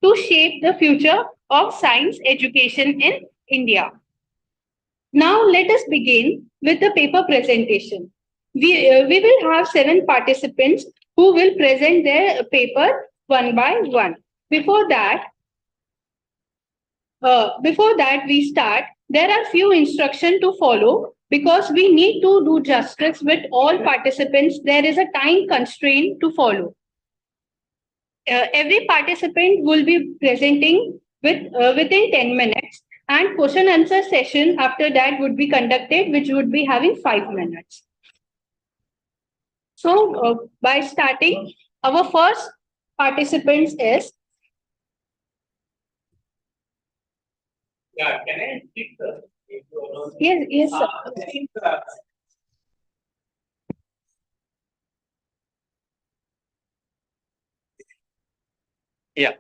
to shape the future of science education in India. Now let us begin with the paper presentation. We will have 7 participants who will present their paper one by one. Before that, before that we start, there are few instructions to follow because we need to do justice with all participants. There is a time constraint to follow. Every participant will be presenting within 10 minutes, and question answer session after that would be conducted, which would be having 5 minutes. So by starting, our first participant is. Yeah, can I speak? Yes, sir. I think yeah.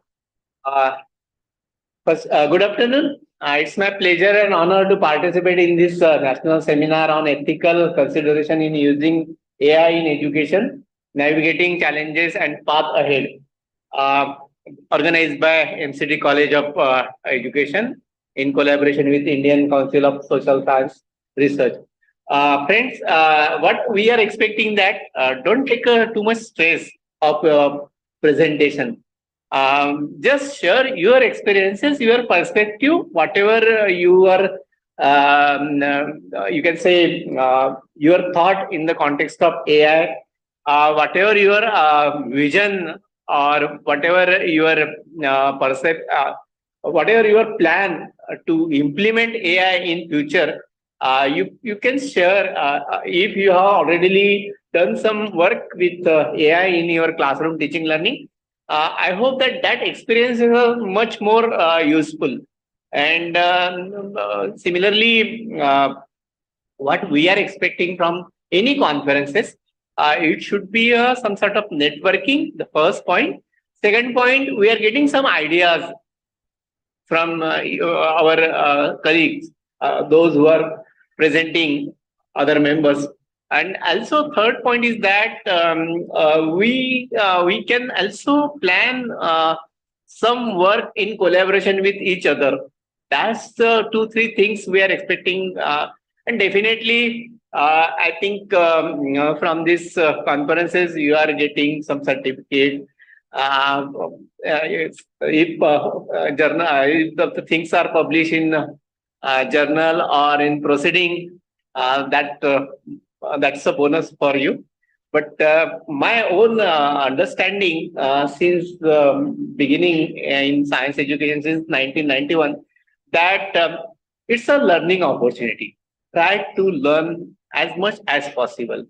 First, good afternoon. It's my pleasure and honor to participate in this national seminar on ethical consideration in using AI in education, navigating challenges and path ahead, uh, organized by MCT College of Education in collaboration with Indian Council of Social Science Research. Friends, what we are expecting that don't take too much stress of presentation. Just share your experiences, your perspective, whatever you can say your thought in the context of AI, whatever your vision or whatever your whatever your plan to implement AI in future. You can share if you have already done some work with AI in your classroom teaching learning. I hope that that experience is much more useful. And similarly, what we are expecting from any conferences, it should be some sort of networking, the first point. Second point, we are getting some ideas from our colleagues, those who are presenting other members. And also, third point is that we can also plan some work in collaboration with each other. That's the 2 3 things we are expecting, and definitely, I think from these conferences you are getting some certificate. If the things are published in journal or in proceeding, that's a bonus for you. But my own understanding since the beginning in science education since 1991, that it's a learning opportunity. Try to learn as much as possible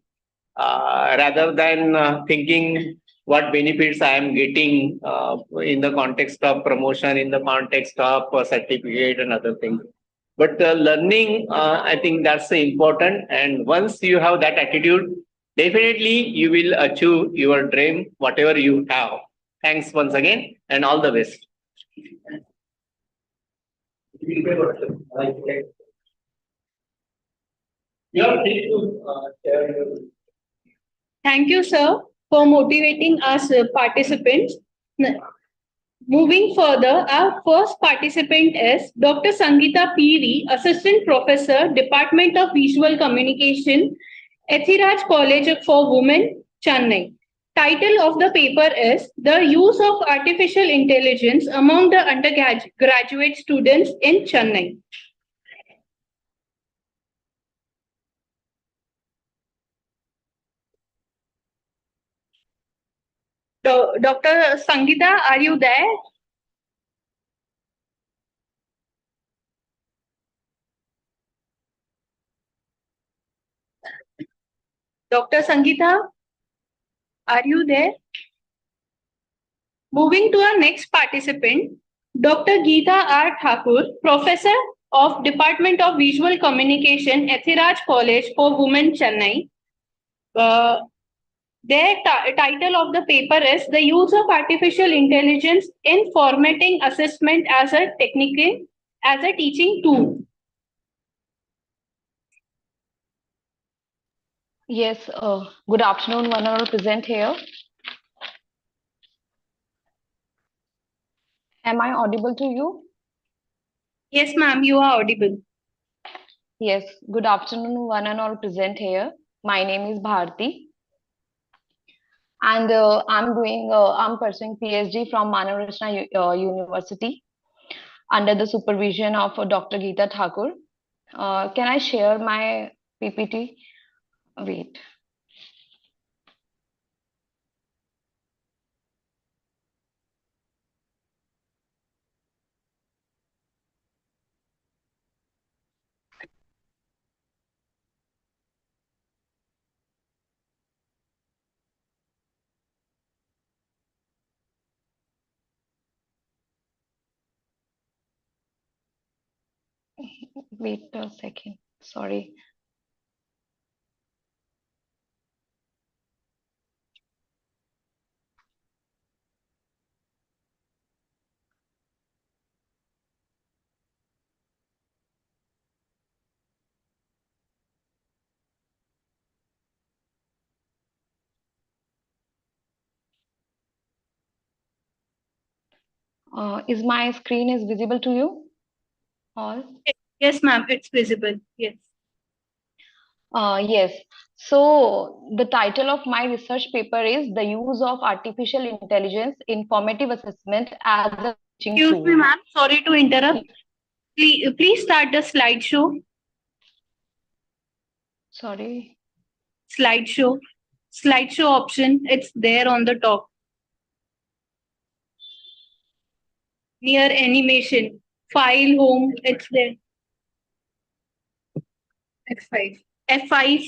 rather than thinking what benefits I am getting in the context of promotion, in the context of certificate and other things. But learning, I think that's important. And once you have that attitude, definitely you will achieve your dream, whatever you have. Thanks once again, and all the best. Thank you, sir, for motivating us participants. Moving further, our first participant is Dr. Sangeeta Piri, Assistant Professor, Department of Visual Communication, Ethiraj College for Women, Chennai. Title of the paper is The Use of Artificial Intelligence Among the Undergraduate Students in Chennai. Dr. Sangeeta, are you there? Dr. Sangeeta, are you there? Moving to our next participant, Dr. Geeta R. Thakur, Professor of Department of Visual Communication, Ethiraj College for Women, Chennai. Their title of the paper is The Use of Artificial Intelligence in Formatting Assessment as a Teaching Tool. Yes, good afternoon, one and all present here. Am I audible to you? Yes, ma'am, you are audible. Yes. Good afternoon, one and all present here. My name is Bharti, and I'm pursuing PhD from Manav University under the supervision of Dr. Geeta Thakur. Can I share my PPT? Wait. Wait a second. Sorry. Is my screen is visible to you all? Yes, ma'am, it's visible. Yes. Yes. So the title of my research paper is The Use of Artificial Intelligence in Formative Assessment as a Teaching Excuse me, Tool. ma'am. Sorry to interrupt. Please start the slideshow. Sorry. Slideshow. Slideshow option. It's there on the top. Near animation. File home. It's there. F5. F5.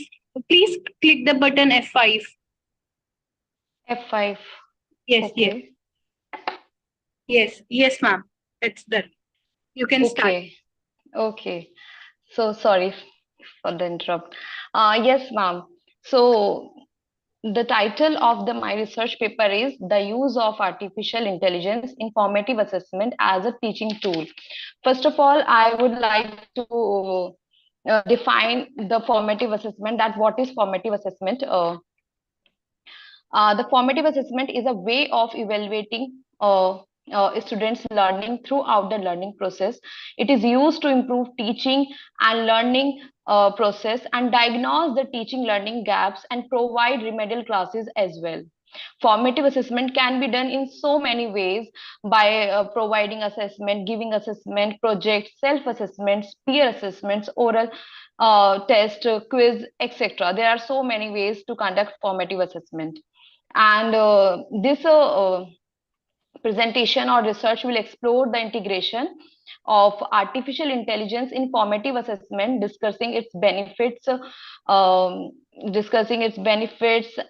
Please click the button F5. F5. Yes, yes, Okay. yes, ma'am. It's done. You can start. Okay. Okay. So sorry for the interrupt. Yes, ma'am. So the title of my research paper is The Use of Artificial Intelligence in Formative Assessment as a Teaching Tool. First of all, I would like to define the formative assessment, that what is formative assessment. The formative assessment is a way of evaluating students' learning throughout the learning process. It is used to improve teaching and learning process and diagnose the teaching learning gaps and provide remedial classes as well. Formative assessment can be done in so many ways by providing assessment, giving assessment, project, self-assessments, peer assessments, oral test, quiz, etc. There are so many ways to conduct formative assessment. And this presentation or research will explore the integration of artificial intelligence in formative assessment, discussing its benefits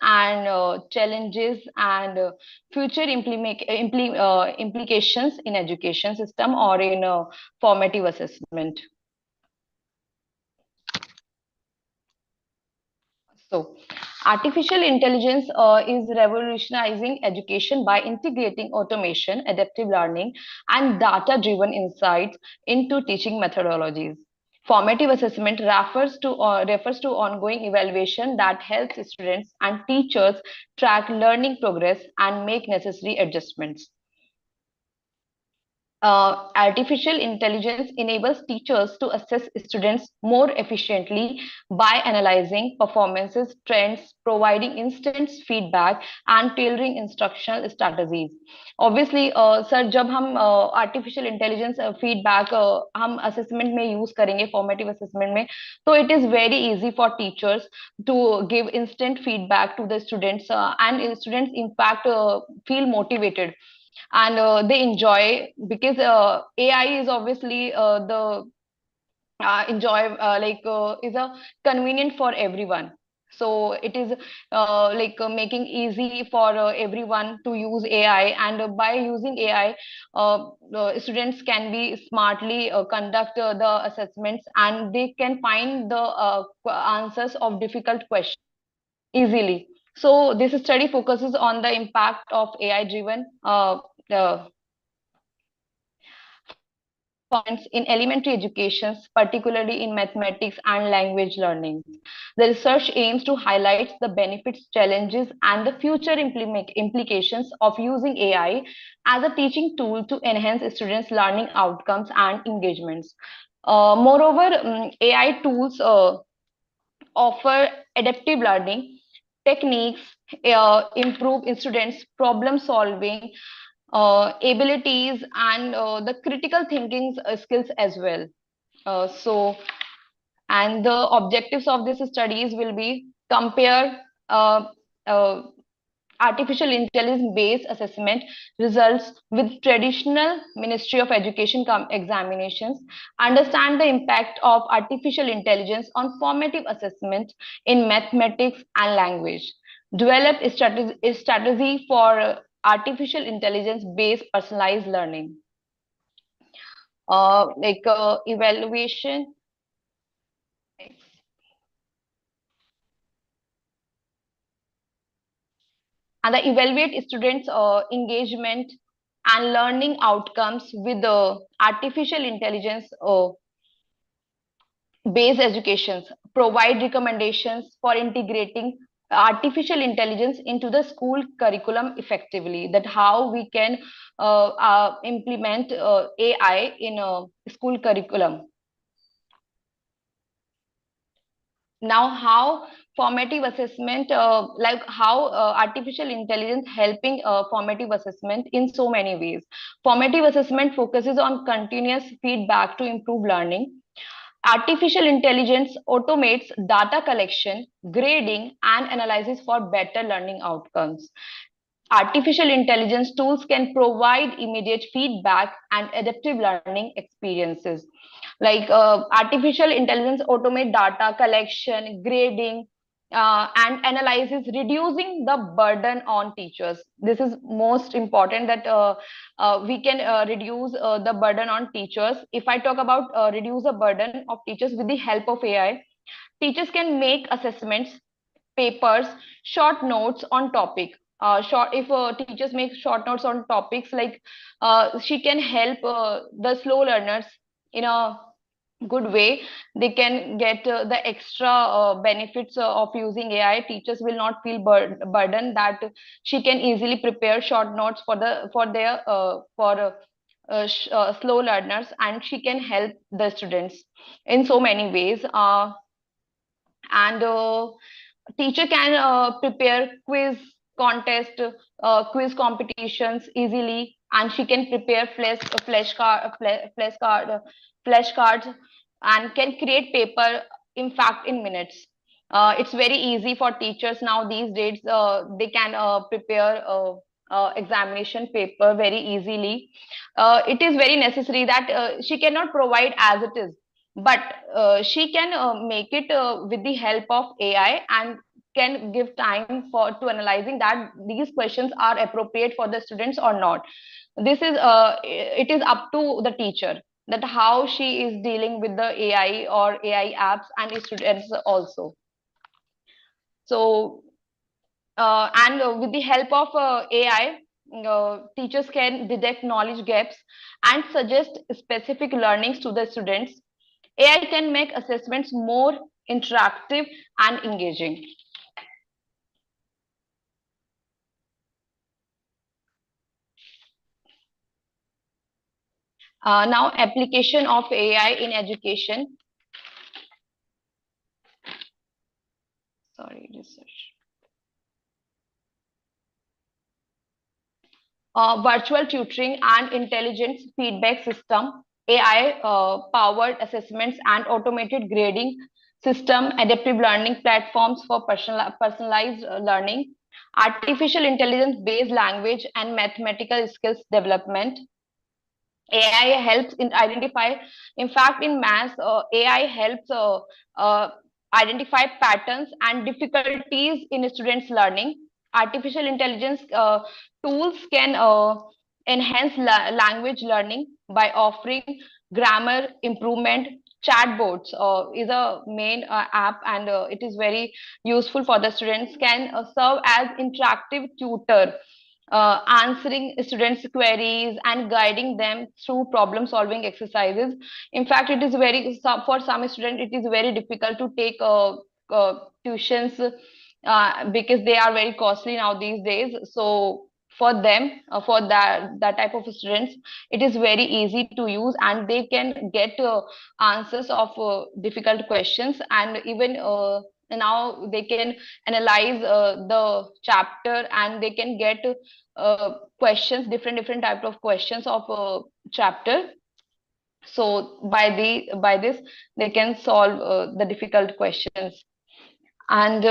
and challenges and future implications in education system or in formative assessment. So, artificial intelligence is revolutionizing education by integrating automation, adaptive learning, and data-driven insights into teaching methodologies. Formative assessment refers to ongoing evaluation that helps students and teachers track learning progress and make necessary adjustments. Artificial intelligence enables teachers to assess students more efficiently by analyzing performances, trends, providing instant feedback, and tailoring instructional strategies. Obviously, sir, जब हम artificial intelligence feedback हम assessment में use करेंगे formative assessment में, तो it is very easy for teachers to give instant feedback to the students, and students in fact feel motivated and they enjoy, because AI is obviously the enjoy is a convenient for everyone. So it is making easy for everyone to use AI, and by using AI, the students can be smartly conduct the assessments, and they can find the answers of difficult questions easily. So this study focuses on the impact of AI driven points in elementary educations, particularly in mathematics and language learning. The research aims to highlight the benefits, challenges, and the future implications of using AI as a teaching tool to enhance students' learning outcomes and engagements. Moreover, AI tools offer adaptive learning techniques, improve students' problem solving abilities, and the critical thinking skills as well. So, and the objectives of these studies will be compare uh, uh, artificial intelligence based assessment results with traditional Ministry of Education examinations, understand the impact of artificial intelligence on formative assessment in mathematics and language, develop a strategy for artificial intelligence based personalized learning, evaluation. And they evaluate students' engagement and learning outcomes with the artificial intelligence based educations, provide recommendations for integrating artificial intelligence into the school curriculum effectively, that how we can implement AI in a school curriculum. Now, how formative assessment, like how artificial intelligence helping formative assessment in so many ways. Formative assessment focuses on continuous feedback to improve learning. Artificial intelligence automates data collection, grading, and analysis for better learning outcomes. Artificial intelligence tools can provide immediate feedback and adaptive learning experiences. Like artificial intelligence automate data collection, grading, and analysis, reducing the burden on teachers. This is most important, that we can reduce the burden on teachers. If I talk about reduce the burden of teachers with the help of AI, teachers can make assessments, papers, short notes on topic. Short If teachers make short notes on topics, like she can help the slow learners in a good way. They can get the extra benefits of using AI. Teachers will not feel burden, that she can easily prepare short notes for their slow learners, and she can help the students in so many ways. And teacher can prepare contest quiz competitions easily, and she can prepare flashcards, and can create paper, in fact, in minutes. It's very easy for teachers now these days. They can prepare examination paper very easily. It is very necessary that she cannot provide as it is, but she can make it with the help of AI, and can give time for to analyzing that these questions are appropriate for the students or not. This is it is up to the teacher, that how she is dealing with the AI or AI apps and students also. So and with the help of AI, teachers can detect knowledge gaps and suggest specific learnings to the students. AI can make assessments more interactive and engaging. Now, application of AI in education. Sorry, research. Virtual tutoring and intelligent feedback system, AI powered assessments and automated grading system, adaptive learning platforms for personalized learning, artificial intelligence based language and mathematical skills development. AI helps in identify, in fact, in maths, AI helps identify patterns and difficulties in students' learning. Artificial intelligence tools can enhance language learning by offering grammar improvement. Chatbots is a main app, and it is very useful for the students, can serve as interactive tutor answering students' queries and guiding them through problem-solving exercises. In fact, it is for some students it is very difficult to take tuitions because they are very costly now these days. So for them, for that type of students, it is very easy to use, and they can get answers of difficult questions, and even now they can analyze the chapter, and they can get questions, different type of questions of chapter. So by this they can solve the difficult questions. And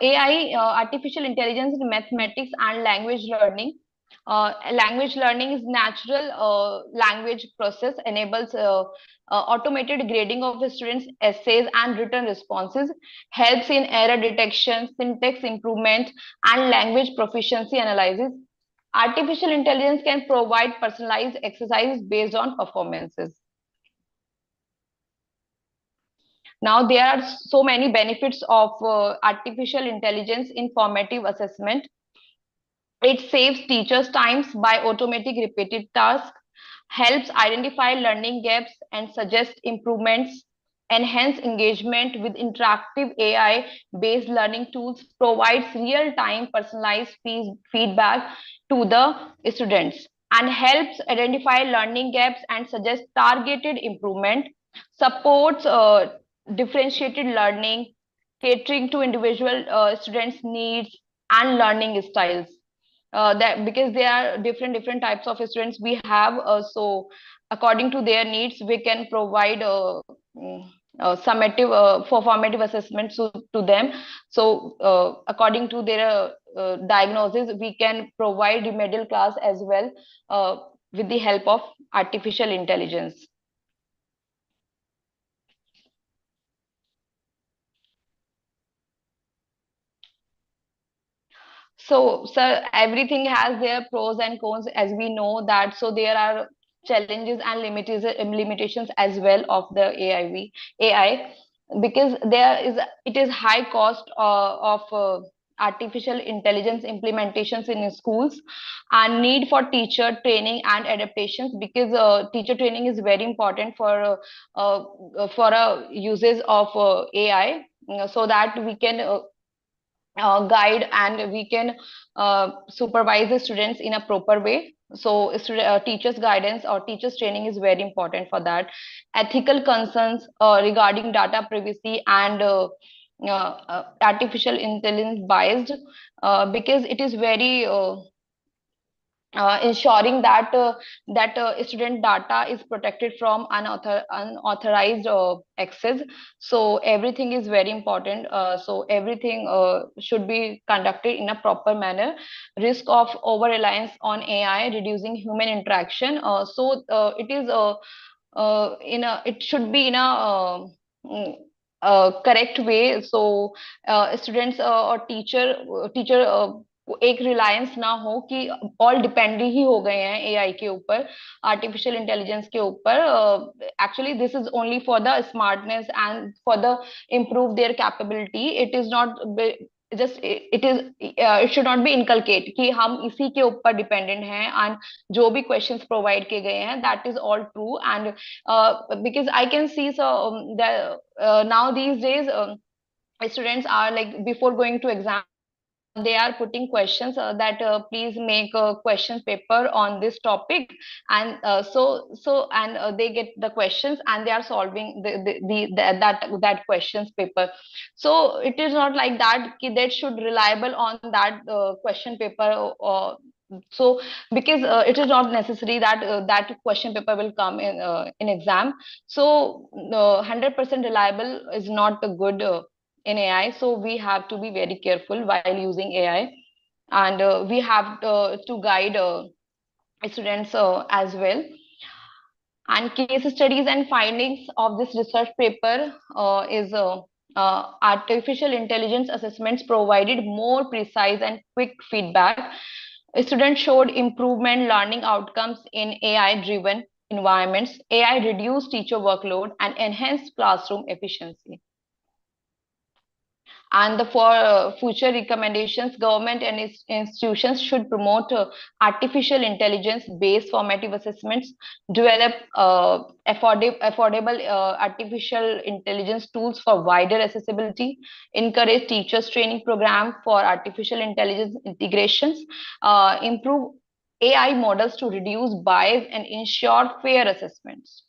AI, artificial intelligence in mathematics and language learning. Language learning is natural language process, enables automated grading of the students' essays and written responses, helps in error detection, syntax improvement, and language proficiency analysis. Artificial intelligence can provide personalized exercises based on performances. Now, there are so many benefits of artificial intelligence in formative assessment. It saves teachers' times by automating repetitive tasks, helps identify learning gaps and suggest improvements, enhance engagement with interactive AI-based learning tools, provides real-time personalized feedback to the students, and helps identify learning gaps and suggest targeted improvement, supports differentiated learning, catering to individual students' needs and learning styles. That because there are different types of students we have, so according to their needs we can provide summative for formative assessments to them. So according to their diagnosis, we can provide remedial class as well with the help of artificial intelligence. So, sir, everything has their pros and cons, as we know that. So there are challenges and limitations as well of the AI, because it is high cost of artificial intelligence implementations in schools, and need for teacher training and adaptations, because teacher training is very important for uses of AI, so that we can guide and we can supervise the students in a proper way. So teachers guidance or teachers training is very important for that. Ethical concerns regarding data privacy and artificial intelligence biased, because it is very ensuring that student data is protected from unauthorized access. So everything is very important. So everything should be conducted in a proper manner. Risk of over reliance on AI, reducing human interaction. It is it should be in a mm, correct way. So students or teacher एक रिलायंस ना हो कि all depend ही हो गए हैं AI के ऊपर, artificial intelligence के ऊपर. Actually this is only for the smartness and for the improve their capability. It is not just it should not be inculcate कि हम इसी के ऊपर डिपेंडेंट हैं, एंड जो भी क्वेश्चंस प्रोवाइड किए गए हैं that is all true. And because I can see now these days students are like, before going to exam, they are putting questions that please make a question paper on this topic, and they get the questions and they are solving that questions paper. So it is not like that they should reliable on that question paper, or so, because it is not necessary that that question paper will come in exam. So 100% reliable is not good in AI. So we have to be very careful while using AI, and we have to guide students as well. And case studies and findings of this research paper is artificial intelligence assessments provided more precise and quick feedback. Students showed improvement learning outcomes in AI-driven environments. AI reduced teacher workload and enhanced classroom efficiency. And for future recommendations, government and institutions should promote artificial intelligence based formative assessments, develop affordable artificial intelligence tools for wider accessibility, encourage teachers training program for artificial intelligence integrations, improve AI models to reduce bias and ensure fair assessments.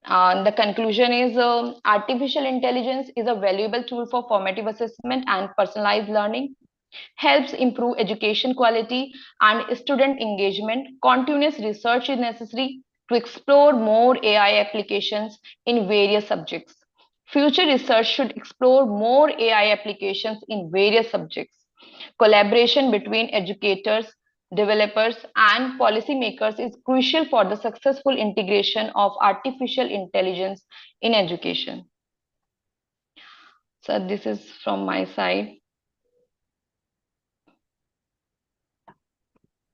The conclusion is artificial intelligence is a valuable tool for formative assessment and personalized learning, helps improve education quality and student engagement. Continuous research is necessary to explore more AI applications in various subjects. Future research should explore more AI applications in various subjects. Collaboration between educators, developers, and policymakers is crucial for the successful integration of artificial intelligence in education. So this is from my side.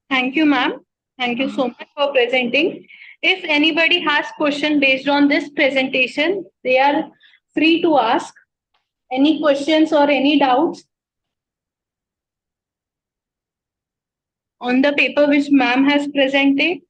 Thank you, ma'am. Thank you so much for presenting. If anybody has question based on this presentation, they are free to ask any questions or any doubts on the paper which ma'am has presented.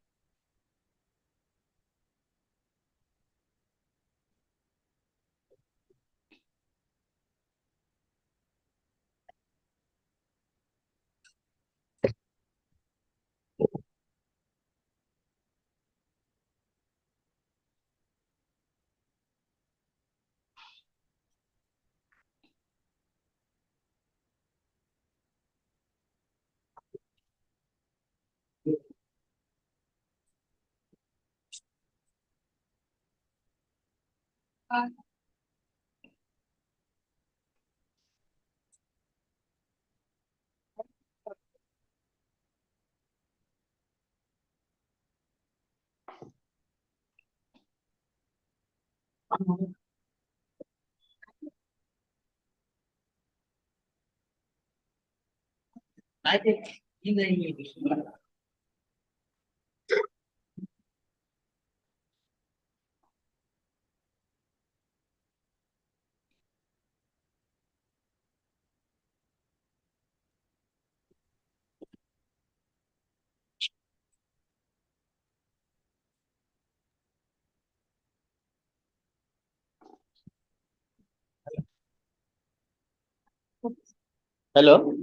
Hello,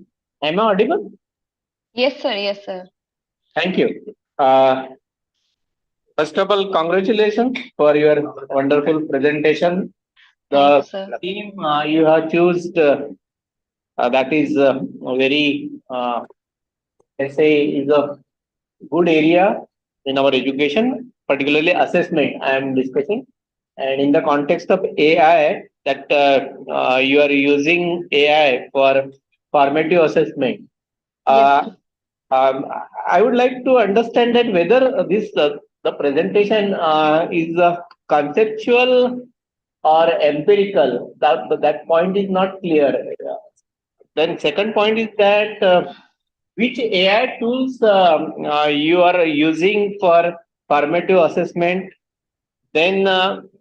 am I audible? Yes, sir. Yes, sir. Thank you. First of all, congratulations for your wonderful presentation. Thank you, The sir. theme you have chosen that is very, let's say, is a good area in our education, particularly assessment I am discussing. And in the context of AI, that you are using AI for formative assessment. Yes, Uh, I would like to understand that whether this the presentation is conceptual or empirical. That point is not clear. Then second point is that which AI tools you are using for formative assessment. Then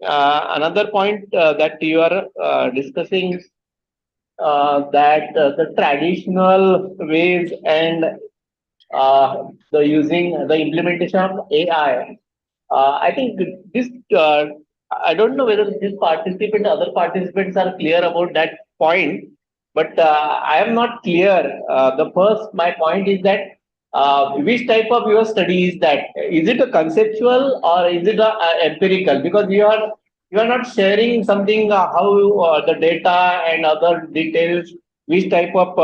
another point that you are discussing that the traditional ways and the implementation of AI. I think this. I don't know whether other participants are clear about that point, but I am not clear. My point is that which type of your study is that? Is it a conceptual or is it a empirical? Because you are not sharing something how the data and other details, which type of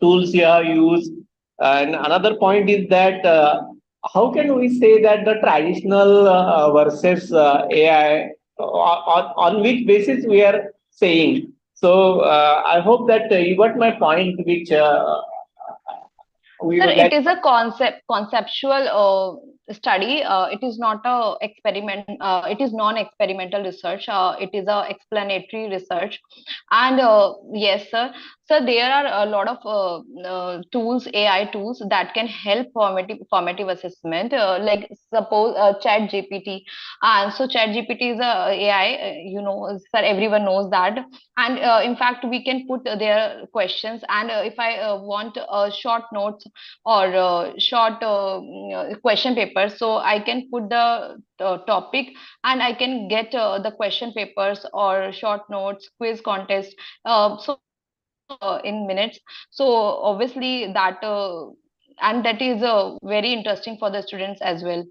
tools you have used. And another point is that how can we say that the traditional versus AI, on which basis we are saying? So I hope that you got my point, which we Sir, would it like. is a conceptual study. It is not a experiment. It is non-experimental research. It is a explanatory research. And yes, sir. So there are a lot of tools, AI tools that can help formative assessment. Like suppose Chat GPT. And so Chat GPT is a AI. Sir, everyone knows that. And in fact, we can put their questions. And if I want short notes or short question paper, so I can put the topic, and I can get the question papers or short notes, quiz contest, so in minutes. So obviously that and that is very interesting for the students as well.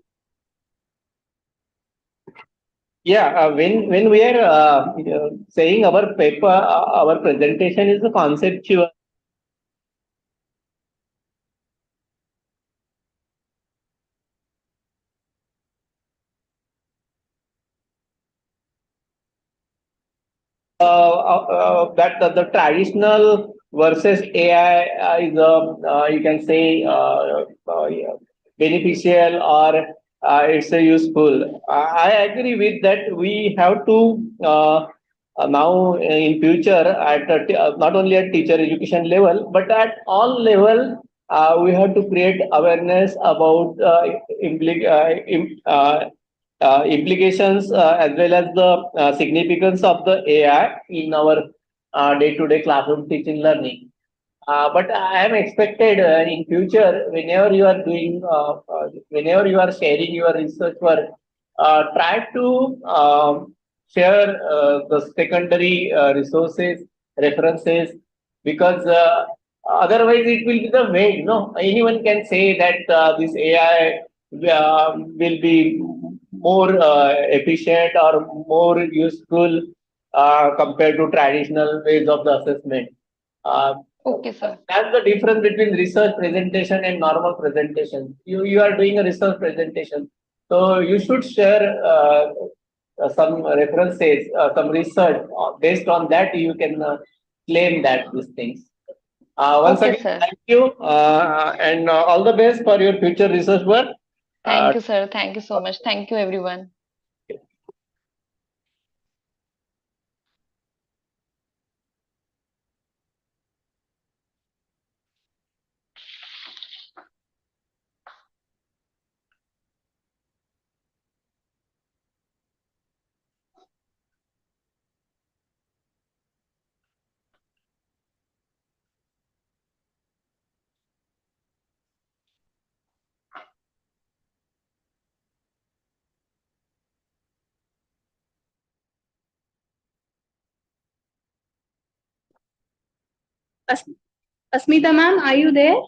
Yeah, when we are saying our paper, our presentation is a conceptual. That the traditional versus AI is you can say yeah, beneficial or it's a useful. I agree with that. We have to now in future at not only at teacher education level but at all level we have to create awareness about implications as well as the significance of the AI in our day-to-day classroom teaching learning. But I am expected in future, whenever you are sharing your research work, try to share the secondary resources, references, because otherwise it will be the way. Anyone can say that this AI will be more efficient or more useful compared to traditional ways of the assessment. Uh, Okay, sir. that's the difference between research presentation and normal presentation. You are doing a research presentation, so you should share some references, some research. Based on that, you can claim that these things. Once Okay, again, sir. thank you and all the best for your future research work. Uh, Thank you, sir. Thank you so much. Thank you, everyone. As- Asmita ma'am, are you there?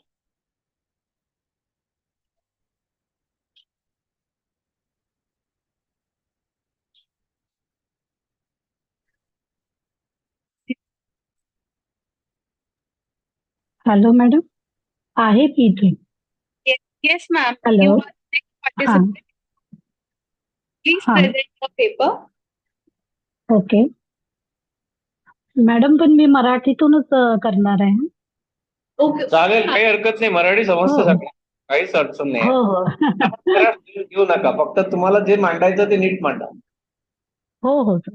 Hello madam, आहे की इथे. Yes, ma'am. Hello. You are the next हां participant. Please हां present the paper. Okay. Madam पण मी मराठीतूनच करणार आहे. Okay. चालेल, काही हरकत नाही. मराठी समजतं हो. सगळं, काहीच अडचण नाही. हो हो त्रास घेऊ नका, फक्त तुम्हाला जे मांडायचं ते नीट मांडा. हो हो सर.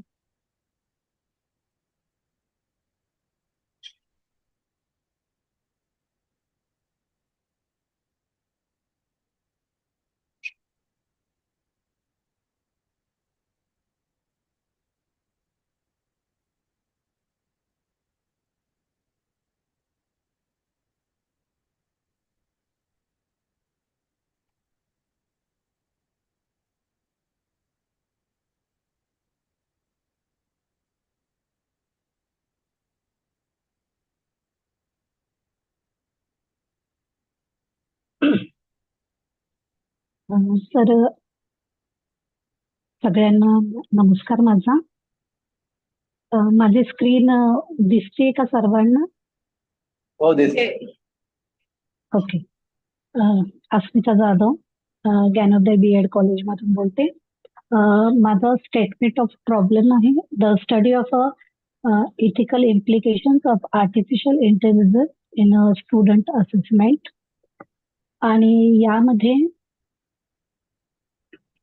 सर, सगळ्यांना नमस्कार माझा. माझी स्क्रीन दिसते का सर्वांना? हो, दिस. ओके. अस्मिता जाधव, ज्ञानोदय B.Ed कॉलेजमधून बोलते. माझं स्टेटमेंट ऑफ प्रॉब्लेम आहे. The study of ethical implications of artificial intelligence in a student assessment. आणि यामध्ये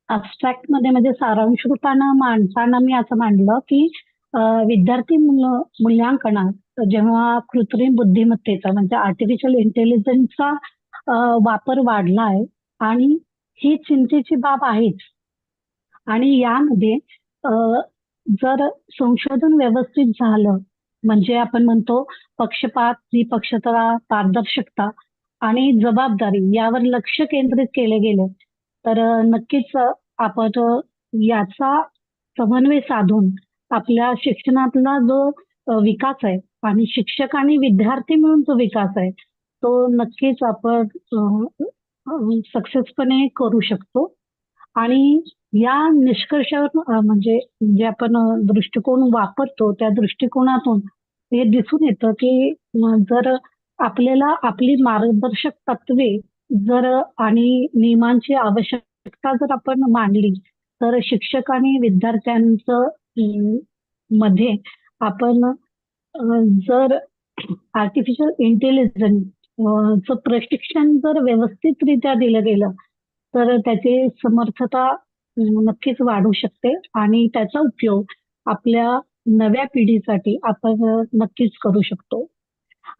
abstract मध्ये म्हणजे सारांशरूपानं मांडताना मी असं मांडलं की विद्यार्थी मूल्यांकनात जेव्हा कृत्रिम बुद्धिमत्तेचा म्हणजे आर्टिफिशियल इंटेलिजन्सचा वापर वाढलाय आणि ही चिंतेची बाब आहेच. आणि यामध्ये जर संशोधन व्यवस्थित झालं म्हणजे आपण म्हणतो पक्षपात, निपक्षता, पारदर्शकता आणि जबाबदारी यावर लक्ष केंद्रित केले गेले तर नक्कीच आपण याचा समन्वय साधून आपल्या शिक्षणातला जो विकास आहे आणि शिक्षक आणि विद्यार्थी मिळून जो विकास आहे तो नक्कीच आपण सक्सेसपणे करू शकतो. आणि या निष्कर्षावर म्हणजे जे आपण दृष्टिकोन वापरतो त्या दृष्टिकोनातून हे दिसून येतं की जर आपल्याला आपली मार्गदर्शक तत्वे जर आणि नियमांची आवश्यकता जर आपण मांडली तर शिक्षक आणि विद्यार्थ्यांचं मध्ये आपण जर आर्टिफिशियल इंटेलिजन्स प्रशिक्षण जर व्यवस्थितरित्या दिलं गेलं तर त्याची समर्थता नक्कीच वाढू शकते आणि त्याचा उपयोग आपल्या नव्या पिढीसाठी आपण नक्कीच करू शकतो.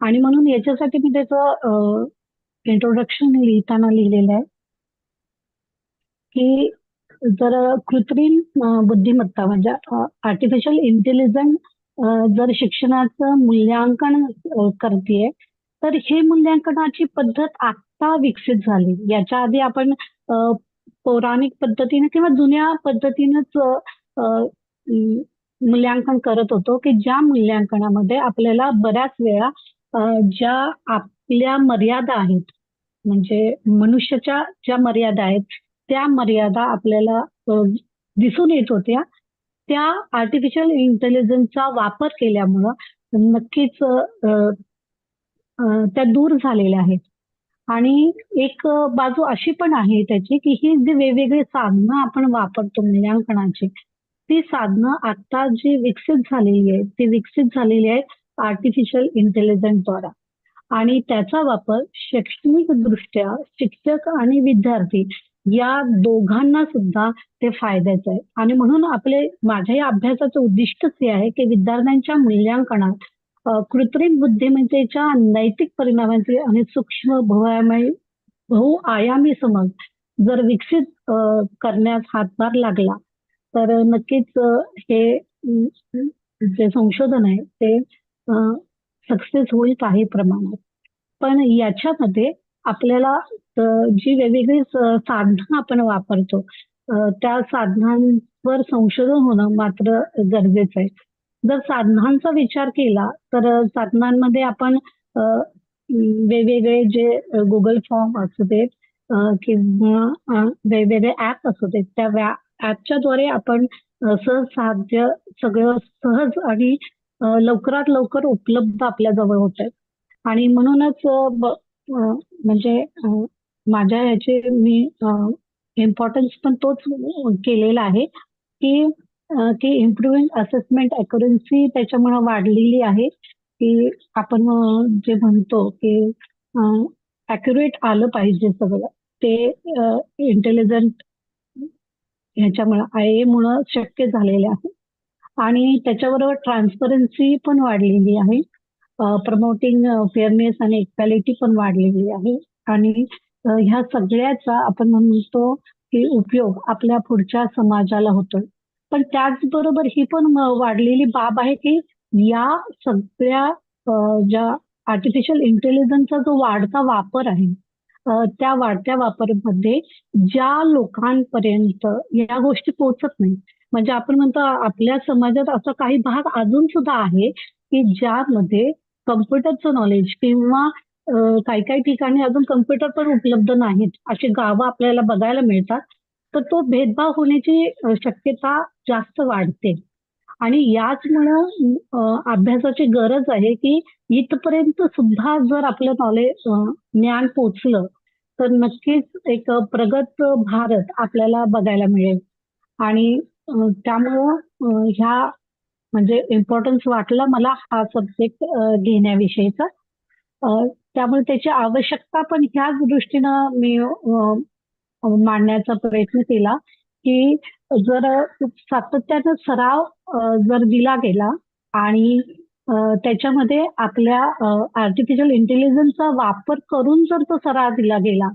आणि म्हणून याच्यासाठी मी त्याचं इंट्रोडक्शन लिहिताना लिहिलेलं आहे की जर कृत्रिम बुद्धिमत्ता म्हणजे आर्टिफिशियल इंटेलिजन्स जर शिक्षणाचं मूल्यांकन करतेय तर हे मूल्यांकनाची पद्धत आता विकसित झाली. याच्या आधी आपण पौराणिक पद्धतीने किंवा जुन्या पद्धतीनेच मूल्यांकन करत होतो की ज्या मूल्यांकनामध्ये आपल्याला बऱ्याच वेळा ज्या आपल्या मर्यादा आहेत म्हणजे मनुष्याच्या ज्या मर्यादा आहेत त्या मर्यादा आपल्याला दिसून येत होत्या त्या आर्टिफिशियल इंटेलिजन्सचा वापर केल्यामुळं नक्कीच त्या दूर झालेल्या आहेत. आणि एक बाजू अशी पण आहे त्याची की ही जी वेगवेगळी साधनं आपण वापरतो मूल्यांकनाची ती साधनं आता जी विकसित झालेली आहे ती विकसित झालेली आहे आर्टिफिशियल इंटेलिजन्सद्वारा आणि त्याचा वापर शैक्षणिक दृष्ट्या शिक्षक आणि विद्यार्थी या दोघांना सुद्धा ते फायद्याचं आहे. आणि म्हणून माझ्या या अभ्यासाचं उद्दिष्टच हे आहे की विद्यार्थ्यांच्या मूल्यांकनात कृत्रिम बुद्धिमत्तेच्या नैतिक परिणामांचे आणि सूक्ष्म बहुआयामी समज जर विकसित करण्यास हातभार लागला तर नक्कीच हे जे संशोधन आहे ते सक्सेस होईल काही प्रमाणात. पण याच्यामध्ये आपल्याला जी वेगवेगळी साधनं आपण वापरतो त्या साधनांवर संशोधन होणं मात्र गरजेचं आहे. जर साधनांचा विचार केला तर साधनांमध्ये आपण वेगवेगळे जे गुगल फॉर्म असू देत किंवा वेगवेगळे ऍप असू देत त्या ऍपच्या द्वारे आपण साध्य सगळं सहज आणि लवकरात लवकर उपलब्ध आपल्या जवळ होत आहे. आणि म्हणूनच म्हणजे माझ्या ह्याचे मी इम्पॉर्टन्स पण तोच केलेला आहे की की इम्प्रुव्हिंग असेसमेंट अॅक्युरन्सी त्याच्यामुळे वाढलेली आहे की आपण जे म्हणतो की अॅक्युरेट आलं पाहिजे सगळं ते इंटेलिजंट ह्याच्यामुळे IA मुळे शक्य झालेले आहे. आणि त्याच्याबरोबर ट्रान्सपरन्सी पण वाढलेली आहे. प्रमोटिंग फेअरनेस आणि इक्वॅलिटी पण वाढलेली आहे. आणि ह्या सगळ्याचा आपण म्हणतो की उपयोग आपल्या पुढच्या समाजाला होतोय. पण त्याचबरोबर ही पण वाढलेली बाब आहे की या सगळ्या ज्या आर्टिफिशियल इंटेलिजन्सचा जो वाढता वापर आहे त्या वाढत्या वापरामध्ये ज्या लोकांपर्यंत या गोष्टी पोहोचत नाही म्हणजे आपण म्हणतो आपल्या समाजात असा काही भाग अजून सुद्धा आहे की ज्यामध्ये कम्प्युटरचं नॉलेज किंवा काही काही ठिकाणी अजून कम्प्युटर पण उपलब्ध नाहीत अशी गावं आपल्याला बघायला मिळतात. तर तो भेदभाव होण्याची शक्यता जास्त वाढते. आणि याचमुळं अभ्यासाची गरज आहे की इथपर्यंत सुद्धा जर आपलं ज्ञान पोचलं तर नक्कीच एक प्रगत भारत आपल्याला बघायला मिळेल. आणि त्यामुळं ह्या म्हणजे इम्पॉर्टन्स वाटला मला हा सब्जेक्ट घेण्याविषयीचा. त्यामुळे त्याची आवश्यकता पण ह्याच दृष्टीनं मी मांडण्याचा प्रयत्न केला की जर सातत्यानं सराव जर दिला गेला आणि त्याच्यामध्ये आपल्या आर्टिफिशियल इंटेलिजन्सचा वापर करून जर तो सराव दिला गेला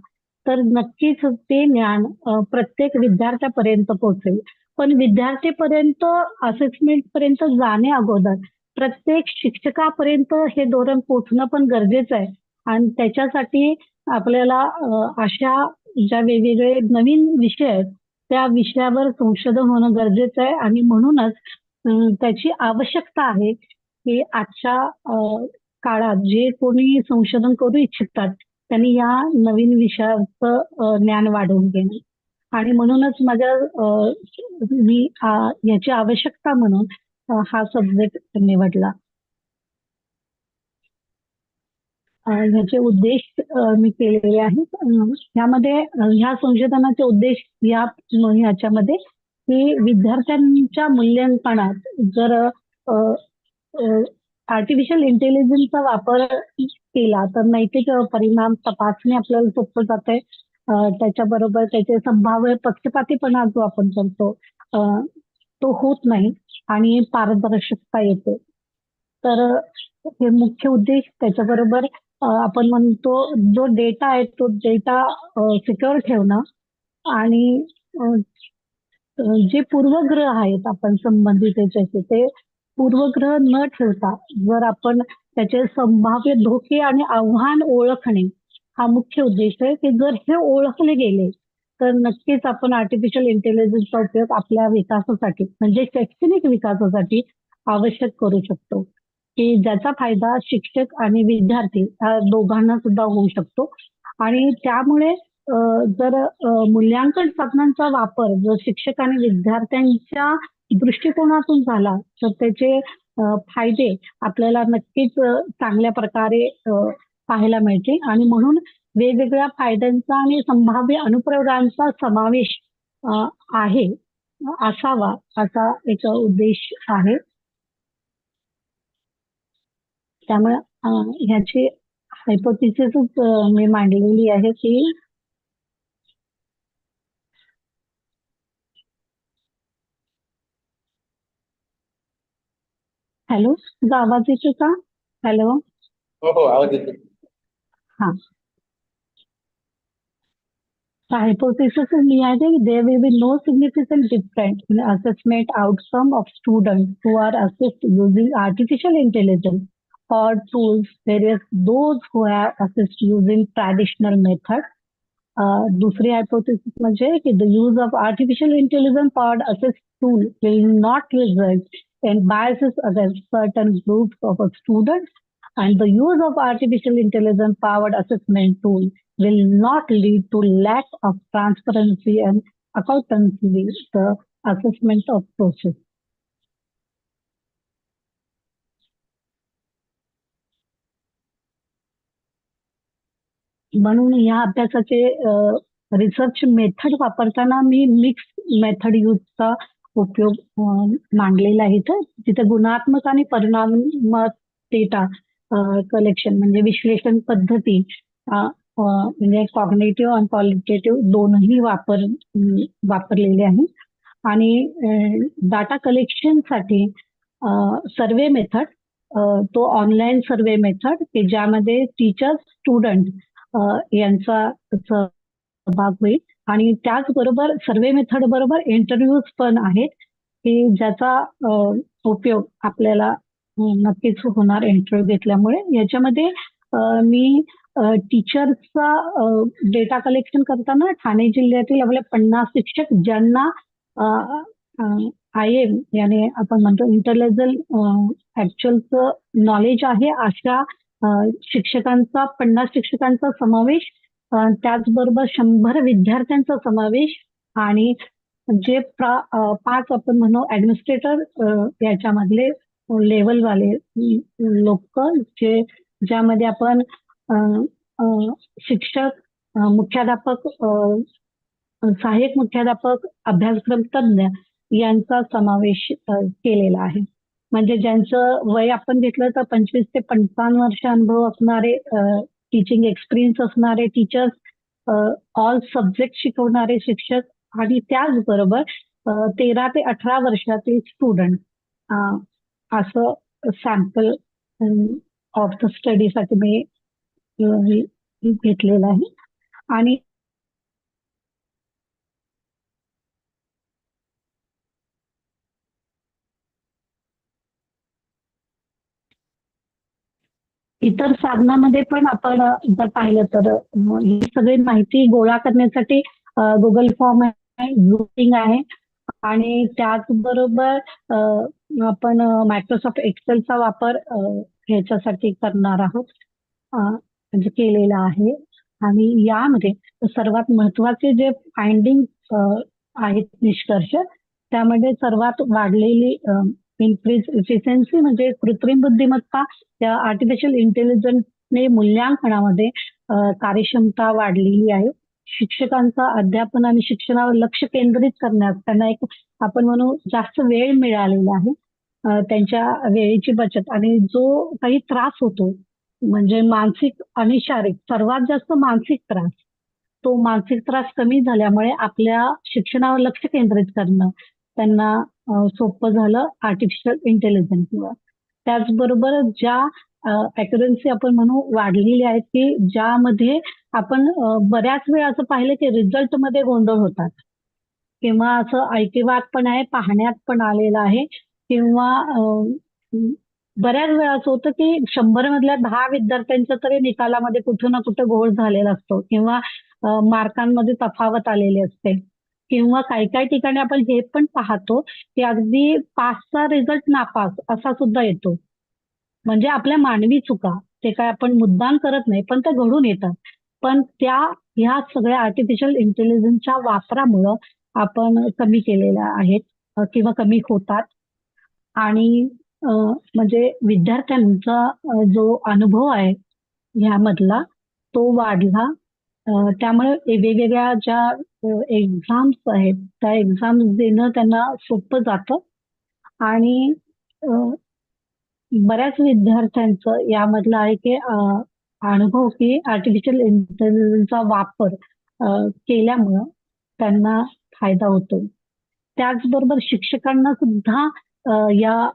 तर नक्कीच ते ज्ञान प्रत्येक विद्यार्थ्यापर्यंत पोहोचेल. पण विद्यार्थीपर्यंत असेसमेंट पर्यंत जाणे अगोदर प्रत्येक शिक्षकापर्यंत हे धोरण पोहोचणं पण गरजेचं आहे आणि त्याच्यासाठी आपल्याला अशा ज्या वेगवेगळे नवीन विषय आहेत त्या विषयावर संशोधन होणं गरजेचं आहे आणि म्हणूनच त्याची आवश्यकता आहे की आजच्या काळात जे कोणी संशोधन करू इच्छितात त्यांनी या नवीन विषयाचं ज्ञान वाढवून घेणं आणि म्हणूनच मी याची आवश्यकता म्हणून हा सब्जेक्ट निवडला. ह्याचे उद्देश मी केलेले आहेत. यामध्ये ह्या संशोधनाचे उद्देश ह्याच्यामध्ये की विद्यार्थ्यांच्या मूल्यांकनात जर आर्टिफिशियल इंटेलिजन्सचा वापर केला तर नैतिक परिणाम तपासणे आपल्याला सोपं जाते. त्याच्याबरोबर त्याचे संभाव्य पक्षपातीपणा जो आपण करतो तो होत नाही आणि पारदर्शकता येते. तर हे मुख्य उद्देश. त्याच्याबरोबर आपण म्हणतो जो डेटा आहे तो डेटा सिक्युअर ठेवणं आणि जे पूर्वग्रह आहेत आपण संबंधित त्याच्याशी ते पूर्वग्रह न ठेवता जर आपण त्याचे संभाव्य धोके आणि आव्हान ओळखणे हा मुख्य उद्देश आहे की जर हे ओळखले गेले तर नक्कीच आपण आर्टिफिशियल इंटेलिजन्सचा उपयोग आपल्या विकासासाठी म्हणजे शैक्षणिक विकासासाठी आवश्यक करू शकतो की ज्याचा फायदा शिक्षक आणि विद्यार्थी या दोघांना सुद्धा होऊ शकतो. आणि त्यामुळे जर मूल्यांकन साधनांचा वापर जर शिक्षक आणि विद्यार्थ्यांच्या दृष्टिकोनातून झाला तर त्याचे फायदे आपल्याला नक्कीच चांगल्या प्रकारे पाहायला मिळते आणि म्हणून वेगवेगळ्या फायद्यांचा आणि संभाव्य अनुप्रयोगांचा समावेश आहे असावा असा एक उद्देश आहे. त्यामुळे ह्याची हायपोथेसिसच मी मांडलेली आहे की हॅलो, तुझा आवाज येतो का? हॅलो. हो आवाज येतो. हा. Hypothesis is there will be no significant difference in assessment outcome of students who are assessed using artificial intelligence or tools, whereas those who have assessed using traditional method. दूसरी hypothesis म्हणजे की the use of artificial intelligence powered assessed tool will not result in biases against certain groups of students, and the use of artificial intelligence powered assessment tool will not lead to lack of transparency and accountability in the assessment of process. म्हणून या अभ्यासाचे research method वापरताना मी mix method यूजचा उपयोग मांडलेला आहे. तिथे गुणात्मक आणि परिणामात्मक डेटा कलेक्शन म्हणजे विश्लेषण पद्धती म्हणजे कॉग्निटिव्ह आणि क्वालिटेटिव्ह दोनही वापरलेले आहे. आणि डाटा कलेक्शनसाठी सर्वे मेथड तो ऑनलाईन सर्वे मेथड की ज्यामध्ये टीचर स्टुडंट यांचा सहभाग होईल आणि त्याचबरोबर सर्वे मेथड बरोबर इंटरव्ह्यूज पण आहेत की ज्याचा उपयोग आपल्याला नक्कीच होणार इंटरव्ह्यू घेतल्यामुळे. याच्यामध्ये मी टीचर्सचा डेटा कलेक्शन करताना ठाणे जिल्ह्यातील आपले 50 शिक्षक ज्यांना IM याने आपण म्हणतो इंटरलेजल ऍक्च्युअलचं नॉलेज आहे अशा शिक्षकांचा 50 शिक्षकांचा समावेश, त्याचबरोबर 100 विद्यार्थ्यांचा समावेश आणि जे 5 आपण म्हणू ऍडमिनिस्ट्रेटर याच्यामधले लेवलवाले लोक जे ज्यामध्ये आपण शिक्षक, मुख्याध्यापक, सहाय्यक मुख्याध्यापक, अभ्यासक्रम तज्ञ यांचा समावेश केलेला आहे. म्हणजे ज्यांचं वय आपण घेतलं तर 25 ते 55 वर्ष अनुभव असणारे टीचिंग एक्सपिरियन्स असणारे टीचर्स, ऑल सब्जेक्ट शिकवणारे शिक्षक आणि त्याचबरोबर 13 ते 18 वर्षातील स्टुडंट, असं सॅम्पल ऑफ द स्टडीसाठी मी घेतलेलं आहे. आणि इतर साधनामध्ये पण आपण जर पाहिलं तर ही सगळी माहिती गोळा करण्यासाठी गुगल फॉर्म आहे, झूमिंग आहे आणि त्याचबरोबर आपण मायक्रोसॉफ्ट एक्सेलचा वापर ह्याच्यासाठी करणार आहोत, म्हणजे केलेला आहे. आणि यामध्ये सर्वात महत्वाचे जे फाइंडिंग आहेत, निष्कर्ष, त्यामध्ये सर्वात वाढलेली इन्क्रीज इफिशियन्सी म्हणजे कृत्रिम बुद्धिमत्ता, त्या आर्टिफिशियल इंटेलिजन्सने मूल्यांकनामध्ये कार्यक्षमता वाढलेली आहे. शिक्षकांचा अध्यापन आणि शिक्षणावर लक्ष केंद्रित करण्यास त्यांना एक आपण म्हणू जास्त वेळ मिळालेला आहे. त्यांच्या वेळेची बचत आणि जो काही त्रास होतो म्हणजे मानसिक आणि शारीरिक, सर्वात जास्त मानसिक त्रास, तो मानसिक त्रास कमी झाल्यामुळे आपल्या शिक्षणावर लक्ष केंद्रित करणं त्यांना सोपं झालं आर्टिफिशियल इंटेलिजन्समुळे. त्याचबरोबर ज्या अॅक्युरन्सी आपण म्हणू वाढलेली आहेत की ज्यामध्ये आपण बऱ्याच वेळा असं पाहिलं की रिझल्ट मध्ये गोंधळ होतात किंवा असं ऐकिवात पण आहे, पाहण्यात पण आलेलं आहे किंवा बऱ्याच वेळा असं होतं की 100 मधल्या 10 विद्यार्थ्यांच्या तरी निकालामध्ये कुठं ना कुठं घोळ झालेला असतो किंवा मार्कांमध्ये तफावत आलेली असते किंवा काही काही ठिकाणी आपण हे पण पाहतो की अगदी पासचा रिझल्ट नापास असा सुद्धा येतो. म्हणजे आपल्या मानवी चुका, ते काय आपण मुद्दाम करत नाही पण त्या घडून येतात. पण त्या ह्या सगळ्या आर्टिफिशियल इंटेलिजन्सच्या वापरामुळं आपण कमी केलेल्या आहेत किंवा कमी होतात. आणि म्हणजे विद्यार्थ्यांचा जो अनुभव आहे ह्यामधला तो वाढला. त्यामुळे वेगवेगळ्या ज्या एक्झाम्स आहेत त्या एक्झाम्स देणं त्यांना सोपं जातं आणि बऱ्याच विद्यार्थ्यांचं यामधलं आहे की अनुभव की आर्टिफिशियल इंटेलिजन्सचा वापर केल्यामुळं त्यांना फायदा होतो. त्याचबरोबर शिक्षकांना सुद्धा या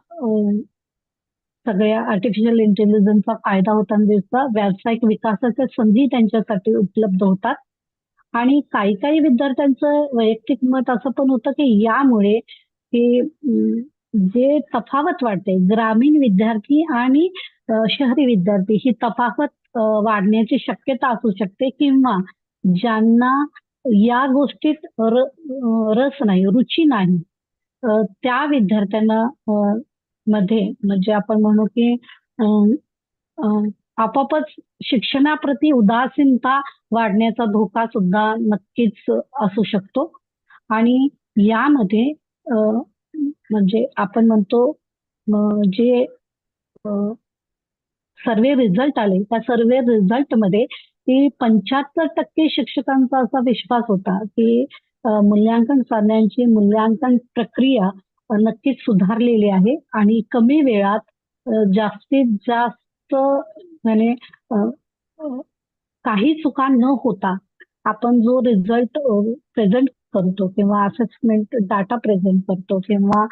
सगळ्या आर्टिफिशियल इंटेलिजन्सचा फायदा होताना दिसता. व्यावसायिक विकासाच्या संधी त्यांच्यासाठी उपलब्ध होतात. आणि काही काही विद्यार्थ्यांचं वैयक्तिक मत असं पण होतं की यामुळे की जे तफावत वाढते ग्रामीण विद्यार्थी आणि शहरी विद्यार्थी, ही तफावत वाढण्याची शक्यता असू शकते किंवा ज्यांना या गोष्टीत रस नाही, रुची नाही, त्या विद्यार्थ्यांना मध्ये म्हणजे आपण म्हणू की आपोआपच शिक्षणाप्रती उदासीनता वाढण्याचा धोका सुद्धा नक्कीच असू शकतो. आणि यामध्ये म्हणजे आपण म्हणतो जे सर्वे रिझल्ट आले त्या सर्वे रिझल्ट मध्ये की 75% शिक्षकांचा असा विश्वास होता की मूल्यांकन साधनांची मूल्यांकन प्रक्रिया नक्कीच सुधारलेली आहे आणि कमी वेळात जास्तीत जास्त म्हणजे काही चुका न होता आपण जो रिझल्ट प्रेझेंट करतो किंवा असेसमेंट डाटा प्रेझेंट करतो किंवा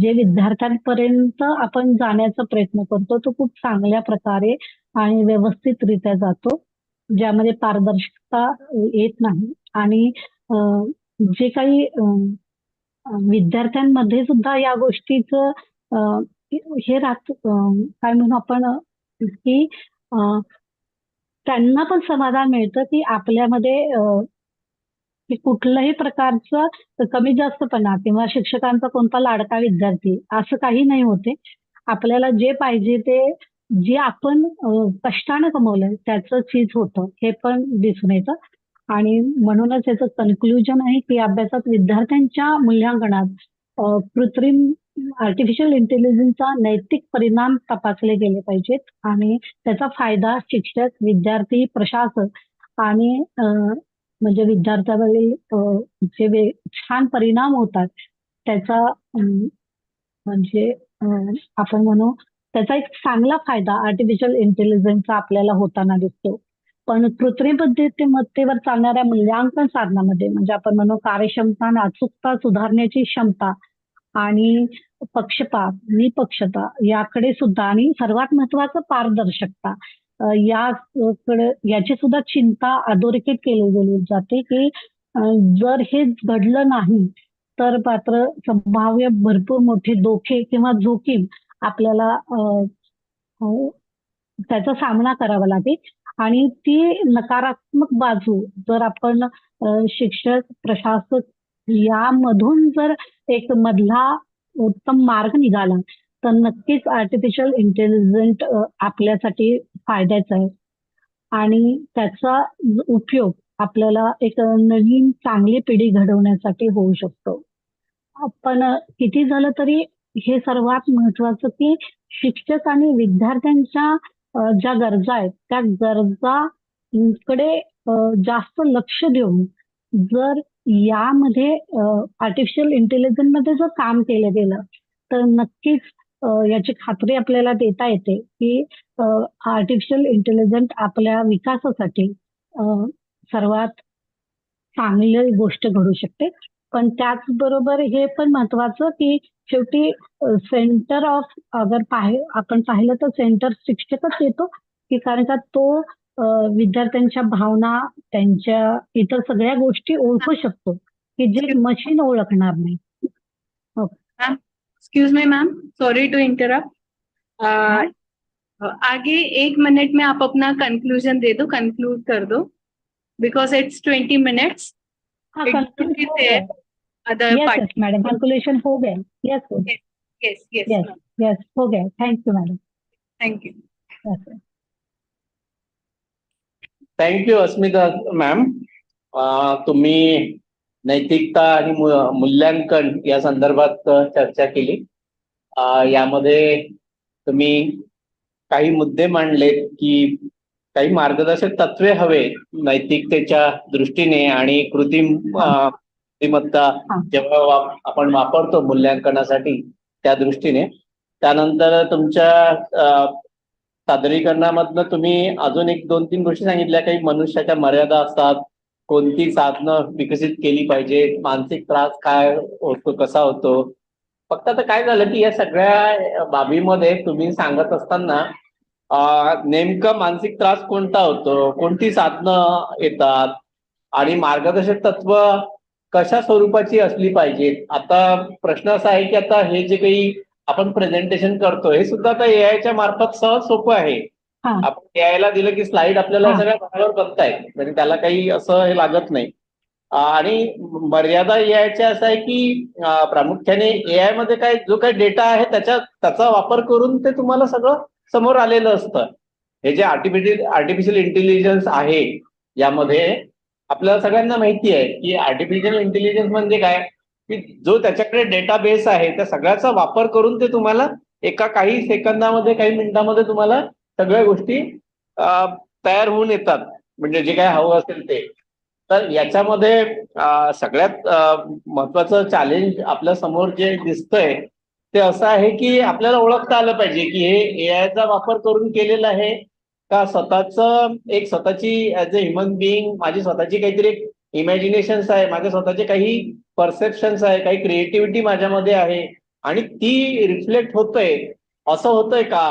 जे विद्यार्थ्यांपर्यंत आपण जाण्याचा प्रयत्न करतो तो खूप चांगल्या प्रकारे आणि व्यवस्थितरित्या जातो, ज्यामध्ये पारदर्शकता येत नाही. आणि जे काही विद्यार्थ्यांमध्ये सुद्धा या गोष्टीचं हे राहत काय म्हणू आपण की त्यांना पण समाधान मिळतं की आपल्यामध्ये की कुठल्याही प्रकारचं कमी जास्तपणा किंवा शिक्षकांचा कोणता लाडका विद्यार्थी असं काही नाही होते. आपल्याला जे पाहिजे ते जे आपण कष्टाने कमवलंय त्याचं चीज होतं हे पण दिसून येतं. आणि म्हणूनच याचं कन्क्लुजन आहे की अभ्यासात विद्यार्थ्यांच्या मूल्यांकनात कृत्रिम आर्टिफिशियल इंटेलिजन्सचा नैतिक परिणाम तपासले गेले पाहिजेत आणि त्याचा फायदा शिक्षक, विद्यार्थी, प्रशासक आणि म्हणजे विद्यार्थ्यावरील जे छान परिणाम होतात त्याचा म्हणजे आपण म्हणू त्याचा एक चांगला फायदा आर्टिफिशियल इंटेलिजन्सचा आपल्याला होताना दिसतो. पण कृत्रिम बुद्धिमत्तेवर चालणाऱ्या मूल्यांकन साधनामध्ये म्हणजे आपण म्हणू कार्यक्षमता आणि अचूकता सुधारण्याची क्षमता आणि पक्षपात, निपक्षता याकडे सुद्धा आणि सर्वात महत्वाचं पारदर्शकता याकडे याची सुद्धा चिंता अधोरेखित केली गेली जाते की जर हे घडलं नाही तर मात्र संभाव्य भरपूर मोठे धोके किंवा जोखीम आपल्याला त्याचा सामना करावा लागेल. आणि ती नकारात्मक बाजू जर आपण शिक्षक, प्रशासक यामधून जर एक मधला उत्तम मार्ग निघाला तर नक्कीच आर्टिफिशियल इंटेलिजन्स आपल्यासाठी फायद्याचा आहे. आणि त्याचा उपयोग आपल्याला एक नवीन चांगली पिढी घडवण्यासाठी होऊ शकतो. पण किती झालं तरी हे सर्वात महत्वाचं की शिक्षक आणि विद्यार्थ्यांच्या ज्या गरजा आहेत त्या गरजांकडे जास्त लक्ष देऊन जर यामध्ये आर्टिफिशियल इंटेलिजन्स मध्ये जर काम केलं गेलं तर नक्कीच याची खात्री आपल्याला देता येते की आर्टिफिशियल इंटेलिजन्स आपल्या विकासासाठी सर्वात चांगली गोष्ट घडू शकते. पण त्याचबरोबर हे पण महत्वाचं की शेवटी सेंटर ऑफ आपण पाहिलं तर सेंटर शिक्षकच येतो की कारण का तो विद्यार्थ्यांच्या भावना त्यांच्या इतर सगळ्या गोष्टी ओळखू शकतो की जे मशीन ओळखणार नाही. Excuse me ma'am, sorry to interrupt. आगे 1 मिनट में आप अपना कंक्लूजन दे दो, कंक्लूड कर दो because it's 20 minutes. Yes madam, calculation हो गया. यस yes यस यस हो गया. Thank you madam. thank you. Thank you Asmita ma'am. तुम्ही नैतिकता आणि मूल्यांकन या संदर्भात चर्चा केली. यामध्ये तुम्ही काही मुद्दे मांडलेत की काही मार्गदर्शक तत्वे हवे नैतिकतेच्या दृष्टीने आणि कृत्रिम बुद्धिमत्ता जेव्हा आपण वापरतो मूल्यांकनासाठी त्या दृष्टीने. त्यानंतर तुमच्या सादरीकरणामधनं तुम्ही अजून 1-2-3 गोष्टी सांगितल्या. काही मनुष्याच्या मर्यादा असतात, कोणती साधनं विकसित केली पाहिजे, मानसिक त्रास काय होतो, कसा होतो. फक्त आता काय झालं की या सगळ्या बाबीमध्ये तुम्ही सांगत असताना नेमकं मानसिक त्रास कोणता होतो, कोणती साधनं येतात आणि मार्गदर्शक तत्व कशा स्वरूपाची असली पाहिजेत. आता प्रश्न असा आहे की आता हे जे काही आपण प्रेझेंटेशन करतो हे सुद्धा आता एआयच्या मार्फत सहज सोपं आहे. आपण एआयला दिलं की स्लाइड आपल्याला सगळ्या बरोबर बनतायत, म्हणजे त्याला काही असं हे लागत नाही. आणि मर्यादा एआयच्या असं आहे की प्रामुख्याने एआय मध्ये काय जो काही डेटा आहे त्याचा वापर करून ते तुम्हाला सगळं समोर आलेलं असतं. हे जे आर्टिफिशियल इंटेलिजन्स आहे यामध्ये आपल्याला सगळ्यांना माहिती आहे की आर्टिफिशियल इंटेलिजन्स म्हणजे काय की जो त्याच्याकडे डेटाबेस आहे त्या सगळ्याचा वापर करून ते तुम्हाला एका काही सेकंदामध्ये काही मिनिटांमध्ये तुम्हाला सगळ्या गोष्टी तयार होऊन येतात, म्हणजे जे काय हवं असेल ते. तर याच्यामध्ये सगळ्यात महत्वाचं चॅलेंज आपल्या समोर जे दिसतंय ते असं आहे की आपल्याला ओळखता आलं पाहिजे की हे एआयचा वापर करून केलेलं आहे का स्वतःची ऍज अ ह्युमन बिईंग माझी स्वतःची काहीतरी इमॅजिनेशन्स आहे, माझे स्वतःचे काही परसेप्शन्स आहे, काही क्रिएटिव्हिटी माझ्यामध्ये आहे आणि ती रिफ्लेक्ट होतंय असं होतंय का,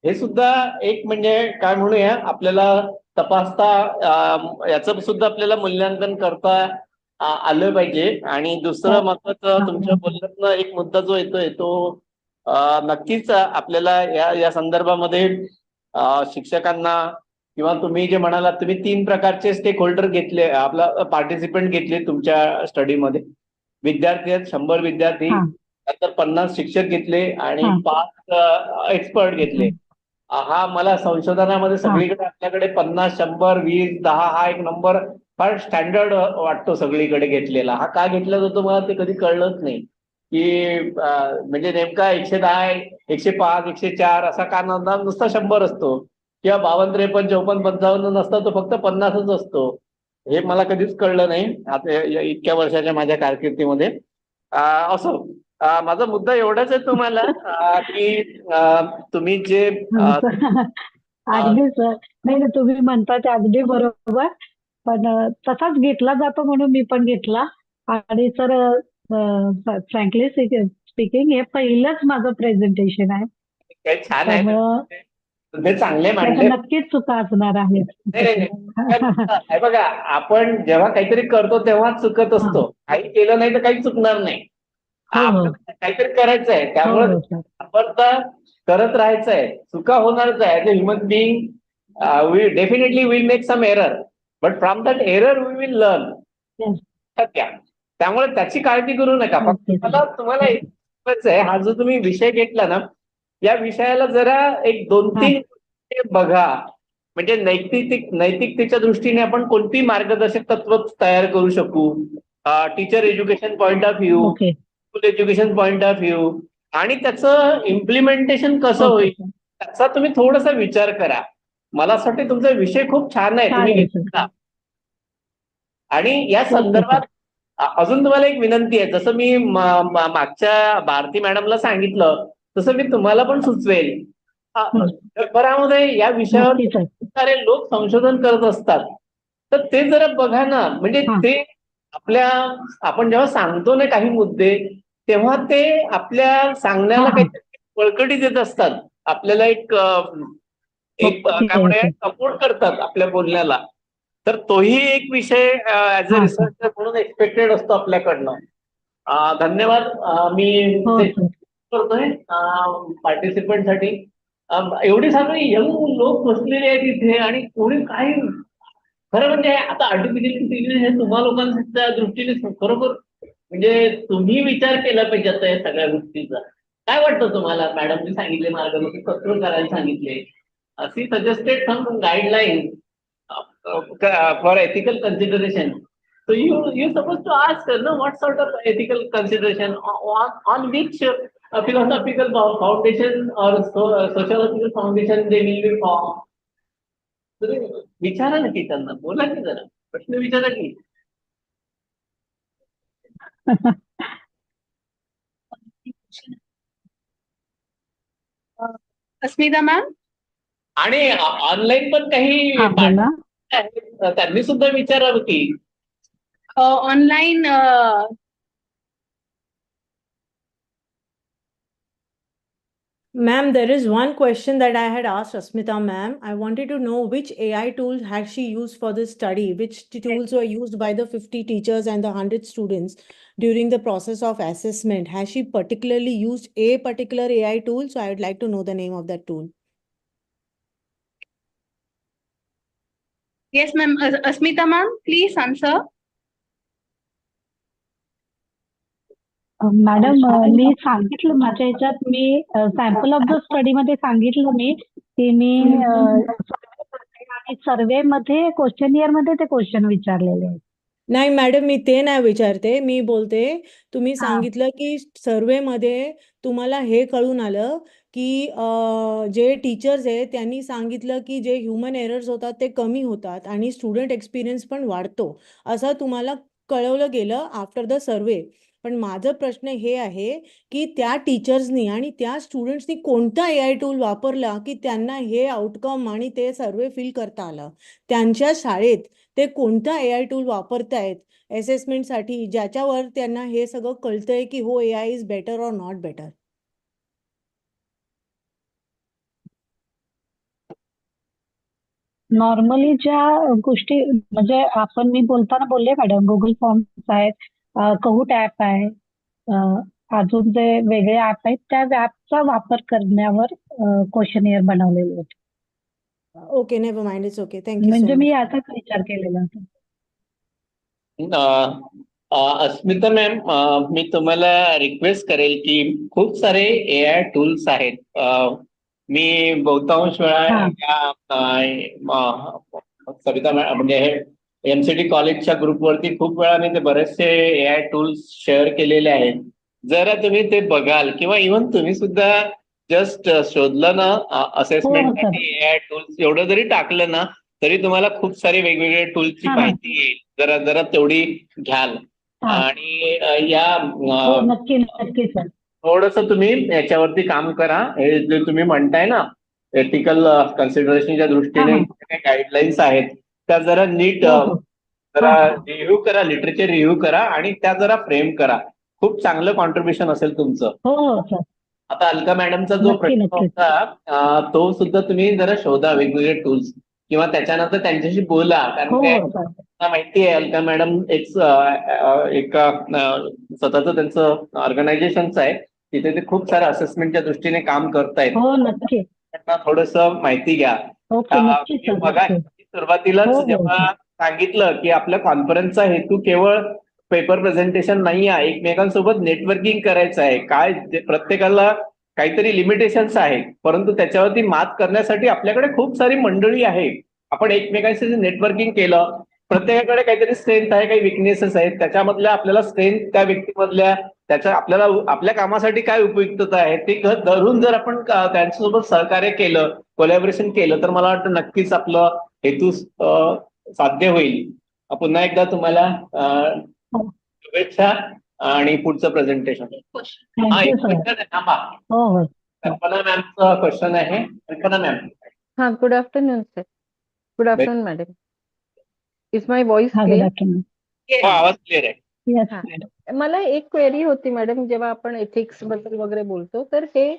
हे सुद्धा एक म्हणजे काय म्हणूया आपल्याला तपासता याचं सुद्धा आपल्याला मूल्यांकन करता आलं पाहिजे. आणि दुसरं महत्वाचं तुमच्या बोलण्यातनं एक मुद्दा जो येतोय तो नक्कीच आपल्याला या संदर्भामध्ये शिक्षकांना किंवा तुम्ही जे म्हणालात तुम्ही 3 प्रकारचे स्टेक होल्डर घेतले, आपला पार्टिसिपंट घेतले तुमच्या स्टडीमध्ये. विद्यार्थी आहेत 100 विद्यार्थी, नंतर 50 शिक्षक घेतले आणि 5 एक्सपर्ट घेतले. हा मला संशोधनामध्ये सगळीकडे आपल्याकडे 50, 100, 20, 10 हा एक नंबर फार स्टँडर्ड वाटतो सगळीकडे घेतलेला. हा का घेतला जातो मला ते कधी कळलंच नाही की म्हणजे नेमका 110, 105, 104 असा का नुसता 100 असतो किंवा 52, 53, 54, 55 नसता तो फक्त 50च असतो. हे मला कधीच कळलं नाही आता इतक्या वर्षाच्या माझ्या कारकिर्दीमध्ये. असो, माझा मुद्दा एवढाच आहे तुम्हाला की तुम्ही जे अगदी सर. नाही नाही, तुम्ही म्हणता ते अगदी बरोबर. पण तसाच घेतला जातो म्हणून मी पण घेतला. आणि सर, फ्रँकली स्पीकिंग, हे पहिलंच माझं प्रेझेंटेशन आहे. काही छान आहे त्यामुळं तुम्ही चांगले त्यात मांडले. नक्कीच चुका असणार आहेत. नाही नाही नाही. हे बघा, आपण जेव्हा काहीतरी करतो तेव्हा चुकत असतो. काही केलं नाही तर काही चुकणार नाही. हो हो आपल्याला काहीतरी करायचं आहे, हो त्यामुळे हो सर. आपण तर करत राहायचंय. चुका होणारच आहे. As a human being we definitely will make some error, but from that error we will learn. Yes. त्यामुळे त्याची काळजी करू नका. फक्त Okay, sir. तुम्हाला एक महत्त्वाचं आहे, हा जो तुम्ही विषय घेतला ना, या विषयाला जरा एक 2-3 बघा. म्हणजे नैतिकतेच्या दृष्टीने आपण कोणती मार्गदर्शक तत्व तयार करू शकू. Teacher education point of view, okay school education point of view, आणि त्याचं इम्प्लिमेंटेशन कसं ओके होईल सर. त्याचा तुम्ही थोडासा विचार करा. मला असं वाटतं तुमचा विषय खूप छान आहे, तुम्ही चालेल सर. घेतला. आणि या ओके संदर्भात सर. अजून तुम्हाला एक विनंती आहे. जसं मी मागच्या भारती मॅडमला सांगितलं तसं मी तुम्हाला पण सुचवेल. जगभरामध्ये या विषयावर नक्की सर. खूप सारे लोक संशोधन करत असतात, तर ते जरा बघा ना. म्हणजे हा. ते आपण जेव्हा सांगतो ना काही मुद्दे, तेव्हा ते आपल्या सांगण्याला हा हा. काहीतरी बळकटी देत असतात. आपल्याला एक काय ओके म्हणूया ओके. सपोर्ट करतात आपल्या बोलण्याला. तर तोही एक विषय ऍज अ हा सर. रिसर्चर म्हणून एक्सपेक्टेड असतो आपल्याकडनं. धन्यवाद. मी हो ते सर. करतोय पार्टिसिपंटसाठी. एवढी सगळी यंग लोक बसलेले आहेत इथे, आणि कोणी काय खरं म्हणजे आता आर्टिफिशियल इंटेलिजन्स हे तुम्हा लोकांच्या दृष्टीने खरोखर म्हणजे तुम्ही विचार केला पाहिजे आता या सगळ्या गोष्टीचा. काय वाटतं तुम्हाला? मॅडमने सांगितले मार्गदर्शक तत्व करायला सांगितले. She suggested some guideline for ethical consideration. So you supposed to ask, no, what sort of ethical consideration on which philosophical foundation or sociological foundation they will be formed. तुम्ही विचारा ना की त्यांना, बोला की जरा प्रश्न विचारा की. अस्मिता मॅम. आणि ऑनलाईन पण काही हा बोला. आहेत, त्यांनी सुद्धा विचारावं की. Online Ma'am, there is one question that I had asked Asmita ma'am. I wanted to know which AI tools had she used for this study, which tools were used by the 50 teachers and the 100 students during the process of assessment. Has she particularly used a particular AI tool? So I would like to know the name of that tool. Yes, ma'am. Asmita ma'am, please answer. Madam, मी सांगितलं माझ्या ह्याच्यात, मी sample of the study मध्ये सांगितलं मी की मी आणि सर्वे मध्ये क्वेश्चनियर मध्ये ते क्वेश्चन विचारलेले आहेत. नाही मॅडम, मी ते नाही विचारते. मी बोलते, तुम्ही हा. सांगितलं की सर्वेमध्ये तुम्हाला हे कळून आलं की जे टीचर्स आहेत त्यांनी सांगितलं की जे ह्युमन एरर्स होतात ते कमी होतात आणि स्टुडंट एक्सपिरियन्स पण वाढतो, असं तुम्हाला कळवलं गेलं आफ्टर द सर्वे. पण माझं प्रश्न हे आहे की त्या टीचर्सनी आणि त्या स्टुडंट्सनी कोणता AI टूल वापरला की त्यांना हे आउटकम आणि ते सर्वे फिल करता आलं? त्यांच्या शाळेत ते कोणता AI टूल वापरतायत असेसमेंटसाठी, ज्याच्यावर त्यांना हे सगळं कळतंय की हो AI इज बेटर और नॉट बेटर? नॉर्मली ज्या गोष्टी म्हणजे आपण, मी बोलताना बोलले मॅडम, गुगल फॉर्म्स आहेत, कहूट ऍप आहे, अजून जे वेगळे ऍप आहेत त्या ऍपचा वापर करण्यावर क्वेश्चनियर बनवलेले आहेत. Okay, never mind, it's okay, thank you म्हणजे सो मी मच. याचाच विचार केलेला होता. अस्मिता मॅम, मी तुम्हाला रिक्वेस्ट करेल की खूप सारे AI टूल्स आहेत. मी बहुतांश वेळा सविता म्हणजे हे MCT कॉलेजच्या ग्रुपवरती खूप वेळा मी ते बरेचसे AI टूल्स शेअर केलेले आहेत. जरा तुम्ही ते बघाल, किंवा इव्हन तुम्ही सुद्धा जस्ट शोधलं ना असेसमेंटसाठी AI टूल्स, एवढं जरी टाकलं ना तरी तुम्हाला खूप सारी वेगवेगळ्या टूल्सची माहिती येईल. जरा तेवढी घ्याल. हा. आणि या हो, नक्की नक्की सर. थोडस तुम्ही याच्यावरती काम करा. हे जे तुम्ही म्हणताय ना एथिकल कन्सिडरेशनच्या हा दृष्टीने हा. काही गाईडलाईन्स आहेत त्या जरा नीट हो हो. जरा हा. रिव्ह्यू करा, लिटरेचर रिव्ह्यू करा आणि त्या जरा फ्रेम करा. खूप चांगलं कॉन्ट्रीब्युशन असेल तुमचं. हो हो सर. आता अलका मॅडमचा जो नक्की प्रश्न नक्की. होता तो सुद्धा तुम्ही जरा शोधा वेगवेगळे टूल्स किंवा त्याच्यानंतर त्यांच्याशी बोला. कारण हो काय हो सर. मला माहिती आहे अलका मॅडम एक स्वतःचं त्यांचं ऑर्गनायझेशनचं आहे. तिथे ते खूप सारं असेसमेंटच्या दृष्टीने काम करतायत. हो नक्की. त्यांना थोडस माहिती घ्या. ओके नक्की मी सर बघा नक्की. सुरुवातीलाच हो हो जेव्हा सर. सांगितलं की आपल्या कॉन्फरन्सचा हेतू केवळ पेपर प्रेझेंटेशन नाही आहे, एकमेकांसोबत नेटवर्किंग करायचं आहे. काय प्रत्येकाला काहीतरी लिमिटेशन्स आहेत, परंतु त्याच्यावरती मात करण्यासाठी आपल्याकडे खूप सारी मंडळी आहे. आपण एकमेकांशी नेटवर्किंग केलं, प्रत्येकाकडे काहीतरी स्ट्रेंथ आहे, काही विकनेसेस आहेत, त्याच्यामधल्या आपल्याला स्ट्रेंथ त्या व्यक्तीमधल्या त्याच्या आपल्याला आपल्या कामासाठी काय उपयुक्तता आहे ते धरून जर आपण त्यांच्यासोबत सहकार्य केलं, कोलॅबोरेशन केलं तर मला वाटतं नक्कीच आपलं हेतू साध्य होईल. पुन्हा एकदा तुम्हाला शुभेच्छा आणि पुढचं प्रेझेंटेशन. हा थँक्यू एक सर. क्वेश्चन आहे थांबा. हो हो. कल्पना मॅमचा क्वेश्चन आहे. कल्पना ma'am. Good afternoon, sir. Good afternoon, madam. Is my voice हा गुड clear? आफ्टरनून. हो आवाज क्लिअर आहे. येस हा. मॅडम. मला एक क्वेरी होती मॅडम, जेव्हा आपण एथिक्स बद्दल वगैरे बोलतो तर हे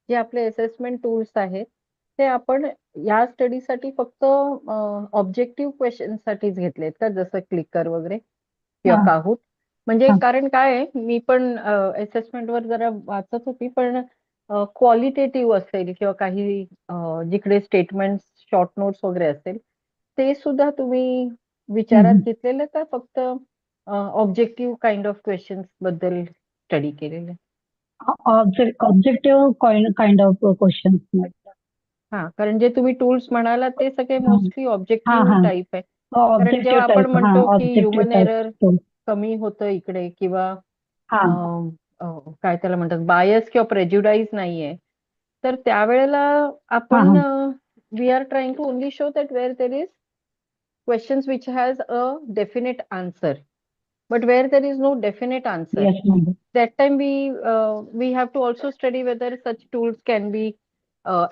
जे आपले असेसमेंट टूल्स आहेत ते आपण या स्टडीसाठी फक्त ऑब्जेक्टिव्ह क्वेश्चन साठीच घेतलेत का, जसं क्लिकर वगैरे किंवा हा. काहूट? म्हणजे हा. कारण काय आहे, मी पण असेसमेंटवर जरा वाचत होती, पण क्वालिटेटिव्ह असेल किंवा काही जिकडे स्टेटमेंट शॉर्ट नोट्स वगैरे असेल ते सुद्धा तुम्ही विचारात घेतलेलं का फक्त ऑब्जेक्टिव्ह काइंड ऑफ क्वेश्चन्स बद्दल स्टडी केलेलं? Objective kind of question. हा, कारण जे तुम्ही टूल्स म्हणाला ते सगळे मोस्टली हा ऑब्जेक्टिव्ह हा. टाईप आहे. कारण ऑब्जेक्टिव्ह जेव्हा आपण टाईप. हा म्हणतो की ऑब्जेक्टिव्ह ह्युमन एरर टाईप. कमी होतं इकडे किंवा हा काय त्याला म्हणतात, बायस किंवा प्रेज्युडाईज नाहीये, तर त्यावेळेला हा आपण हा. We are trying to only show that where there is questions which has a definite answer, but where there is no definite answer, yes madam. that time we have to also study whether such tools can be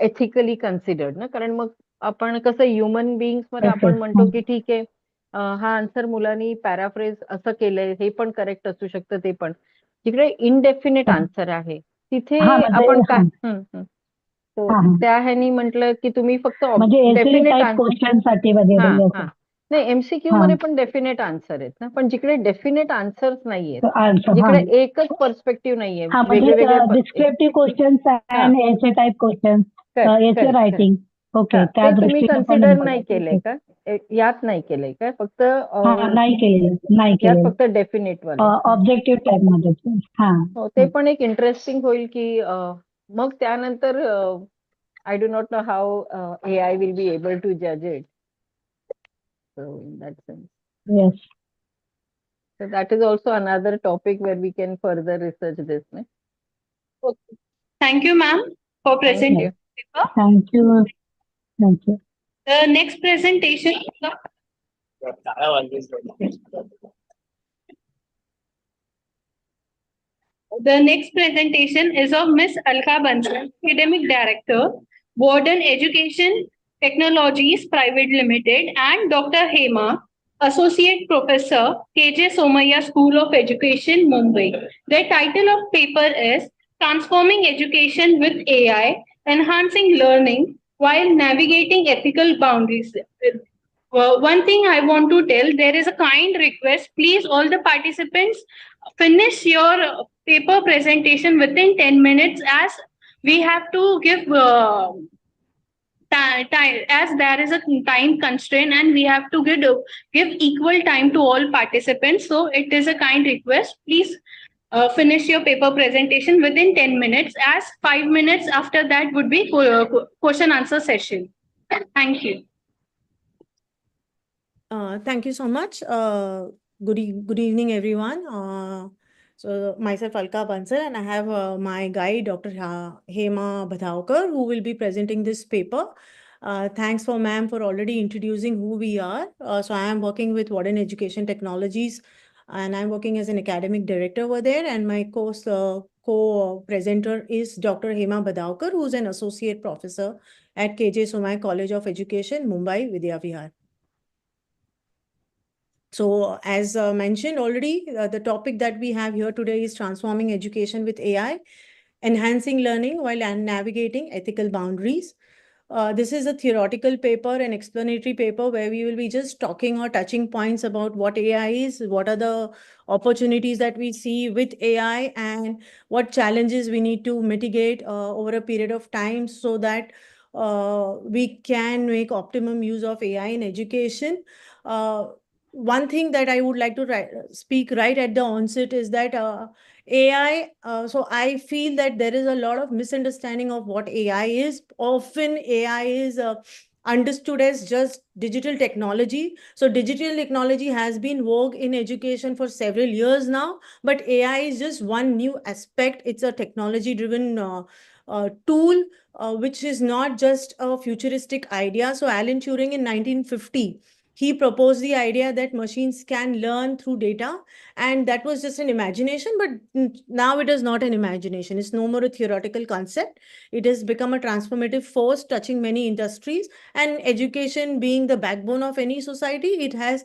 ethically considered ना. कारण मग आपण कसं human beings मध्ये आपण म्हणतो की ठीक आहे, हा आन्सर मुलांनी पॅराफ्रेज असं केलंय, हे पण करेक्ट असू शकतं, ते पण जिकडे इनडेफिनेट आन्सर आहे तिथे हा म्हणजे आपण काय हा तो हा. त्या ह्यानी म्हटलं की तुम्ही फक्त म्हणजे एसे डेफिनेट टाईप आन्सर. क्वेश्चन साठी हा वगैरे हा. असं. नाही, एमसीक्यू हा. मध्ये पण डेफिनेट आन्सर आहेत ना, पण जिकडे डेफिनेट आन्सर्स नाहीयेत, आन्सर. हा जिकडे एकच पर्स्पेक्टिव्ह नाहीये, हा म्हणजे वेगवेगळे डिस्क्रिप्टिव्ह क्वेश्चन्स हा. And essay type questions, correct essay correct writing. Okay हा, त्या ते तुम्ही दृष्टीने पण कन्सिडर नाही केलंय का? यात नाही केलंय का? फक्त हा नाही केलेलं. नाही यात केलेलं. फक्त डेफिनेट वाले. ऑब्जेक्टिव्ह टाईप मध्ये. हा हो, ते पण एक इंटरेस्टिंग होईल की मग त्यानंतर I do not know how AI will be able to जज it. So in that sense. Yes. So that is also another topic where we can further research this. No? Okay. Thank you, ma'am, for Thank presenting you. the paper. Thank you. Thank you. The next presentation is of Miss Alka Bansal, Academic Director, Warden Education Technologies Private Limited, and Dr. Hema, Associate Professor, KJ Somaya School of Education, Mumbai. The title of paper is Transforming Education with AI, Enhancing Learning while Navigating Ethical Boundaries. One thing I want to tell, there is a kind request. Please, all the participants, finish your paper presentation within 10 minutes, as we have to give time, as there is a time constraint and we have to give equal time to all participants. So it is a kind request. Please finish your paper presentation within 10 minutes, as 5 minutes after that would be question answer session. Thank you. Thank you so much. Good evening, everyone. So myself Alka Bansal, and I have my guide Dr. Hema Bhadhaukar, who will be presenting this paper. Thanks for ma'am for already introducing who we are. So I am working with Warden Education Technologies and I'm working as an academic director over there. And my co-presenter is Dr. Hema Badaukar, who's an associate professor at KJ Somai College of Education, Mumbai, Vidya Vihar. So as mentioned already, the topic that we have here today is transforming education with AI, enhancing learning while navigating ethical boundaries. This is a theoretical paper, an explanatory paper where we will be just talking or touching points about what AI is, what are the opportunities that we see with AI, and what challenges we need to mitigate over a period of time so that we can make optimum use of AI in education. One thing that I would like to speak right at the onset is that AI, so I feel that there is a lot of misunderstanding of what AI is. Often AI is understood as just digital technology. So digital technology has been vogue in education for several years now, but AI is just one new aspect. It's a technology-driven tool, which is not just a futuristic idea. So Alan Turing in 1950, he proposed the idea that machines can learn through data, and that was just an imagination, but now it is not an imagination. It's no more a theoretical concept. It has become a transformative force touching many industries, and education being the backbone of any society, it has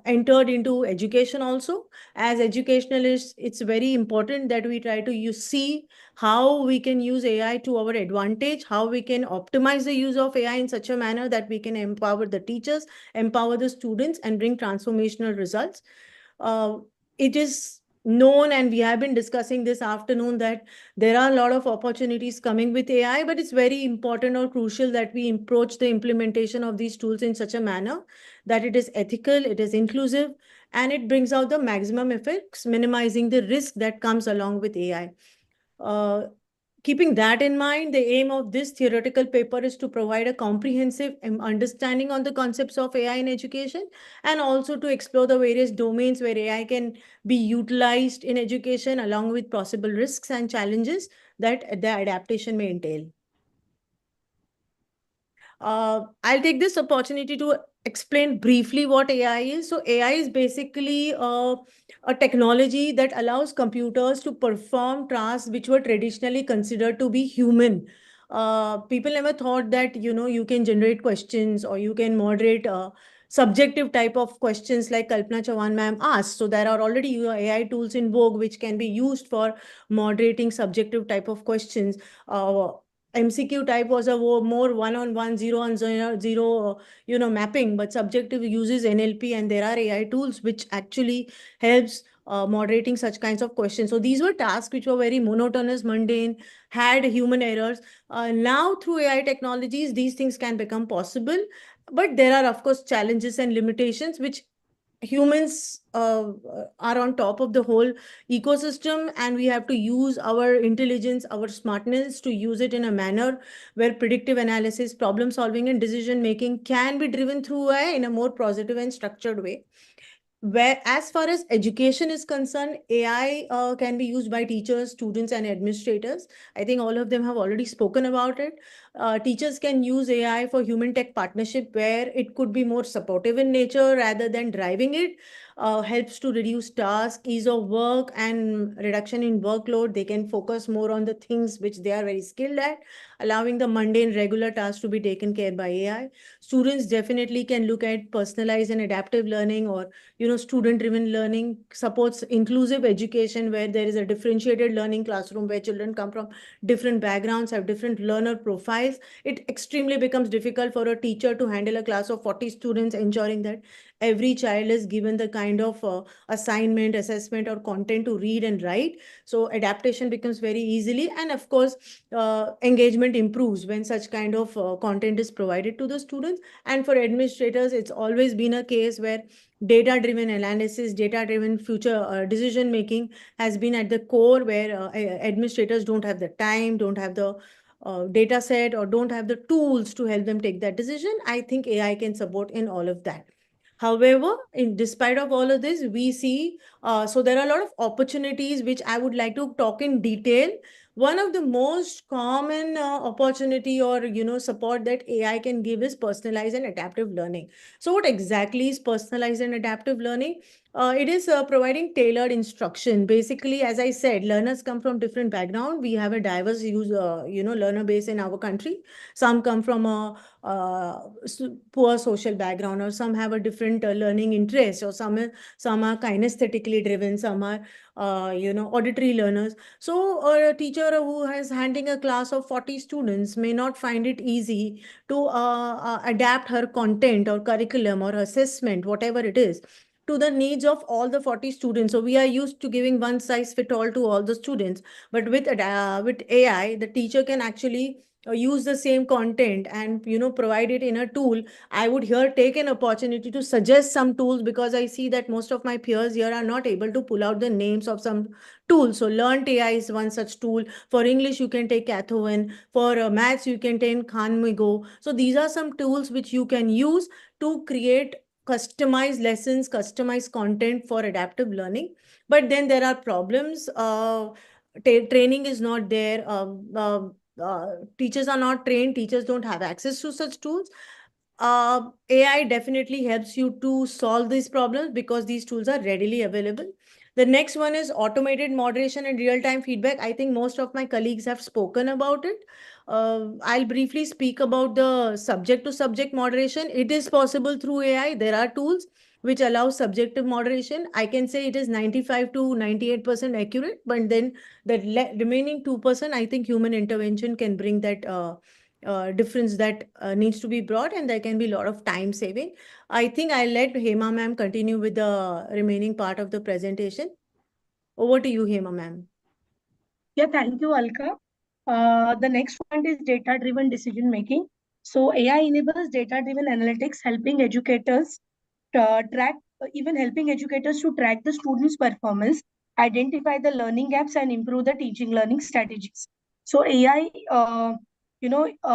entered into education also. As educationalists, it's very important that we try to see how we can use AI to our advantage, how we can optimize the use of AI in such a manner that we can empower the teachers, empower the students, and bring transformational results. It is known, and we have been discussing this afternoon, that there are a lot of opportunities coming with AI, but it's very important or crucial that we approach the implementation of these tools in such a manner that it is ethical, it is inclusive, and it brings out the maximum effects, minimizing the risk that comes along with AI. Keeping that in mind, the aim of this theoretical paper is to provide a comprehensive understanding on the concepts of AI in education, and also to explore the various domains where AI can be utilized in education, along with possible risks and challenges that the adaptation may entail. I'll take this opportunity to explain briefly what AI is. So AI is basically a technology that allows computers to perform tasks which were traditionally considered to be human. People never thought that, you can generate questions or you can moderate subjective type of questions like Kalpana Chavan ma'am asked. So there are already AI tools in vogue which can be used for moderating subjective type of questions. MCQ type was a more one-on-one, zero-on-zero, mapping, but subjective uses NLP, and there are AI tools which actually helps moderating such kinds of questions. So these were tasks which were very monotonous, mundane, had human errors. Now through AI technologies, these things can become possible, but there are of course challenges and limitations which humans are on top of the whole ecosystem, and we have to use our intelligence, our smartness to use it in a manner where predictive analysis, problem solving, and decision making can be driven through AI in a more positive and structured way. Where, as far as education is concerned, AI can be used by teachers, students, and administrators. I think all of them have already spoken about it. Teachers can use AI for human tech partnership, where it could be more supportive in nature rather than driving it. Helps to reduce task, ease of work, and reduction in workload. They can focus more on the things which they are very skilled at, allowing the mundane regular tasks to be taken care by AI. Students definitely can look at personalized and adaptive learning, or student-driven learning. Supports inclusive education, where there is a differentiated learning classroom where children come from different backgrounds, have different learner profiles. It extremely becomes difficult for a teacher to handle a class of 40 students, ensuring that every child is given the kind of assignment, assessment, or content to read and write. So adaptation becomes very easily, and of course, engagement improves when such kind of content is provided to the students. And for administrators, it's always been a case where data-driven analysis, data-driven future decision making has been at the core, where administrators don't have the time, don't have the data set, or don't have the tools to help them take that decision. I think AI can support in all of that. However, despite of all of this, we see, so there are a lot of opportunities which I would like to talk in detail. one of the most common opportunity or support that AI can give is personalized and adaptive learning. So what exactly is personalized and adaptive learning? It is providing tailored instruction. Basically, as I said, learners come from different background. We have a diverse learner base in our country. Some come from a poor social background, or some have a different learning interest, or some are kinesthetically driven, some are auditory learners. So a teacher who is handling a class of 40 students may not find it easy to adapt her content or curriculum or assessment, whatever it is, to the needs of all the 40 students. So we are used to giving one size fit all to all the students, but with AI, the teacher can actually use the same content and provide it in a tool. I would here take an opportunity to suggest some tools, because I see that most of my peers here are not able to pull out the names of some tools. So Learnt AI is one such tool. For English, you can take Cathoen. For maths, you can take Khanmigo. So these are some tools which you can use to create customized lessons, customized content for adaptive learning. But then there are problems. Training is not there. Teachers are not trained. Teachers don't have access to such tools. AI definitely helps you to solve these problems because these tools are readily available. The next one is automated moderation and real-time feedback. I think most of my colleagues have spoken about it. I'll briefly speak about the subject-to-subject moderation. It is possible through AI. There are tools which allow subjective moderation. I can say it is 95 to 98% accurate, but then the remaining 2%, I think human intervention can bring that difference that needs to be brought, and there can be a lot of time saving. I think I'll let Hema ma'am continue with the remaining part of the presentation. Over to you, Hema ma'am. Yeah, thank you, Alka. The next point is data-driven decision making. So AI enables data-driven analytics, helping educators helping educators to track the students' performance, identify the learning gaps, and improve the teaching learning strategies. So AI,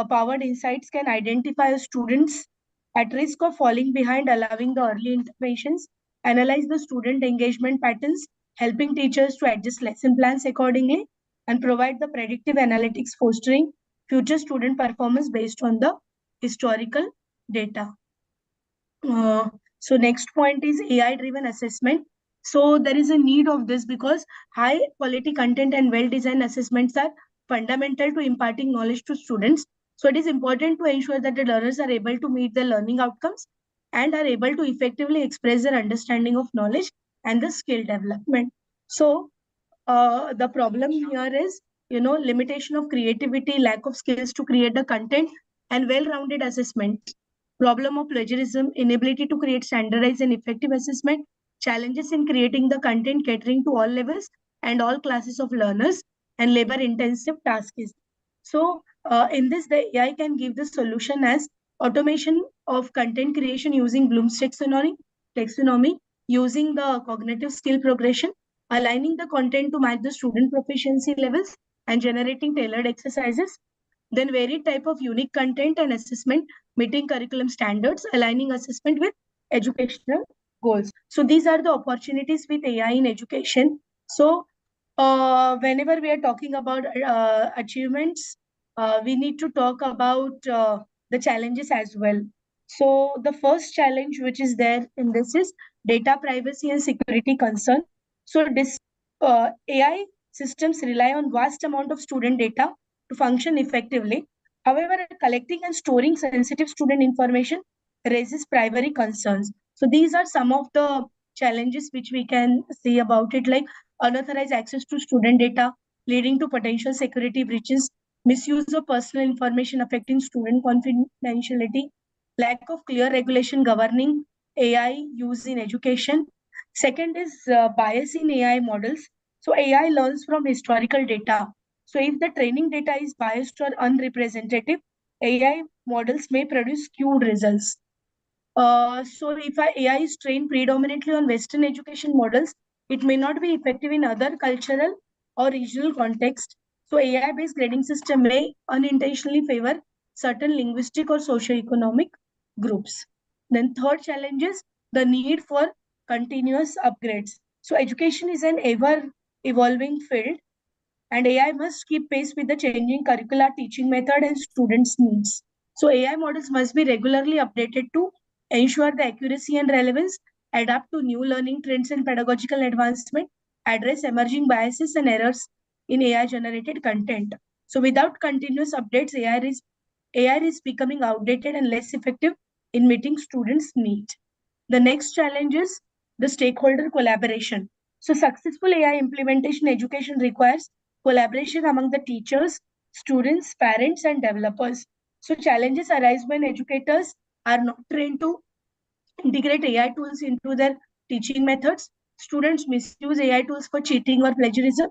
powered insights can identify students at risk of falling behind, allowing the early interventions, analyze the student engagement patterns, helping teachers to adjust lesson plans accordingly, and provide the predictive analytics fostering future student performance based on the historical data. So next point is AI-driven assessment. So there is a need of this because high quality content and well-designed assessments are fundamental to imparting knowledge to students. So it is important to ensure that the learners are able to meet their learning outcomes and are able to effectively express their understanding of knowledge and the skill development. So the problem here is, limitation of creativity, lack of skills to create the content, and well-rounded assessment. Problem of plagiarism, inability to create standardized and effective assessment, challenges in creating the content catering to all levels and all classes of learners, and labor-intensive tasks. So in this, the AI can give the solution as automation of content creation using Bloom's taxonomy, using the cognitive skill progression, aligning the content to match the student proficiency levels, and generating tailored exercises. Then varied type of unique content and assessment, meeting curriculum standards, aligning assessment with educational goals. So these are the opportunities with AI in education. So whenever we are talking about achievements, we need to talk about the challenges as well. So the first challenge which is there in this is data privacy and security concern. So this AI systems rely on vast amount of student data to function effectively. However, collecting and storing sensitive student information raises primary concerns. So these are some of the challenges which we can see about it, like unauthorized access to student data, leading to potential security breaches, misuse of personal information affecting student confidentiality, lack of clear regulation governing AI use in education. Second is bias in AI models. So AI learns from historical data. So if the training data is biased or unrepresentative, AI models may produce skewed results. So if AI is trained predominantly on Western education models, it may not be effective in other cultural or regional context. So AI-based grading system may unintentionally favor certain linguistic or socio-economic groups. Then third challenge is the need for continuous upgrades. So education is an ever evolving field, and AI must keep pace with the changing curricular teaching method and students' needs. So AI models must be regularly updated to ensure the accuracy and relevance, adapt to new learning trends and pedagogical advancement, address emerging biases and errors in AI generated content. So without continuous updates, AI is becoming outdated and less effective in meeting students' needs. The next challenge is the stakeholder collaboration. So successful AI implementation education requires collaboration among the teachers, students, parents, and developers. So challenges arise when educators are not trained to integrate AI tools into their teaching methods. Students misuse AI tools for cheating or plagiarism.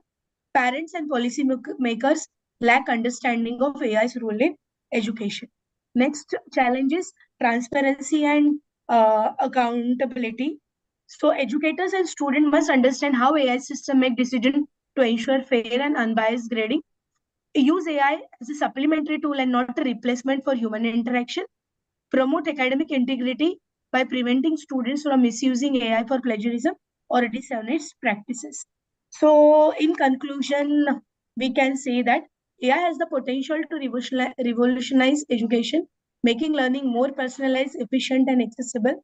Parents and policy makers lack understanding of AI's role in education. Next challenge is transparency and accountability. So educators and students must understand how AI system make decisions to ensure fair and unbiased grading. Use AI as a supplementary tool and not a replacement for human interaction. Promote academic integrity by preventing students from misusing AI for plagiarism or dishonest practices. So, in conclusion, we can say that AI has the potential to revolutionize education, making learning more personalized, efficient, and accessible.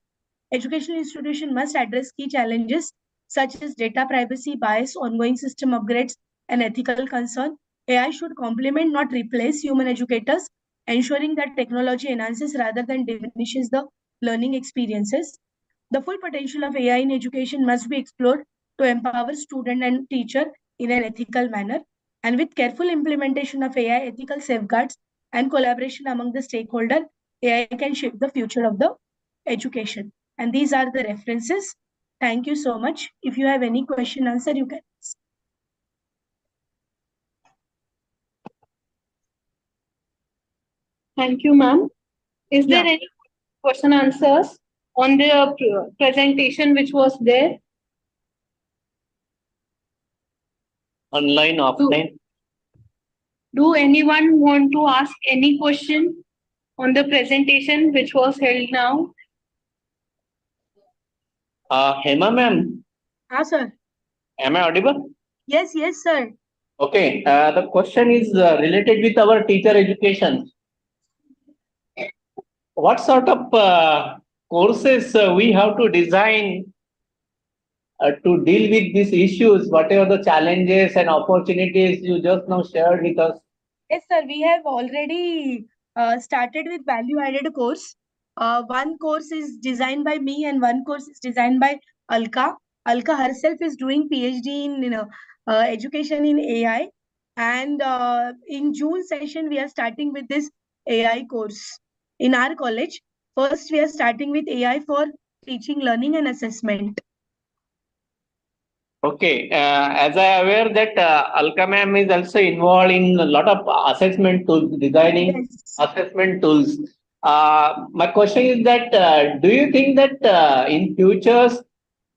Educational institutions must address key challenges such as data privacy, bias, ongoing system upgrades, and ethical concern. AI should complement, not replace human educators, ensuring that technology enhances rather than diminishes the learning experiences. The full potential of AI in education must be explored to empower student and teacher in an ethical manner. And with careful implementation of AI, ethical safeguards, and collaboration among the stakeholders, AI can shape the future of the education. And these are the references. Thank you so much. If you have any question, answer, you can ask. Thank you, ma'am. Is there Yeah. any question answers on the presentation which was there? Online, offline. Do anyone want to ask any question on the presentation which was held now? Hema ma'am, Sir. am I audible? Yes, sir. Okay, the question is related with our teacher education. What sort of courses we have to design to deal with these issues, whatever the challenges and opportunities you just now shared with us? Yes, sir. We have already started with value-added course. One course is designed by me and one course is designed by Alka. Alka herself is doing PhD in education in AI. And in June session, we are starting with this AI course in our college. First, we are starting with AI for teaching, learning, and assessment. Okay, as I am aware that Alka ma'am is also involved in a lot of assessment tools, designing Yes. assessment tools. My question is that do you think that in futures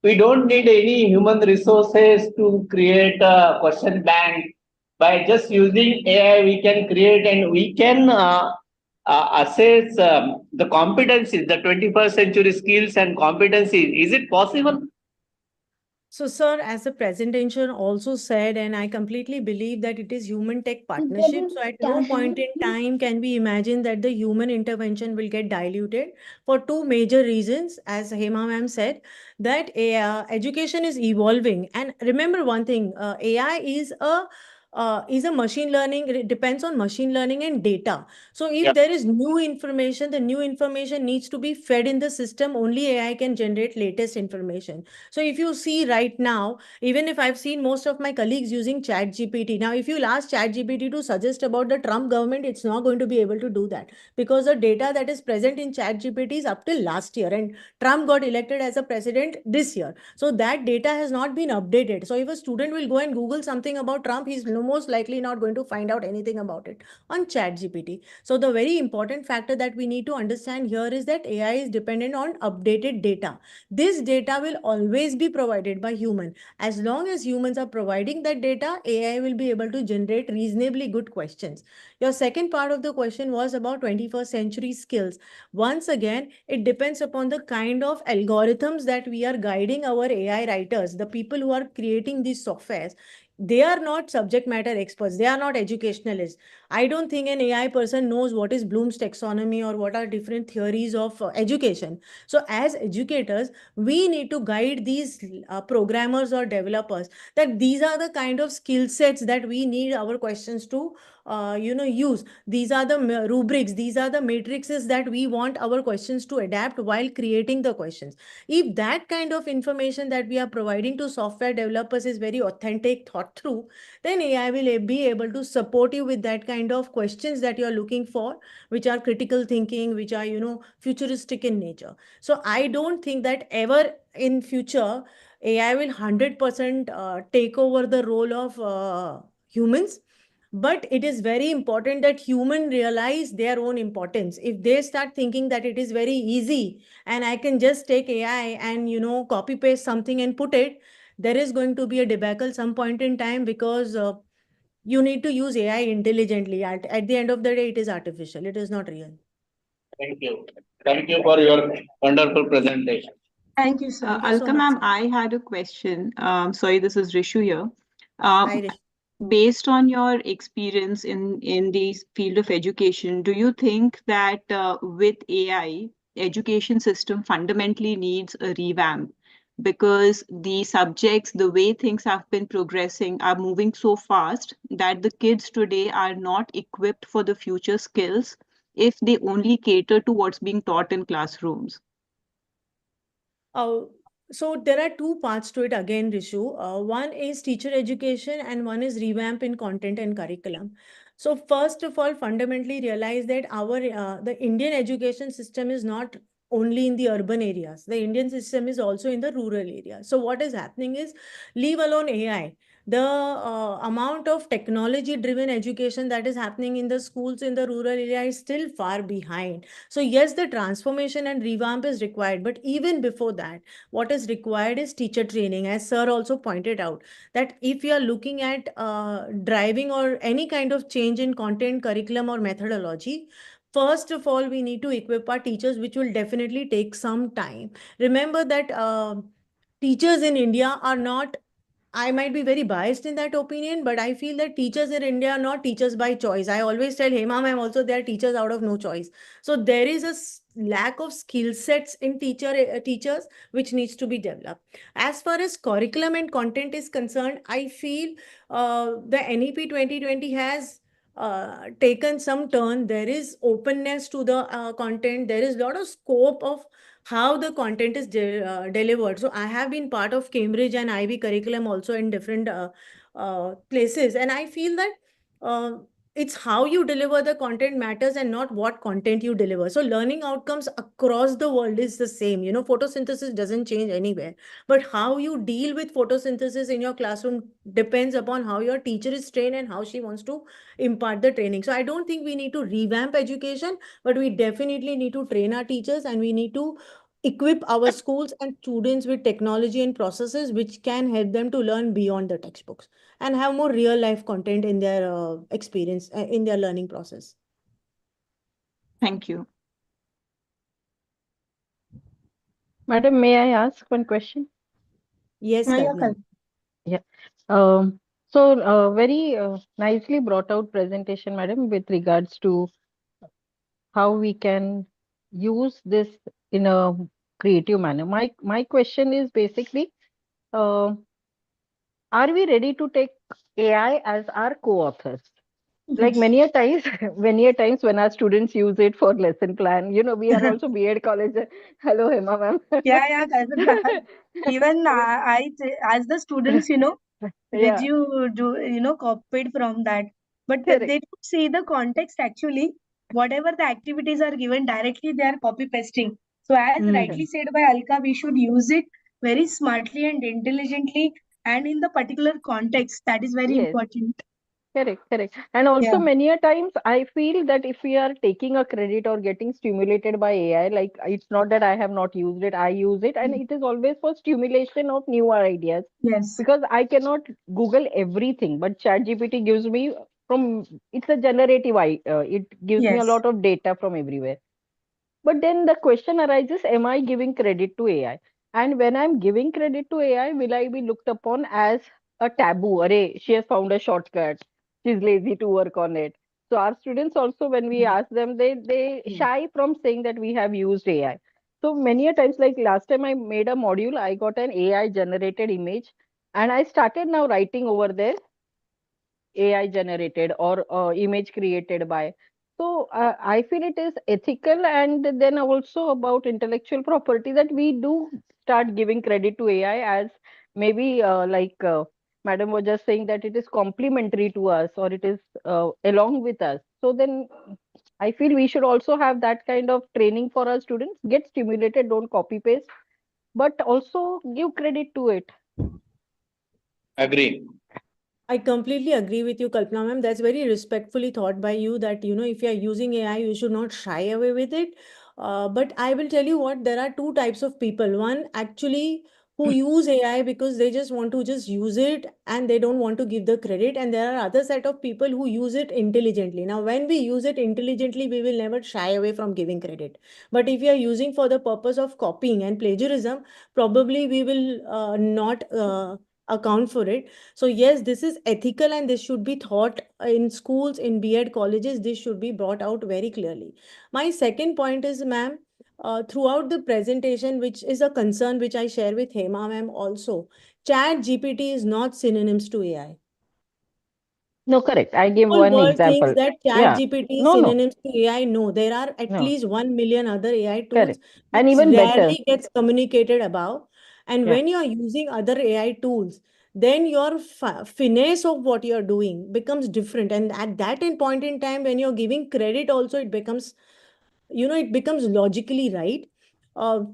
we don't need any human resources to create a question bank? By just using AI, we can create and we can assess the competencies, the 21st century skills and competencies. Is it possible? So, sir, as the presentation also said, and I completely believe that it is human tech partnership. So, at no point in time can we imagine that the human intervention will get diluted for two major reasons. As Hema ma'am said, that education is evolving. And remember one thing, AI is a machine learning, it depends on machine learning and data. So if Yeah. there is new information, the new information needs to be fed in the system. Only AI can generate latest information. So if you see right now, even if I've seen most of my colleagues using ChatGPT, now if you ask ChatGPT to suggest about the Trump government, it's not going to be able to do that because the data that is present in ChatGPT is up till last year, and Trump got elected as a president this year. So that data has not been updated. So if a student will go and Google something about Trump, he's most likely not going to find out anything about it on ChatGPT. So the very important factor that we need to understand here is that AI is dependent on updated data. This data will always be provided by human. As long as humans are providing that data, AI will be able to generate reasonably good questions. Your second part of the question was about 21st century skills. Once again, it depends upon the kind of algorithms that we are guiding our AI writers, the people who are creating these softwares. they are not subject matter experts. They are not educationalists. I don't think an AI person knows what is Bloom's taxonomy or what are different theories of education. So as educators, we need to guide these programmers or developers that these are the kind of skill sets that we need our questions to use. These are the rubrics, these are the matrices that we want our questions to adapt while creating the questions. If that kind of information that we are providing to software developers is very authentic, thought through, then AI will be able to support you with that kind of questions that you are looking for, which are critical thinking, which are, futuristic in nature. So I don't think that ever in future, AI will 100% take over the role of humans. But it is very important that human realize their own importance. If they start thinking that it is very easy and I can just take AI and, copy paste something and put it, there is going to be a debacle some point in time, because you need to use AI intelligently. At the end of the day, it is artificial. It is not real. Thank you. Thank you for your wonderful presentation. Thank you, sir. Thank you so Alka much, ma'am, sir. I had a question. Sorry, this is Rishu here. Hi, Rishi. Based on your experience in the field of education, do you think that with AI, education system fundamentally needs a revamp? Because the subjects, the way things have been progressing, are moving so fast that the kids today are not equipped for the future skills if they only cater to what's being taught in classrooms. So there are two parts to it again, Rishu. One is teacher education and one is revamp in content and curriculum. So first of all, fundamentally realize that the Indian education system is not only in the urban areas. The Indian system is also in the rural areas. So what is happening is, leave alone AI, the amount of technology driven education that is happening in the schools in the rural area is still far behind. So yes, the transformation and revamp is required, but even before that, what is required is teacher training. As sir also pointed out, that if you are looking at driving or any kind of change in content, curriculum or methodology, first of all, we need to equip our teachers, which will definitely take some time. Remember that teachers in India are not, I might be very biased in that opinion, but I feel that teachers in India are not teachers by choice. I always tell Hema ma'am also, they are teachers out of no choice. So there is a lack of skill sets in teachers, which needs to be developed. As far as curriculum and content is concerned, I feel the NEP 2020 has taken some turn. There is openness to the content. There is a lot of scope of how the content is delivered. So I have been part of Cambridge and Ivy curriculum also in different places. And I feel that it's how you deliver the content matters and not what content you deliver. So learning outcomes across the world is the same. Photosynthesis doesn't change anywhere. But how you deal with photosynthesis in your classroom depends upon how your teacher is trained and how she wants to impart the training. So I don't think we need to revamp education, but we definitely need to train our teachers and we need to equip our schools and students with technology and processes which can help them to learn beyond the textbooks and have more real life content in their experience, in their learning process. Thank you. Madam, may I ask one question? Yes, Yeah, Kalpana. Very nicely brought out presentation, madam, with regards to how we can use this in a creative manner. My question is basically, uh, are we ready to take AI as our co-authors? Like many a times, many a times when our students use it for lesson plan, we are also B.Ed college. Hello, Hema ma'am. Yeah, Kalpana. Even as the students, did Yeah, you do, copied from that? But they correct. don't see the context actually. Whatever the activities are given directly, they are copy pasting. So, as rightly said by Alka, we should use it very smartly and intelligently and in the particular context. That is very Yes. important. Correct, correct. And also Yeah. many a times I feel that if we are taking a credit or getting stimulated by AI, like it's not that I have not used it, I use it, and it is always for stimulation of new ideas. Yes. Because I cannot Google everything, but ChatGPT gives me it's a generative, it gives me a Yes. lot of data from everywhere. But then the question arises, am I giving credit to AI? And when I'm giving credit to AI, will I be looked upon as a taboo. Array, she has found a shortcut. She's lazy to work on it. So our students also, when we ask them, they shy from saying that we have used AI. So many a times, like last time I made a module, I got an AI generated image, and I started now writing over there AI generated or image created by. So I feel it is ethical, and then also about intellectual property, that we do start giving credit to AI as maybe Madam was just saying that it is complementary to us, or it is along with us. So then I feel we should also have that kind of training for our students. Get stimulated, don't copy paste, but also give credit to it. Agree. I completely agree with you, Kalpana ma'am. That's very respectfully thought by you that, if you are using AI, you should not shy away with it. But I will tell you what, there are two types of people. One actually who use AI because they just want to just use it and they don't want to give the credit. And there are other set of people who use it intelligently. Now, when we use it intelligently, we will never shy away from giving credit. But if you are using for the purpose of copying and plagiarism, probably we will not account for it. So yes, this is ethical and this should be taught in schools, in B.Ed colleges. This should be brought out very clearly. My second point is, ma'am, throughout the presentation, which is a concern which I share with Hema ma'am also, Chat GPT is not synonyms to AI. No, correct. I give Whole one world thinks example. that Yeah. ChatGPT is No, no, synonyms to AI. No, there are at no. least 1 million other AI tools Correct. And which even better. rarely gets communicated about. And Yeah. when you're using other AI tools, then your finesse of what you're doing becomes different. And at that point in time, when you're giving credit also, it becomes, it becomes logically right.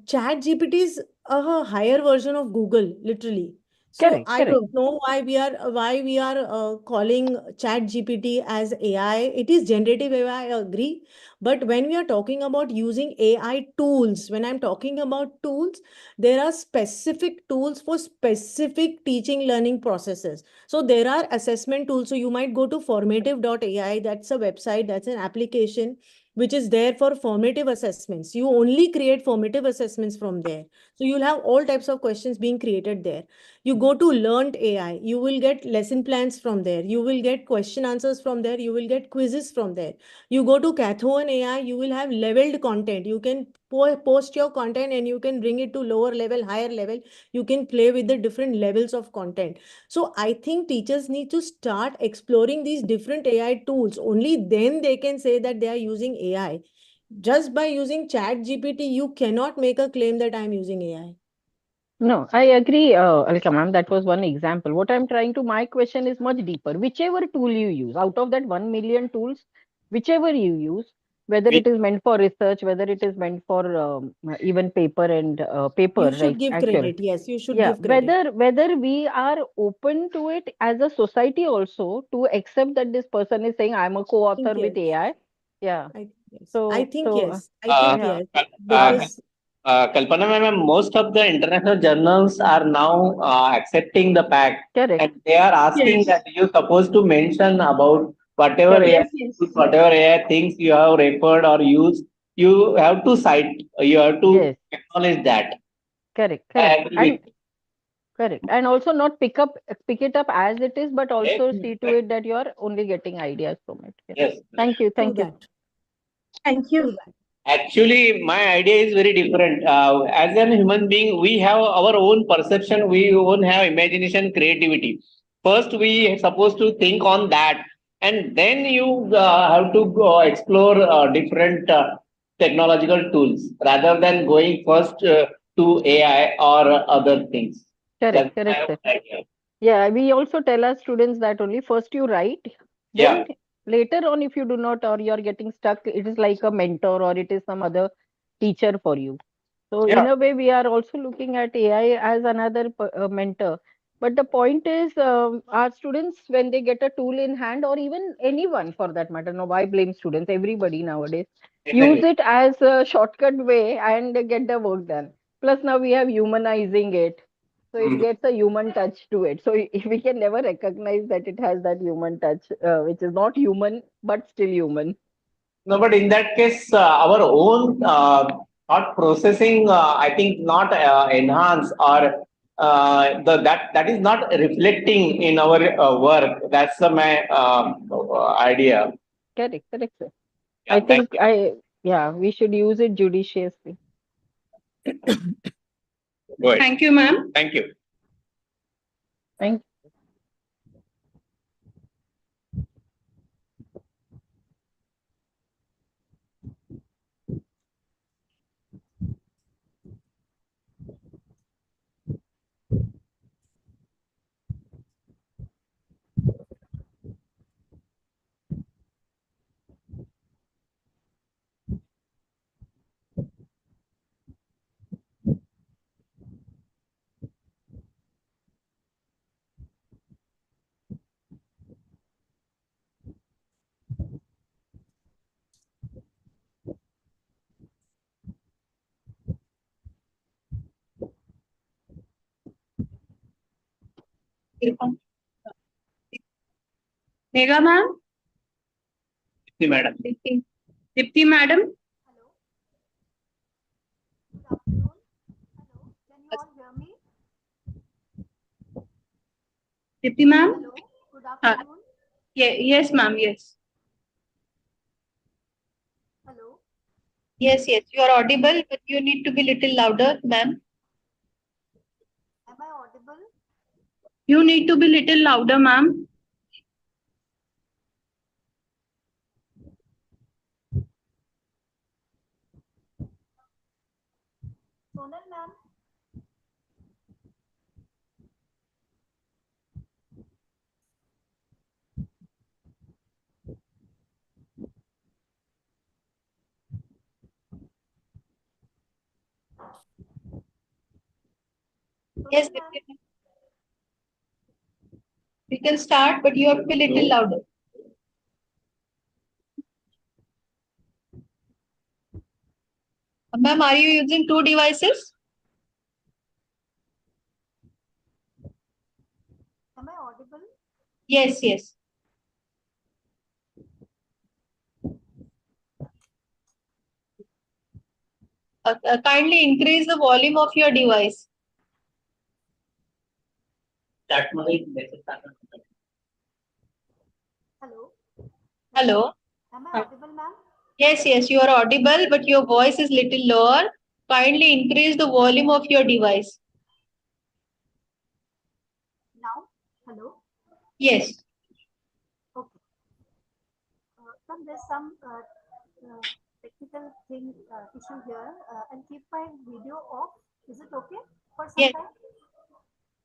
Chat GPT is a higher version of Google, literally. So Correct. I Correct. don't know why we are calling Chat GPT as AI. It is generative AI, I agree. But when we are talking about using AI tools, when I'm talking about tools, there are specific tools for specific teaching learning processes. So there are assessment tools. So you might go to formative.ai. That's a website, that's an application which is there for formative assessments. You only create formative assessments from there. So you'll have all types of questions being created there. You go to Learned AI, you will get lesson plans from there. You will get question answers from there. You will get quizzes from there. You go to Cathoan AI, you will have leveled content. You can post your content and you can bring it to lower level, higher level. You can play with the different levels of content. So I think teachers need to start exploring these different AI tools. Only then they can say that they are using AI. Just by using Chat GPT, you cannot make a claim that I'm using AI. No, I agree, Alka ma'am. That was one example. What I'm trying to, my question is much deeper. Whichever tool you use, out of that 1 million tools, whichever you use, whether We- it is meant for research, whether it is meant for even paper and paper, You should right? give Actual. credit. Yes, you should Yeah, give credit. whether we are open to it as a society also to accept that this person is saying I'm a I think co-author with yes. AI. Yeah. I think yes. I So think so yes. I Uh, think yeah. yes. uh, Because Kalpana ma'am, most of the international journals are now accepting the fact, Correct. and they are asking Yes. that you're supposed to mention about whatever Correct. Yes, AI, yes. whatever AI things you have referred or used. You have to cite. You have to Yes. acknowledge that. Correct. I Correct. agree And with. correct. And also not pick it up as it is, but also Yes, hmm, see to it that you're only getting ideas from it. Yeah. yes. Thank you. true Thank you. that. Thank you. True that. Actually, my idea is very different. As a human being, we have our own perception. We own have imagination, creativity. First, we are supposed to think on that, and then you have to go explore different technological tools rather than going first to AI or other things. Correct. That's my Correct, own sir. idea. Yeah, we also tell our students that only first you write, Yeah. then later on, if you do not or you're getting stuck, it is like a mentor or it is some other teacher for you. So in Yeah. a way, we are also looking at AI as another mentor. But the point is, our students, when they get a tool in hand, or even anyone for that matter, no, why blame students? Everybody nowadays use Exactly. it as a shortcut way and get the work done. Plus, now we have humanizing it, so it Mm. gets a human touch to it. So if we can never recognize that it has that human touch, which is not human but still human. No, but in that case, our own thought processing, I think, not enhance or that is not reflecting in our work. That's my idea. Correct, correct, sir. Yeah, I thank think we should use it judiciously. you. Go ahead. Thank you, ma'am. Thank you. Thank Megha ma'am. Dipti madam. Dipti madam. Can you all hear me? Dipti ma'am. Hello, good afternoon. Yes, ma'am. Yes. Hello, Yes, yes. You are audible, but you need to be little louder, ma'am. am I audible? You need to be little louder, ma'am. Sonal ma'am, Yes, Sonal ma'am, Dipti ma'am. We can start, but you have to be little louder. Ma'am, are you using two devices? am I audible? Yes, yes. Kindly increase the volume of your device. Hello, Hello. am I audible ma'am? Yes, yes, you are audible, but your voice is little lower. Kindly increase the volume of your device. Now, hello, Yes. okay. There's some technical issue here. I'll keep my video off. Is it okay for some Yes. time?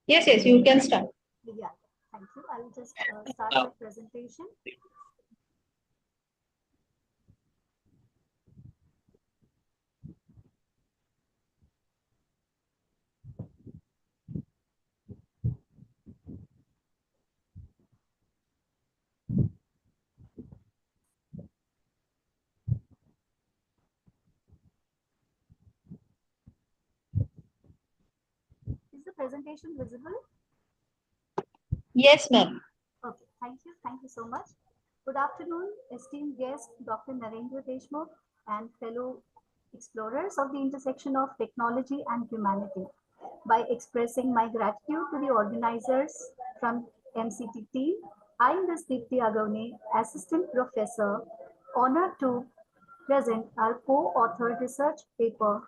Yes, yes, you can start. Yeah, thank you. I'll just start my presentation. Is the presentation visible? Yes, ma'am. Okay, thank you. Thank you so much. Good afternoon, esteemed guest, Dr. Narendra Deshmukh, and fellow explorers of the intersection of technology and humanity. By expressing my gratitude to the organizers from MCT team, I am Ms. Deepti Agavne, Assistant Professor, honored to present our co-authored research paper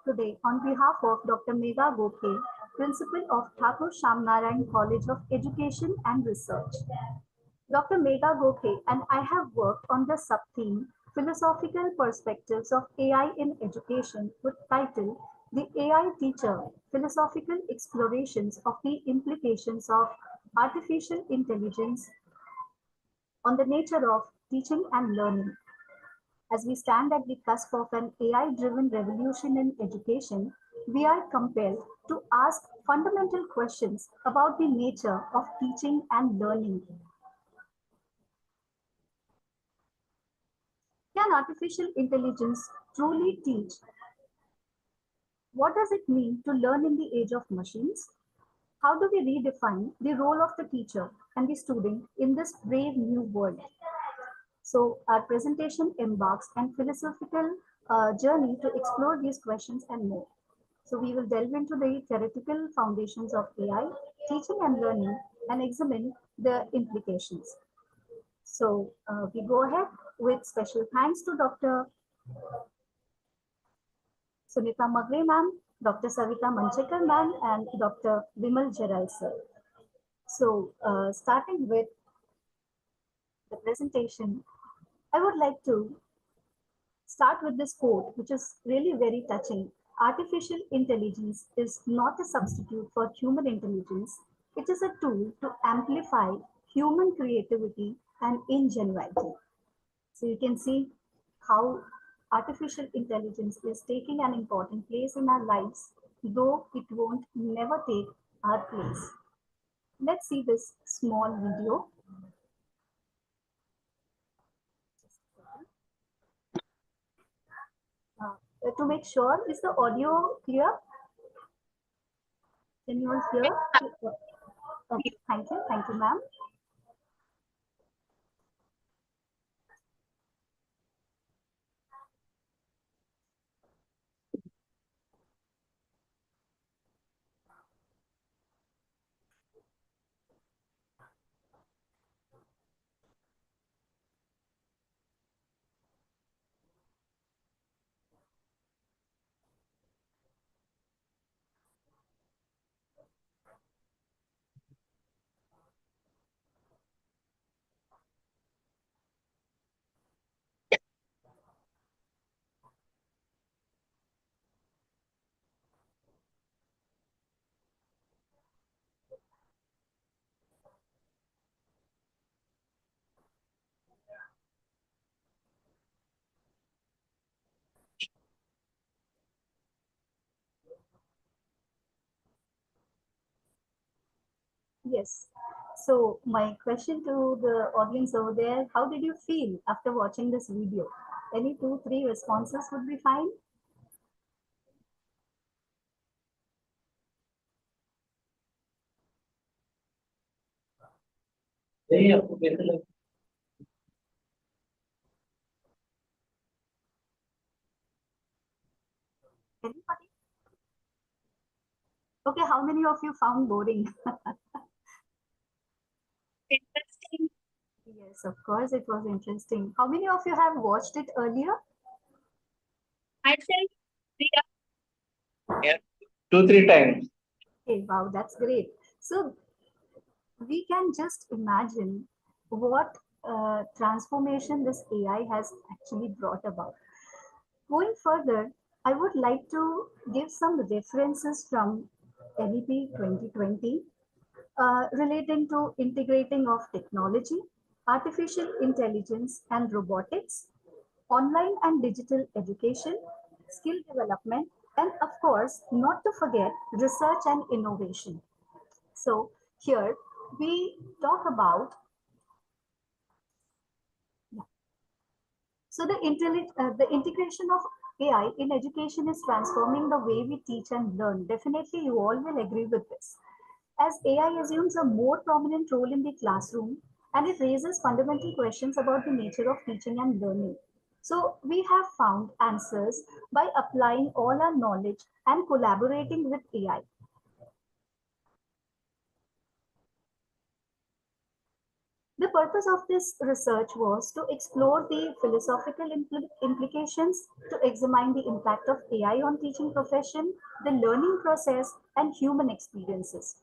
today on behalf of Dr. Megha Gokhe, Principal of Thakur Shamnarayan College of Education and Research. Dr. Megha Gokhe and I have worked on the sub-theme Philosophical Perspectives of AI in Education with title The AI Teacher, Philosophical Explorations of the Implications of Artificial Intelligence on the Nature of Teaching and Learning. As we stand at the cusp of an AI-driven revolution in education, we are compelled to ask fundamental questions about the nature of teaching and learning. Can artificial intelligence truly teach? What does it mean to learn in the age of machines? How do we redefine the role of the teacher and the student in this brave new world? So our presentation embarks on philosophical journey to explore these questions and more. So we will delve into the theoretical foundations of AI, teaching and learning, and examine the implications. So we go ahead with special thanks to Dr. Sunita Magre ma'am, Dr. Savita Manchekar ma'am, and Dr. Vimal Jaral sir. So starting with the presentation, I would like to start with this quote, which is really very touching. Artificial intelligence is not a substitute for human intelligence. It is a tool to amplify human creativity and ingenuity. So you can see how artificial intelligence is taking an important place in our lives, though it won't never take our place. Let's see this small video. To make sure, is the audio clear? Can you all hear? Okay, thank you, ma'am. Yes. So my question to the audience over there, how did you feel after watching this video? Any 2, 3 responses would be fine. Anybody? Okay, how many of you found boring? Interesting. Yes, of course, it was interesting. How many of you have watched it earlier? I said, Yeah, 2, 3 times. Okay, wow, that's great. So we can just imagine what transformation this AI has actually brought about. Going further, I would like to give some references from NEP 2020 relating to integrating of technology, artificial intelligence and robotics, online and digital education, skill development, and of course, not to forget research and innovation. So here we talk about, so the integration of AI in education is transforming the way we teach and learn. Definitely you all will agree with this. As AI assumes a more prominent role in the classroom and it raises fundamental questions about the nature of teaching and learning. So we have found answers by applying all our knowledge and collaborating with AI. The purpose of this research was to explore the philosophical implications, to examine the impact of AI on teaching profession, the learning process, and human experiences.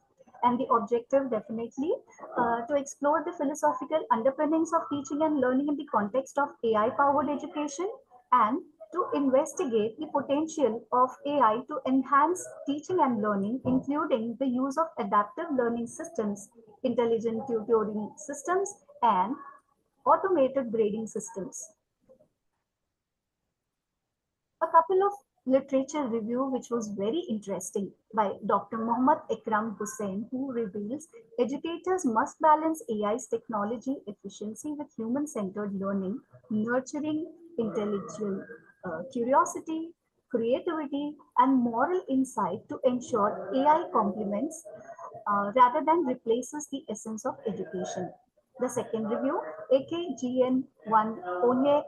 And the objective definitely to explore the philosophical underpinnings of teaching and learning in the context of AI-powered education and to investigate the potential of AI to enhance teaching and learning, including the use of adaptive learning systems, intelligent tutoring systems, and automated grading systems. A couple of literature review which was very interesting by Dr. Mohammad Ikram Hussain, who reveals educators must balance AI's technology efficiency with human-centered learning, nurturing intellectual curiosity, creativity, and moral insight to ensure AI complements rather than replaces the essence of education. The second review, AKGN1 Onye,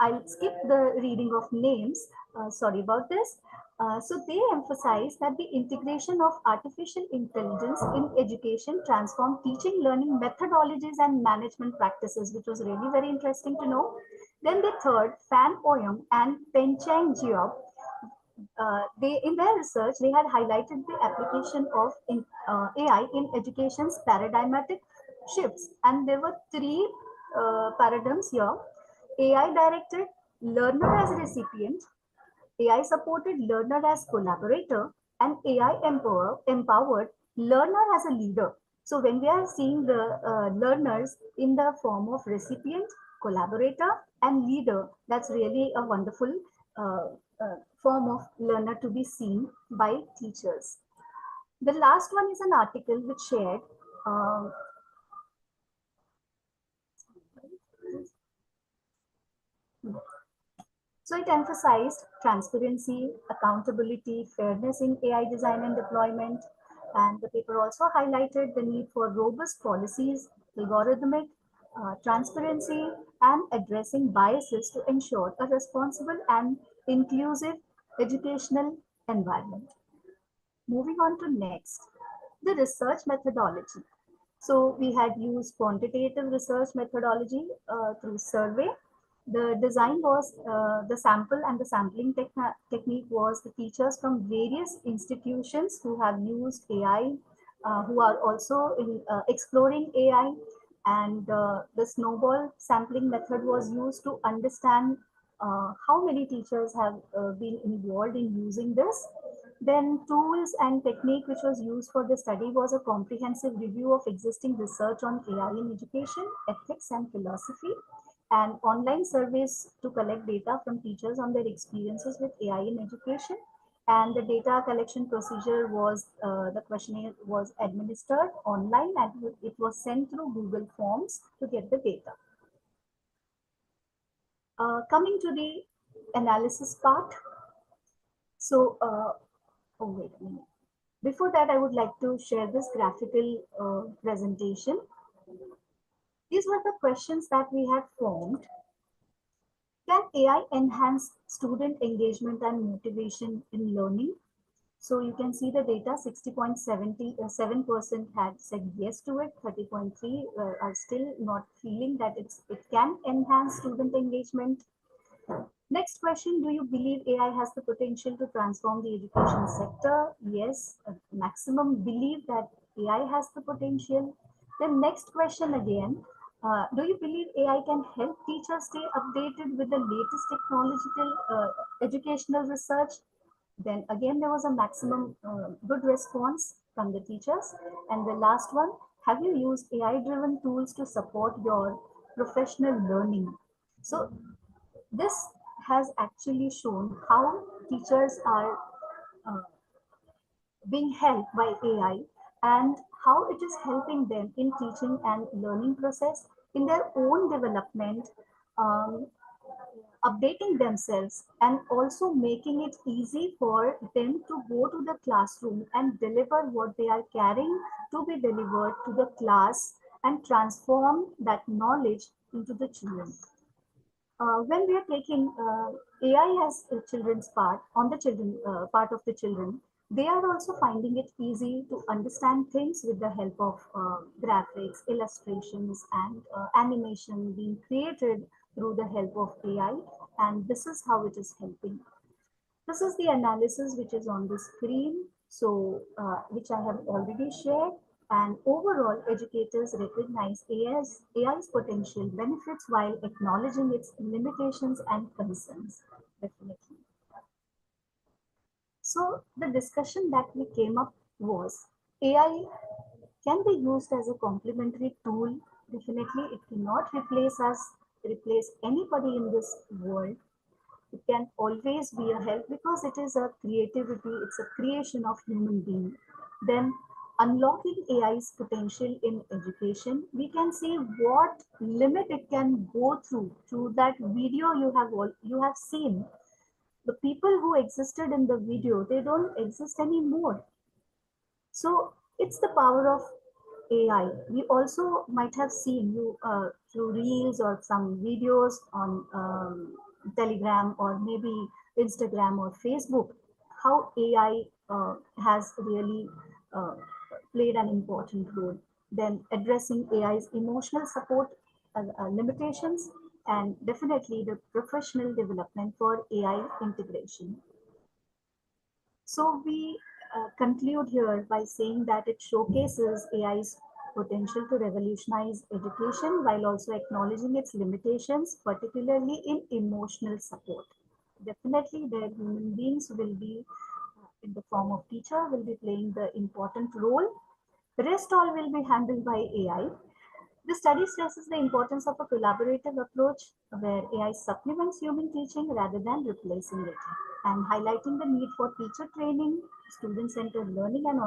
I'll skip the reading of names, sorry about this. So they emphasize that the integration of artificial intelligence in education transformed teaching, learning methodologies and management practices, which was really very interesting to know. Then the third, Fan Oyong and Penchang Geob, they in their research they had highlighted the application of AI in education's paradigmatic shifts, and there were three paradigms here: AI directed, learner as recipient, AI supported learner as collaborator, and AI empowered learner as a leader. So when we are seeing the learners in the form of recipient, collaborator, and leader, that's really a wonderful uh, form of learner to be seen by teachers. The last one is an article which shared. um, So it emphasized transparency, accountability, fairness in AI design and deployment. And the paper also highlighted the need for robust policies, algorithmic transparency, and addressing biases to ensure a responsible and inclusive educational environment. Moving on to next, the research methodology. So we had used quantitative research methodology through survey. The design was the sample and the sampling technique was the teachers from various institutions who have used AI, who are also exploring AI. And the snowball sampling method was used to understand how many teachers have been involved in using this. Then tools and technique which was used for the study was a comprehensive review of existing research on AI in education, ethics and philosophy, and online surveys to collect data from teachers on their experiences with AI in education. And the data collection procedure was, the questionnaire was administered online and it was sent through Google Forms to get the data. Coming to the analysis part. So, oh, wait a minute. Before that, I would like to share this graphical presentation. These were the questions that we had formed. Can AI enhance student engagement and motivation in learning? So you can see the data, 60.77% had said yes to it, 30.3 are still not feeling that it can enhance student engagement. Next question, do you believe AI has the potential to transform the education sector? Yes, maximum believe that AI has the potential. Then next question again, do you believe AI can help teachers stay updated with the latest technological educational research? Then again, there was a maximum good response from the teachers. And the last one, have you used AI-driven tools to support your professional learning? So this has actually shown how teachers are uh, being helped by AI and how it is helping them in teaching and learning process in their own development, um, updating themselves and also making it easy for them to go to the classroom and deliver what they are carrying to be delivered to the class and transform that knowledge into the children. When we are taking AI as a children's part on the children part of the children, they are also finding it easy to understand things with the help of graphics, illustrations, and animation being created through the help of AI. And this is how it is helping. This is the analysis which is on the screen, so which I have already shared. And overall, educators recognize AI's potential benefits while acknowledging its limitations and concerns. Definitely. So the discussion that we came up was AI can be used as a complementary tool. Definitely, it cannot replace us, replace anybody in this world. It can always be a help because it is a creativity, it's a creation of human being. Then unlocking AI's potential in education, we can see what limit it can go through that video you have seen. The people who existed in the video, they don't exist anymore. So it's the power of AI. We also might have seen you through reels or some videos on Telegram or maybe Instagram or Facebook, how AI has really played an important role. Then addressing AI's emotional support limitations, and definitely the professional development for AI integration. So we conclude here by saying that it showcases AI's potential to revolutionize education while also acknowledging its limitations, particularly in emotional support. Definitely, their human beings will be, in the form of teacher, will be playing the important role. The rest all will be handled by AI. The study stresses the importance of a collaborative approach where AI supplements human teaching rather than replacing it, and highlighting the need for teacher training, student-centered learning, and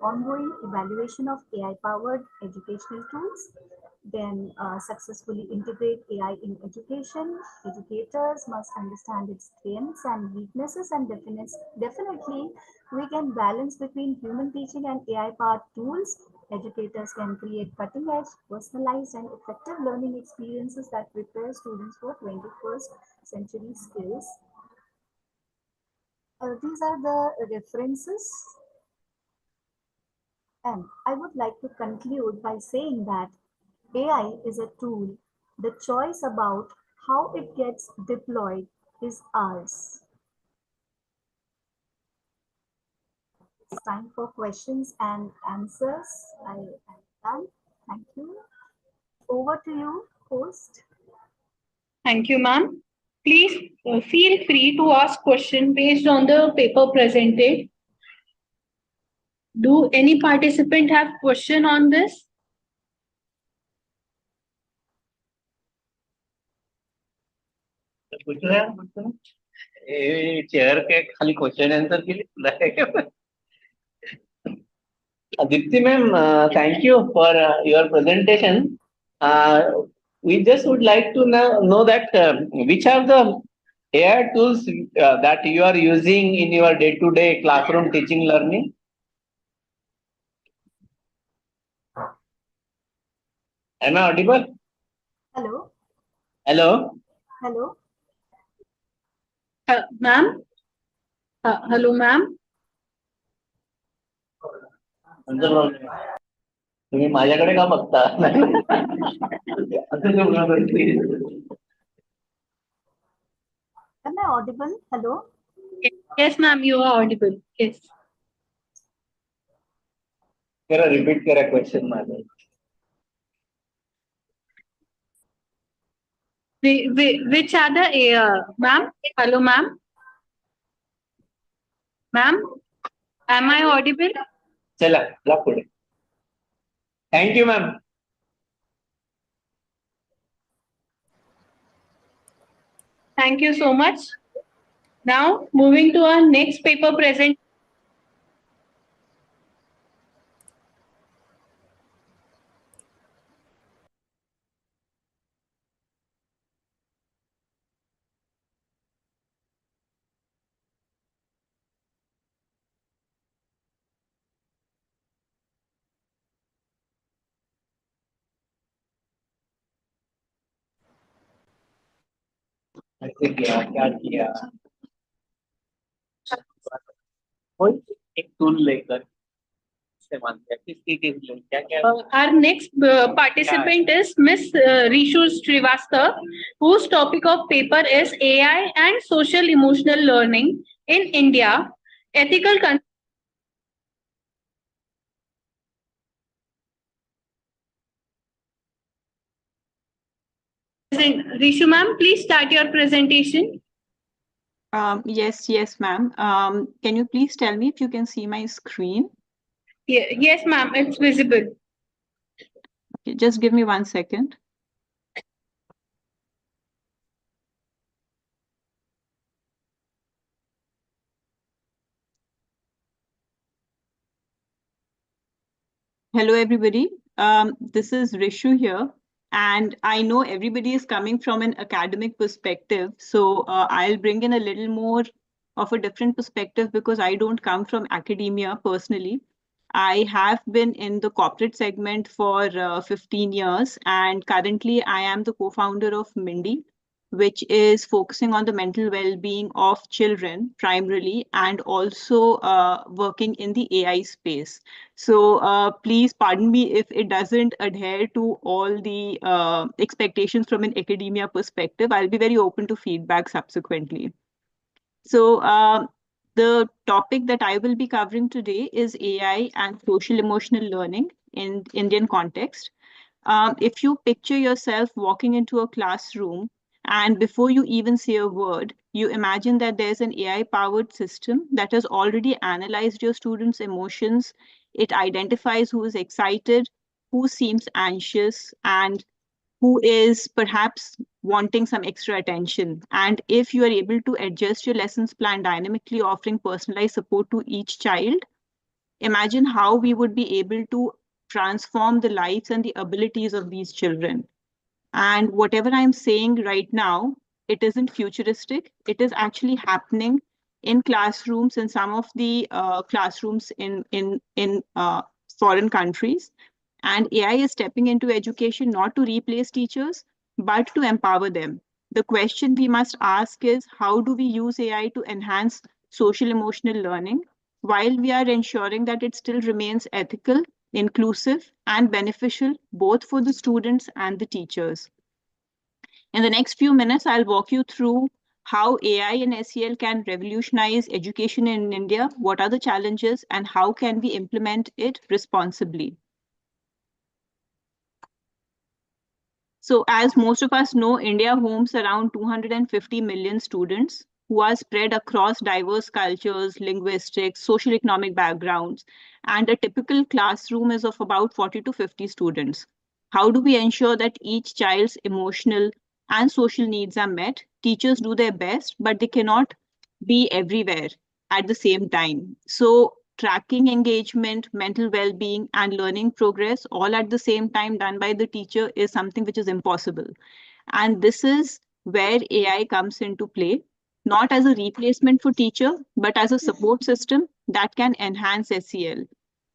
ongoing evaluation of AI-powered educational tools. Then successfully integrate AI in education. Educators must understand its strengths and weaknesses, and definitely we can balance between human teaching and AI-powered tools. Educators can create cutting-edge, personalized, and effective learning experiences that prepare students for 21st century skills. These are the references. And I would like to conclude by saying that AI is a tool. The choice about how it gets deployed is ours. It's time for questions and answers. I am done. Thank you. Over to you, host. Thank you, ma'am. Please feel free to ask question based on the paper presented. Do any participant have question on this? Chair के खाली question answer के लिए Aditi ma'am, thank you for your presentation. We just would like to know that which are the AI tools that you are using in your day-to-day classroom teaching learning? Am I audible? Hello. Hello. Hello. Ma'am? Hello, ma'am? तुम्ही माझ्याकडे का बघता? Am I audible? Hello. Yes, ma'am, you are audible. Yes. जरा repeat करा question माझा. Which are the ma'am? Hello, ma'am? Ma'am? Am I audible? चला जा पुढे. Thank you, ma'am. Thank you so much. Now, moving to our next paper present. ऐसे किया क्या किया कोई एक टूल लेकर इस्तेमाल किया किसकी क्या क्या Our next participant is Miss Rishu Srivastava, whose topic of paper is AI and social emotional learning in India, ethical Rishu ma'am, please start your presentation. Yes, ma'am. Can you please tell me if you can see my screen? Yes, ma'am, it's visible. Okay, just give me 1 second. Hello, everybody. This is Rishu here. And I know everybody is coming from an academic perspective. So I'll bring in a little more of a different perspective because I don't come from academia personally. I have been in the corporate segment for 15 years. And currently, I am the co-founder of Mindy, which is focusing on the mental well-being of children primarily, and also working in the AI space. So please pardon me if it doesn't adhere to all the expectations from an academia perspective. I'll be very open to feedback subsequently. So the topic that I will be covering today is AI and social emotional learning in Indian context. If you picture yourself walking into a classroom and before you even say a word, you imagine that there's an AI-powered system that has already analyzed your students' emotions. It identifies who is excited, who seems anxious, and who is perhaps wanting some extra attention. And if you are able to adjust your lessons plan dynamically, offering personalized support to each child, imagine how we would be able to transform the lives and the abilities of these children. And whatever I'm saying right now, it isn't futuristic. It is actually happening in classrooms, in some of the classrooms in foreign countries. And AI is stepping into education not to replace teachers, but to empower them. The question we must ask is, how do we use AI to enhance social emotional learning while we are ensuring that it still remains ethical, inclusive, and beneficial both for the students and the teachers? In the next few minutes, I'll walk you through how AI and SEL can revolutionize education in India, what are the challenges, and how can we implement it responsibly. So as most of us know, India homes around 250 million students who are spread across diverse cultures, linguistics, social economic backgrounds, and a typical classroom is of about 40 to 50 students. How do we ensure that each child's emotional and social needs are met? Teachers do their best, but they cannot be everywhere at the same time. So tracking engagement, mental well-being, and learning progress all at the same time done by the teacher is something which is impossible. And this is where AI comes into play, not as a replacement for teacher, but as a support system that can enhance SEL.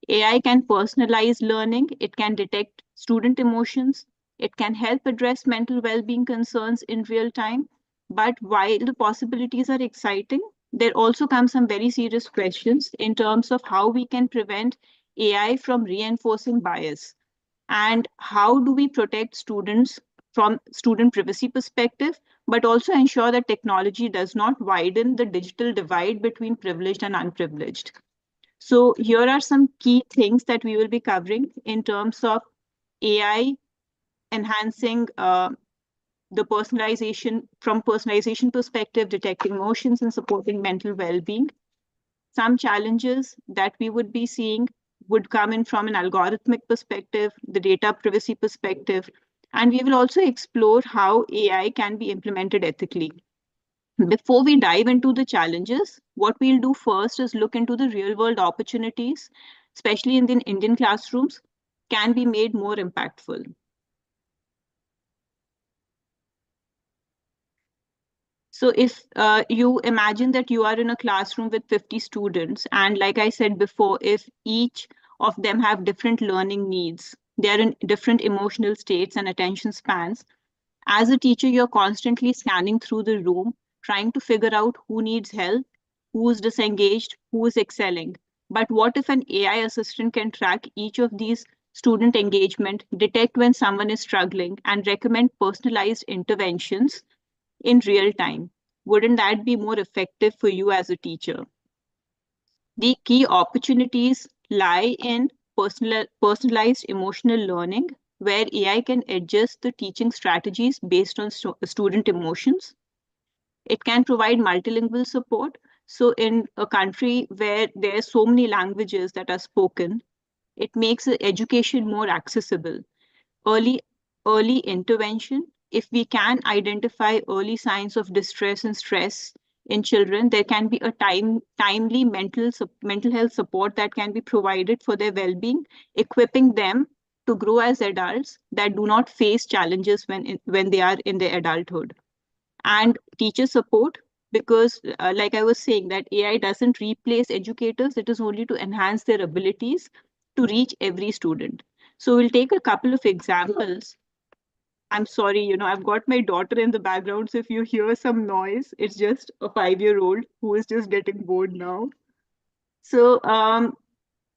AI can personalize learning, it can detect student emotions, it can help address mental well-being concerns in real time. But while the possibilities are exciting, there also come some very serious questions in terms of how we can prevent AI from reinforcing bias, and how do we protect students from student privacy perspective, but also ensure that technology does not widen the digital divide between privileged and unprivileged. So here are some key things that we will be covering in terms of AI enhancing the personalization, from personalization perspective, detecting emotions and supporting mental well-being. Some challenges that we would be seeing would come in from an algorithmic perspective, the data privacy perspective, and we will also explore how AI can be implemented ethically. Before we dive into the challenges, what we'll do first is look into the real-world opportunities, especially in the Indian classrooms, can be made more impactful. So if you imagine that you are in a classroom with 50 students, and like I said before, if each of them have different learning needs, they are in different emotional states and attention spans, as a teacher, you're constantly scanning through the room, trying to figure out who needs help, who's disengaged, who is excelling. But what if an AI assistant can track each of these student engagement, detect when someone is struggling, and recommend personalized interventions in real time? Wouldn't that be more effective for you as a teacher? The key opportunities lie in personalized emotional learning, where AI can adjust the teaching strategies based on student emotions. It can provide multilingual support. So in a country where there are so many languages that are spoken, it makes education more accessible. Early intervention. If we can identify early signs of distress and stress in children, there can be a timely mental health support that can be provided for their well-being, equipping them to grow as adults that do not face challenges when they are in their adulthood. And teacher support, because like I was saying, that AI doesn't replace educators, it is only to enhance their abilities to reach every student. So we'll take a couple of examples I'm sorry, I've got my daughter in the background. So if you hear some noise, it's just a 5-year-old who is just getting bored now. So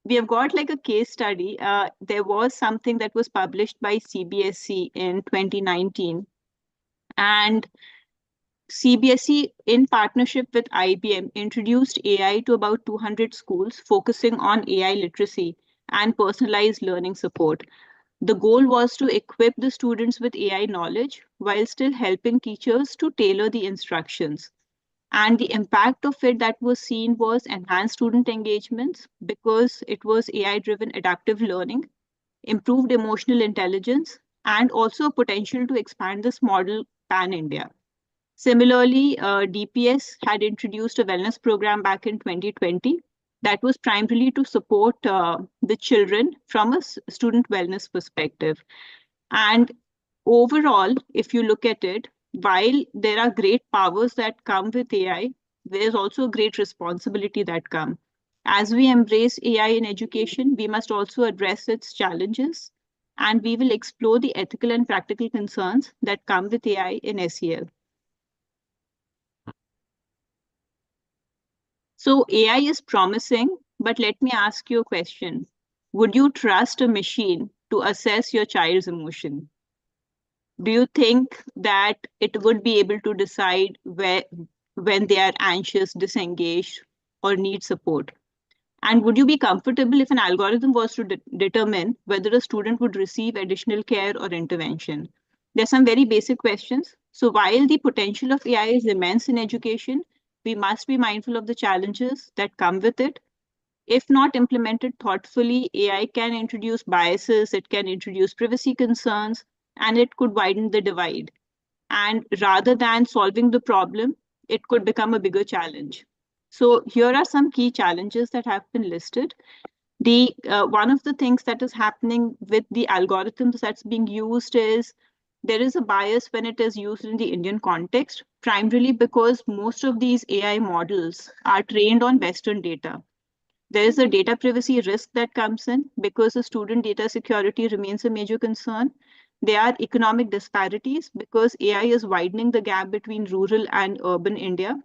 we have got like a case study. There was something that was published by CBSE in 2019. And CBSE, in partnership with IBM, introduced AI to about 200 schools, focusing on AI literacy and personalized learning support. The goal was to equip the students with AI knowledge while still helping teachers to tailor the instructions. And the impact of it that was seen was enhanced student engagements because it was AI-driven adaptive learning, improved emotional intelligence, and also a potential to expand this model pan-India. Similarly, DPS had introduced a wellness program back in 2020 that was primarily to support the children from a student wellness perspective. And overall, if you look at it, while there are great powers that come with AI, there's also a great responsibility that come. As we embrace AI in education, we must also address its challenges, and we will explore the ethical and practical concerns that come with AI in SEL. So AI is promising, but let me ask you a question. Would you trust a machine to assess your child's emotion? Do you think that it would be able to decide when they are anxious, disengaged, or need support? And would you be comfortable if an algorithm was to determine whether a student would receive additional care or intervention? There's some very basic questions. So while the potential of AI is immense in education, we must be mindful of the challenges that come with it. If not implemented thoughtfully, AI can introduce biases, it can introduce privacy concerns, and it could widen the divide. And rather than solving the problem, it could become a bigger challenge. So here are some key challenges that have been listed. One of the things that is happening with the algorithms that's being used is there is a bias when it is used in the Indian context, primarily because most of these AI models are trained on Western data. There is a data privacy risk that comes in because the student data security remains a major concern. There are economic disparities because AI is widening the gap between rural and urban India.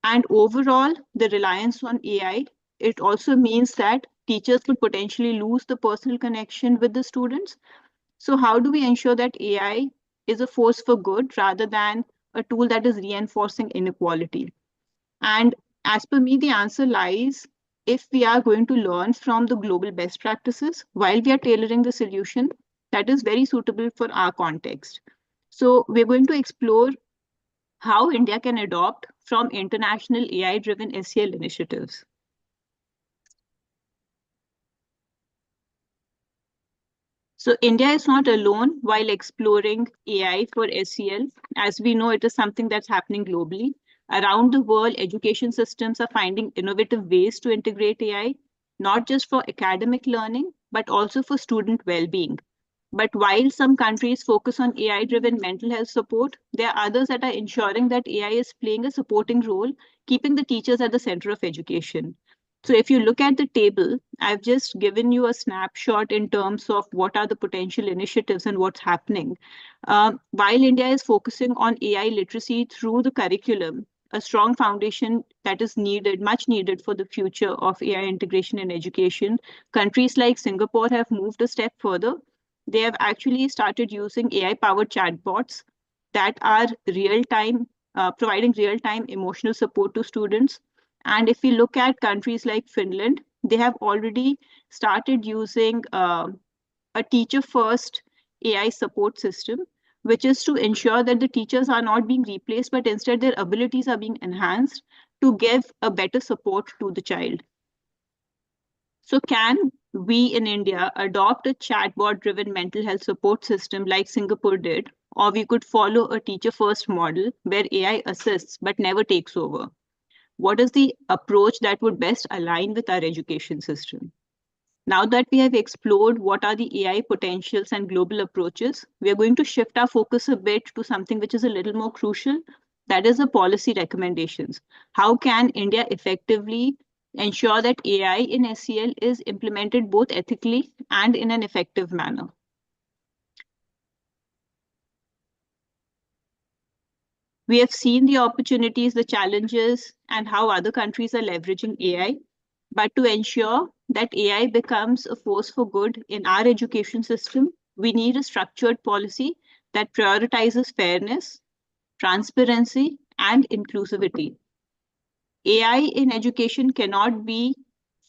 And overall, the reliance on AI, it also means that teachers could potentially lose the personal connection with the students. So how do we ensure that AI is a force for good rather than a tool that is reinforcing inequality? And as per me, the answer lies if we are going to learn from the global best practices while we are tailoring the solution that is very suitable for our context. So we're going to explore how India can adopt from international AI-driven SEL initiatives. So India is not alone while exploring AI for SEL. As we know, it is something that's happening globally. Around the world, education systems are finding innovative ways to integrate AI, not just for academic learning, but also for student well-being. But while some countries focus on AI-driven mental health support, there are others that are ensuring that AI is playing a supporting role, keeping the teachers at the center of education. So if you look at the table, I've just given you a snapshot in terms of what are the potential initiatives and what's happening. While India is focusing on AI literacy through the curriculum, a strong foundation that is needed, much needed for the future of AI integration in education, countries like Singapore have moved a step further. They have actually started using AI-powered chatbots that are real-time, providing real-time emotional support to students. And if we look at countries like Finland, they have already started using a teacher-first AI support system, which is to ensure that the teachers are not being replaced, but instead their abilities are being enhanced to give a better support to the child. So can we in India adopt a chatbot-driven mental health support system like Singapore did, or we could follow a teacher-first model where AI assists but never takes over? What is the approach that would best align with our education system? Now that we have explored what are the AI potentials and global approaches, we are going to shift our focus a bit to something which is a little more crucial, that is the policy recommendations. How can India effectively ensure that AI in SEL is implemented both ethically and in an effective manner? We have seen the opportunities, the challenges, and how other countries are leveraging AI. But to ensure that AI becomes a force for good in our education system, we need a structured policy that prioritizes fairness, transparency, and inclusivity. AI in education cannot be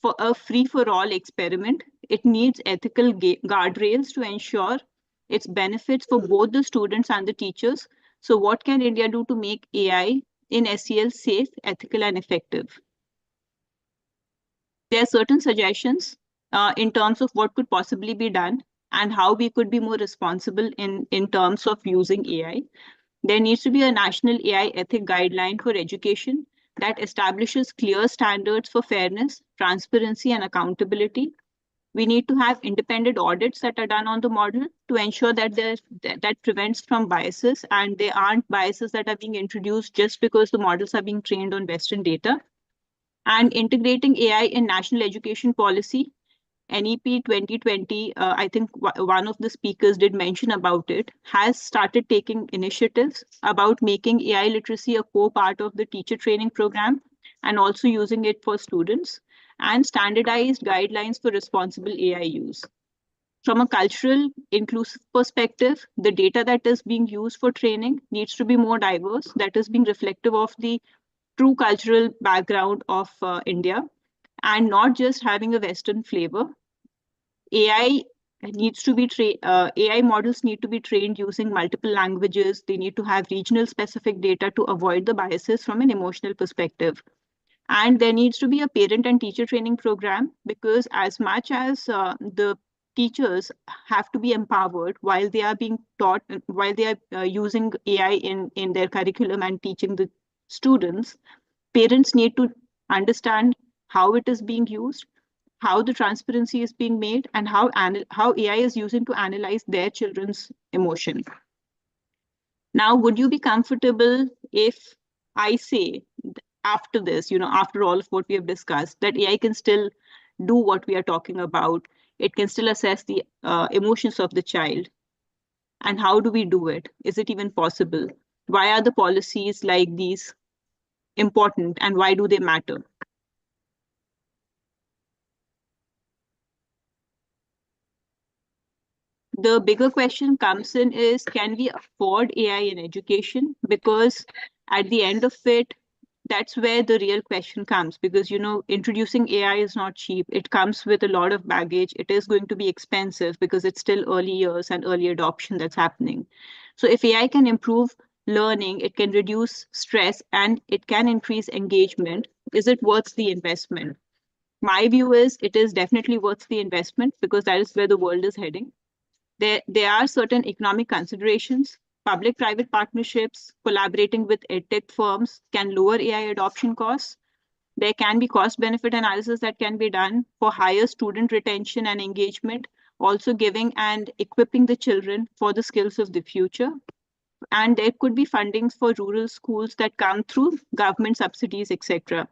for a free-for-all experiment. It needs ethical guardrails to ensure its benefits for both the students and the teachers. So what can India do to make AI in SEL safe, ethical, and effective? There are certain suggestions in terms of what could possibly be done and how we could be more responsible in terms of using AI. There needs to be a national AI ethic guideline for education that establishes clear standards for fairness, transparency, and accountability. We need to have independent audits that are done on the model to ensure that that prevents from biases, and there aren't biases that are being introduced just because the models are being trained on Western data. And integrating AI in national education policy, NEP 2020, I think one of the speakers did mention about it, has started taking initiatives about making AI literacy a core part of the teacher training program and also using it for students, and standardized guidelines for responsible AI use. From a cultural inclusive perspective, the data that is being used for training needs to be more diverse, that is being reflective of the true cultural background of India, and not just having a Western flavor. AI models need to be trained using multiple languages. They need to have regional specific data to avoid the biases from an emotional perspective. And there needs to be a parent and teacher training program, because as much as the teachers have to be empowered while they are being taught, while they are using AI in their curriculum and teaching the students, parents need to understand how it is being used, how the transparency is being made, and how AI is using to analyze their children's emotion. Now, would you be comfortable if I say after this, after all of what we have discussed, that AI can still do what we are talking about? It can still assess the emotions of the child. And how do we do it? Is it even possible? Why are the policies like these important, and why do they matter? The bigger question comes in is, can we afford AI in education? Because at the end of it, that's where the real question comes, because, introducing AI is not cheap. It comes with a lot of baggage. It is going to be expensive because it's still early years and early adoption that's happening. So if AI can improve learning, it can reduce stress, and it can increase engagement, is it worth the investment? My view is it is definitely worth the investment, because that is where the world is heading. There are certain economic considerations. Public-private partnerships, collaborating with edtech firms can lower AI adoption costs. There can be cost-benefit analysis that can be done for higher student retention and engagement, also giving and equipping the children for the skills of the future. And there could be fundings for rural schools that come through government subsidies, etc.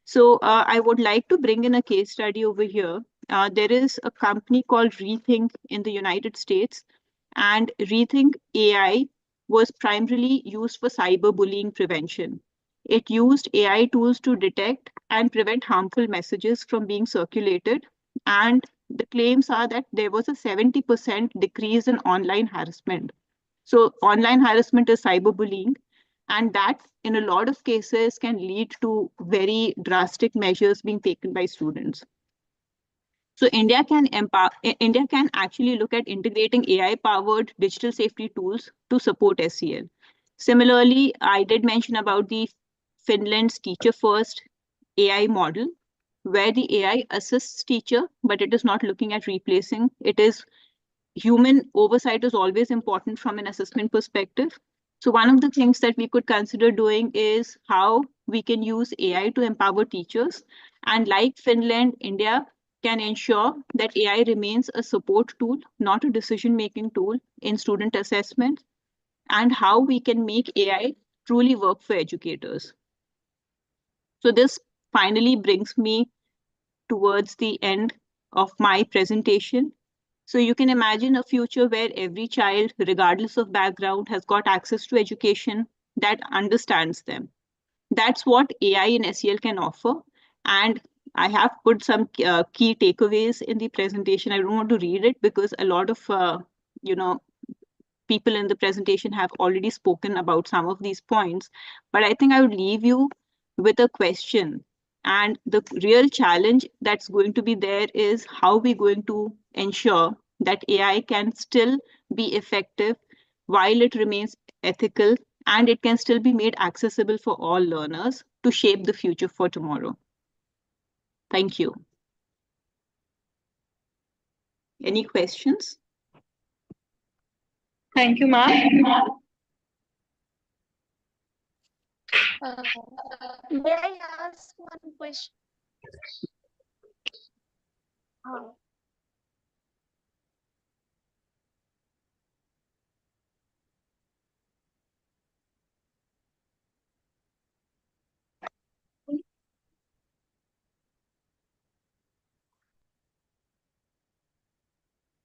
So I would like to bring in a case study over here. There is a company called Rethink in the United States, and Rethink AI was primarily used for cyberbullying prevention. It used AI tools to detect and prevent harmful messages from being circulated. And the claims are that there was a 70% decrease in online harassment. So online harassment is cyberbullying, and that in a lot of cases can lead to very drastic measures being taken by students. So India can actually look at integrating AI-powered digital safety tools to support SEL. Similarly, I did mention about the Finland's Teacher First AI model, where the AI assists teacher, but it is not looking at replacing. It is human oversight is always important from an assessment perspective. So one of the things that we could consider doing is how we can use AI to empower teachers. And like Finland, India can ensure that AI remains a support tool, not a decision-making tool in student assessment, and how we can make AI truly work for educators. So this finally brings me towards the end of my presentation. So you can imagine a future where every child, regardless of background, has got access to education that understands them. That's what AI in SEL can offer. And I have put some key takeaways in the presentation. I don't want to read it because a lot of, people in the presentation have already spoken about some of these points. But I think I would leave you with a question. And the real challenge that's going to be there is how we're going to ensure that AI can still be effective while it remains ethical, and it can still be made accessible for all learners to shape the future for tomorrow. Thank you. Any questions? Thank you, ma'am. May I ask one question?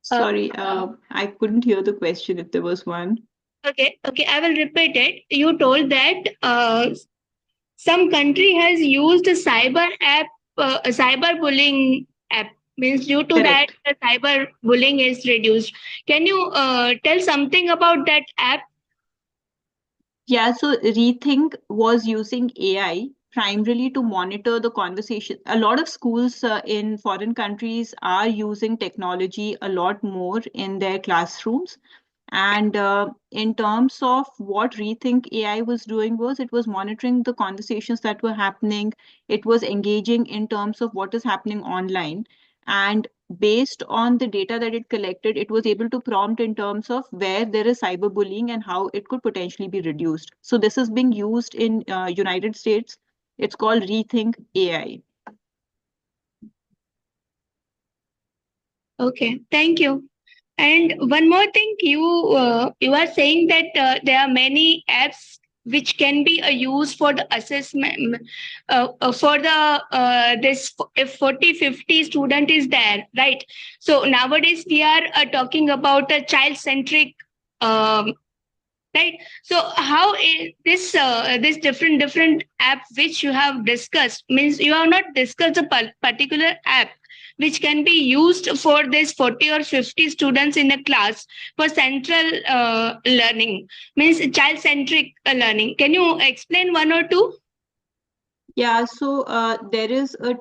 Sorry, I couldn't hear the question if there was one. Okay, I will repeat it. You told that some country has used a cyber bullying app. Means due to Correct. that, the cyber bullying is reduced. Can you tell something about that app? Yeah, so Rethink was using AI primarily to monitor the conversation. A lot of schools in foreign countries are using technology a lot more in their classrooms. And in terms of what Rethink AI was doing was it was monitoring the conversations that were happening. It was engaging in terms of what is happening online. And based on the data that it collected, it was able to prompt in terms of where there is cyberbullying and how it could potentially be reduced. So this is being used in United States. It's called Rethink AI. Okay, thank you. And one more thing, you are saying that there are many apps which can be used for the assessment for the this if 40-50 student is there, right? So nowadays we are talking about a child centric, right? So how is this different app which you have discussed, means you have not discussed a particular app which can be used for this 40 or 50 students in a class for central learning, means child centric learning. Can you explain one or two? Yeah, so there is a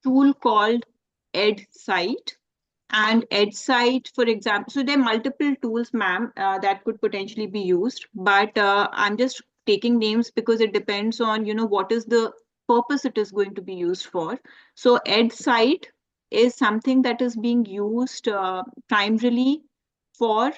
tool called EdSite. And EdSite, for example, so there are multiple tools, ma'am, that could potentially be used. But I'm just taking names because it depends on, what is the purpose it is going to be used for. So EdSite is something that is being used primarily for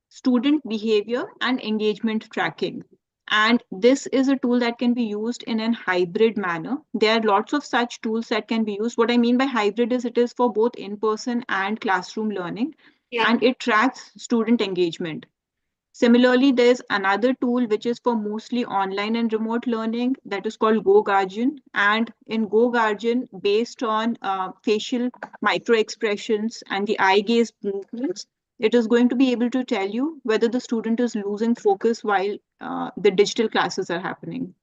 student behavior and engagement tracking. And this is a tool that can be used in a hybrid manner. There are lots of such tools that can be used. What I mean by hybrid is it is for both in-person and classroom learning, and it tracks student engagement. Similarly, there's another tool which is for mostly online and remote learning that is called GoGuardian. And in GoGuardian, based on facial micro expressions and the eye gaze movements, it is going to be able to tell you whether the student is losing focus while the digital classes are happening.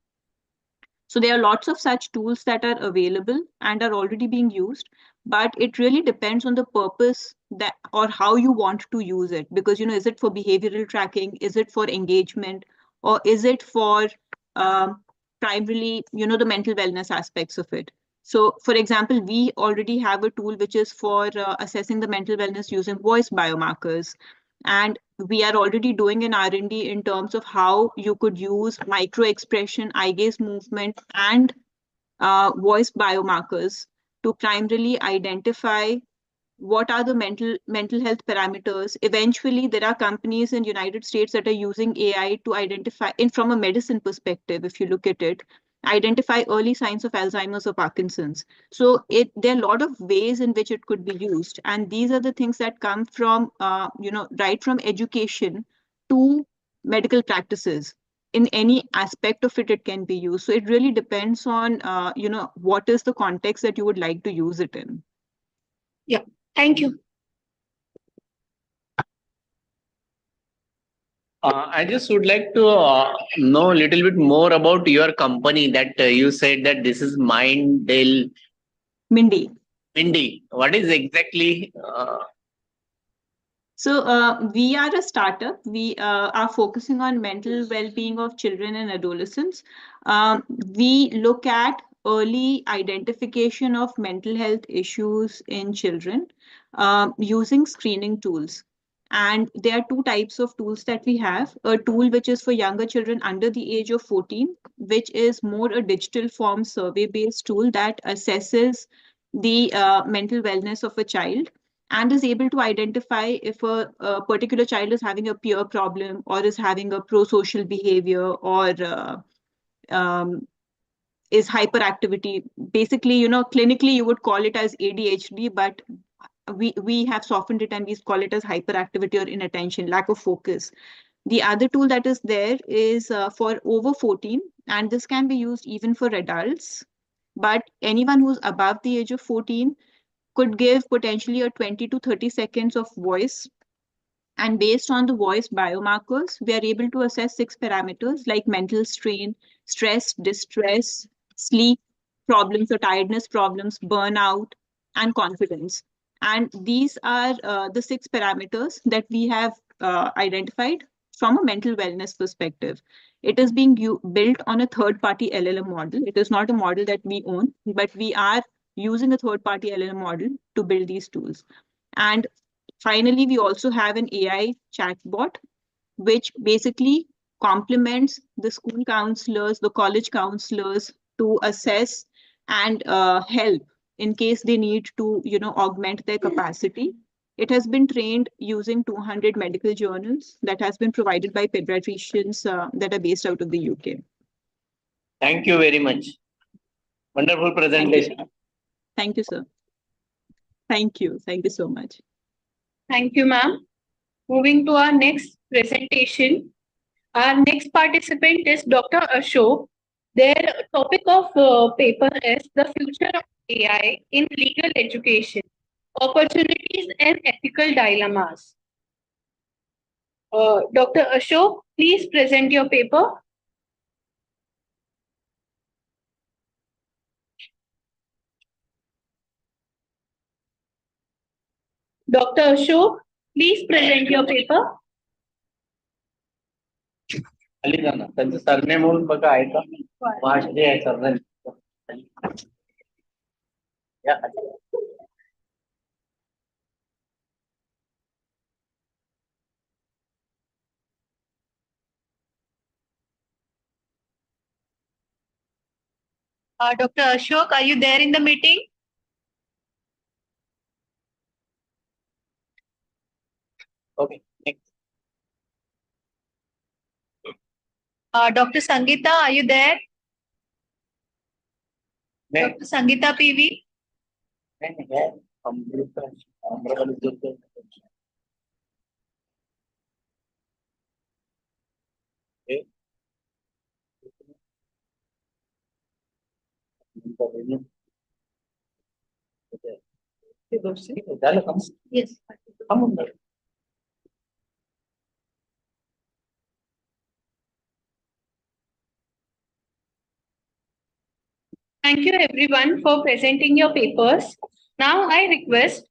So there are lots of such tools that are available and are already being used, but it really depends on the purpose that or how you want to use it. Because, is it for behavioral tracking? Is it for engagement? Or is it for primarily, the mental wellness aspects of it? So, for example, we already have a tool which is for assessing the mental wellness using voice biomarkers. And we are already doing an R&D in terms of how you could use micro expression, eye gaze movement, and voice biomarkers to primarily identify what are the mental health parameters. Eventually, there are companies in United States that are using AI to identify, from a medicine perspective, if you look at it, identify early signs of Alzheimer's or Parkinson's. So there are a lot of ways in which it could be used. And these are the things that come from, right from education to medical practices. In any aspect of it, it can be used. So it really depends on, what is the context that you would like to use it in. Yeah, thank you. I just would like to know a little bit more about your company that you said that this is Mindell Mindy. Mindy. What is exactly? So we are a startup. We are focusing on mental well-being of children and adolescents. We look at early identification of mental health issues in children using screening tools. And there are two types of tools that we have. A tool which is for younger children under the age of 14, which is more a digital form survey-based tool that assesses the mental wellness of a child and is able to identify if a particular child is having a peer problem or is having a pro-social behavior or is hyperactivity. Basically, clinically you would call it as ADHD, but we have softened it and we call it as hyperactivity or inattention, lack of focus. The other tool that is there is for over 14, and this can be used even for adults. But anyone who's above the age of 14 could give potentially a 20 to 30 seconds of voice. And based on the voice biomarkers, we are able to assess 6 parameters like mental strain, stress, distress, sleep problems or tiredness problems, burnout, and confidence. And these are the 6 parameters that we have identified from a mental wellness perspective. It is being built on a third-party LLM model. It is not a model that we own, but we are using a third-party LLM model to build these tools. And finally, we also have an AI chatbot, which basically complements the school counselors, the college counselors to assess and help in case they need to, augment their capacity. It has been trained using 200 medical journals that has been provided by pediatricians that are based out of the UK. Thank you very much. Wonderful presentation. Thank you, sir. Thank you. Thank you so much. Thank you, ma'am. Moving to our next presentation. Our next participant is Dr. Ashok. Their topic of paper is the future of AI in legal education, opportunities and ethical dilemmas. Dr. Ashok, please present your paper. Dr. Ashok, please present your paper. खाली जा ना त्यांचं surname म्हणून बघा आहे का वाशदे आहे surname या Dr. Ashok, are you there in the meeting? Okay, next. Dr. Sangeeta, are you there? Next. Dr. Sangeeta PV? Yes. Thank you everyone for presenting your papers. Now I request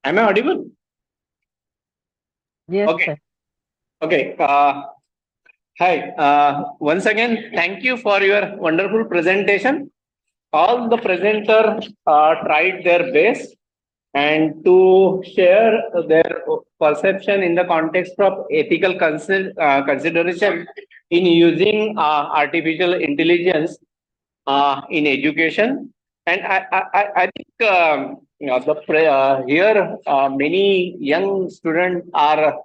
Am I audible? Yes, Okay. sir. Okay. Hi. Once again, thank you for your wonderful presentation. All the presenters tried their best and to share their perception in the context of ethical consideration in using artificial intelligence in education. And I think here many young students are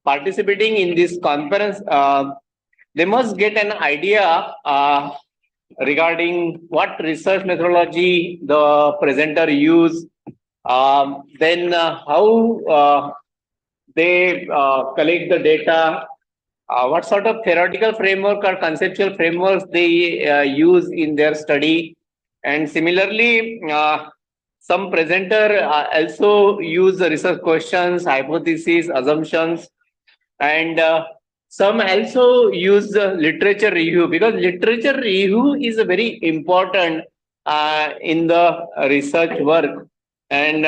participating in this conference, they must get an idea regarding what research methodology the presenter use, then how they collect the data, what sort of theoretical framework or conceptual frameworks they use in their study. And similarly, some presenter also use the research questions, hypotheses, assumptions, and some also use the literature review, because literature review is very important in the research work. And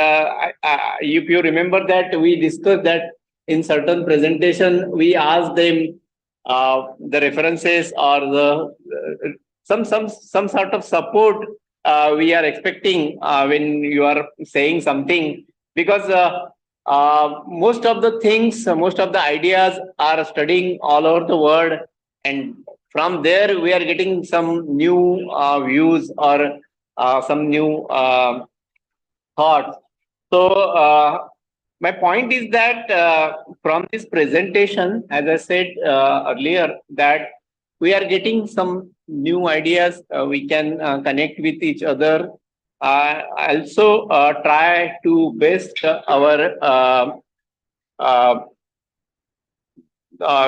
if you remember that we discussed that in certain presentation, we asked them the references or the some sort of support we are expecting when you are saying something, because most of the things, most of the ideas are studying all over the world, and from there we are getting some new views or some new thoughts. So my point is that from this presentation, as I said earlier, that we are getting some new ideas. We can connect with each other. Also try to best our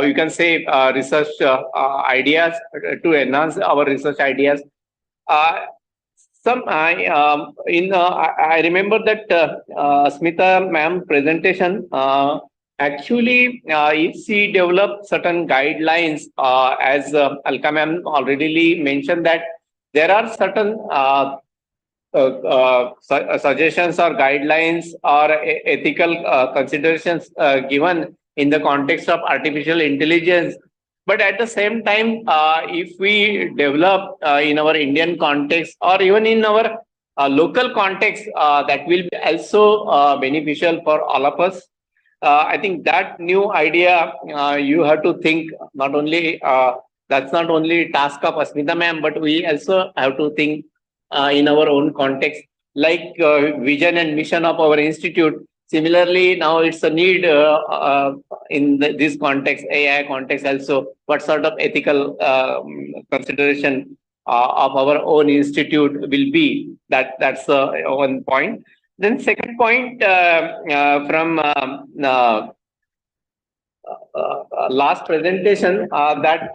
you can say research ideas, to enhance our research ideas. I remember that Smita ma'am presentation, actually she developed certain guidelines, as Alka ma'am already mentioned, that there are certain suggestions or guidelines or ethical considerations given in the context of artificial intelligence. But at the same time, if we develop in our Indian context or even in our local context, that will be also beneficial for all of us. I think that new idea, you have to think not only, that's not only task of Asmita ma'am, but we also have to think in our own context, like vision and mission of our institute. Similarly, now it's a need in this context, AI context also, what sort of ethical consideration of our own institute will be. That's one point. Then second point, from last presentation, that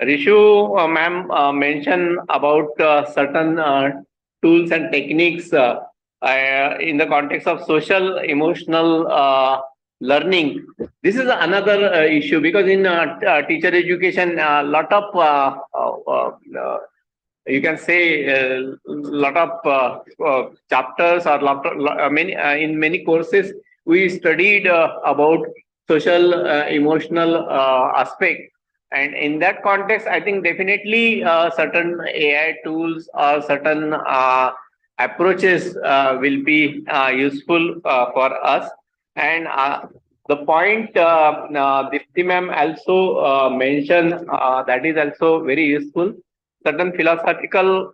Rishu ma'am mentioned about certain tools and techniques in the context of social emotional learning. This is another issue, because in teacher education, a lot of you can say lot of chapters or many in many courses we studied about social emotional aspect. And in that context, I think definitely certain AI tools or certain approaches will be useful for us. And the point Dipti ma'am also mentioned, that is also very useful. Certain philosophical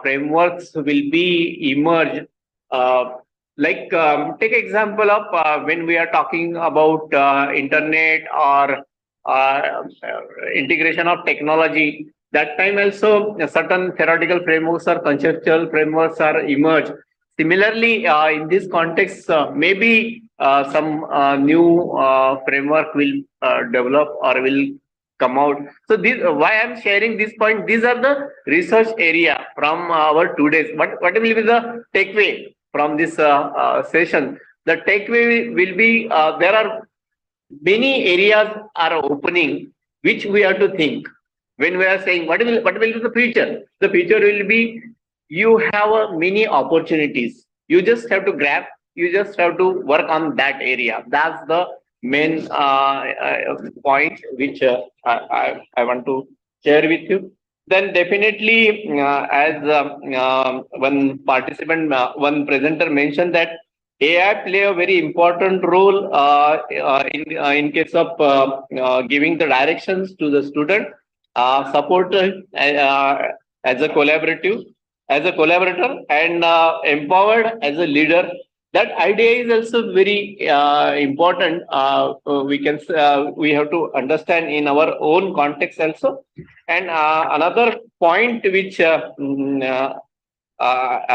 frameworks will be emerged. Like take example of when we are talking about internet or integration of technology. That time also certain theoretical frameworks or conceptual frameworks are emerged. Similarly, in this context, maybe some new framework will develop or will come out. So this, why I'm sharing this point, these are the research area from our 2 days. What will be the takeaway from this session? The takeaway will be there are many areas are opening which we have to think. When we are saying what will be the future? The future will be, you have many opportunities. You just have to grab. You just have to work on that area. That's the main point which I want to share with you. Then definitely, as one participant, one presenter mentioned that AI play a very important role in case of giving the directions to the student, support as a collaborator, and empowered as a leader. That idea is also very important. We have to understand in our own context also. And another point which I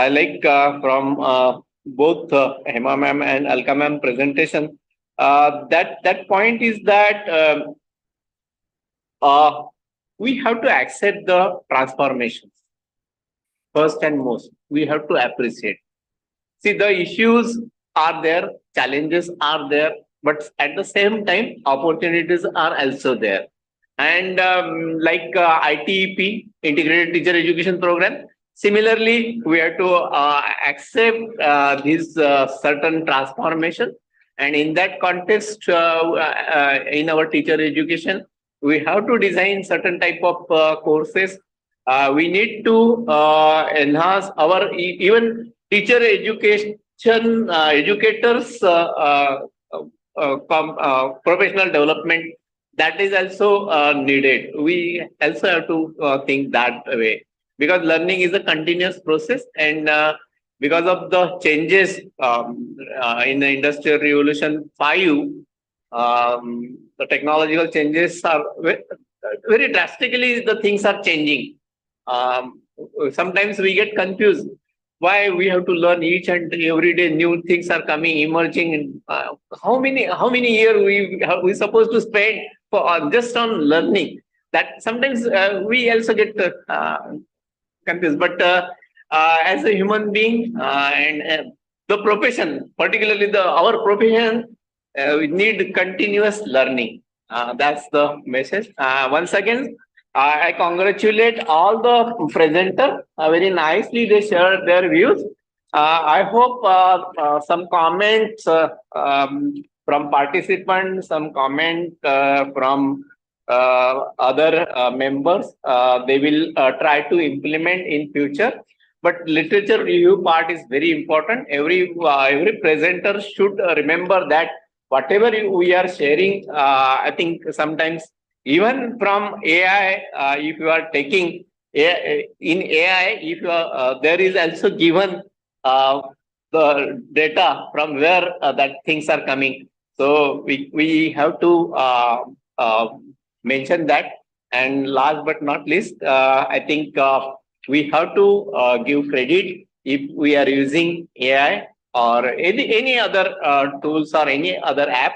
like from both Hema ma'am and Alka ma'am presentation. That point is that we have to accept the transformations. First and most, we have to appreciate. See, the issues are there, challenges are there, but at the same time, opportunities are also there. And like ITEP, Integrated Teacher Education Program, similarly, we have to accept this certain transformation. And in that context, in our teacher education, we have to design certain type of courses. We need to enhance our even teacher education, educators, professional development. That is also needed. We also have to think that way, because learning is a continuous process, and because of the changes in the Industrial Revolution 5, the technological changes are very drastically, the things are changing. Sometimes we get confused why we have to learn each and every day new things are coming, emerging. How many years we supposed to spend for just on learning? That sometimes we also get confused. But as a human being and the profession, particularly our profession, we need continuous learning. That's the message. Once again, I congratulate all the presenters. Very nicely they shared their views. I hope some comments from participants, some comment from other members, they will try to implement in future. But literature review part is very important. Every presenter should remember that whatever we are sharing, I think sometimes even from AI, if you are taking in AI, if you are, there is also given the data from where that things are coming. So we have to mention that. And last but not least, I think we have to give credit if we are using AI or any other tools or any other app.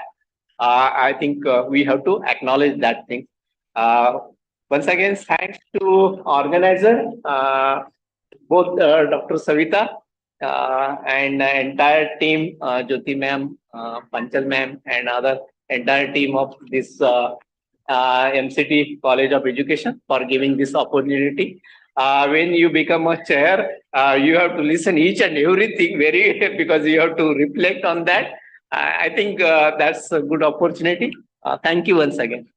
I think we have to acknowledge that thing. Once again, thanks to organizer, both Dr. Savita and entire team, Jyoti ma'am, Panchal ma'am, and other entire team of this MCT College of Education for giving this opportunity. When you become a chair, you have to listen each and everything because you have to reflect on that. I think that's a good opportunity. Thank you once again.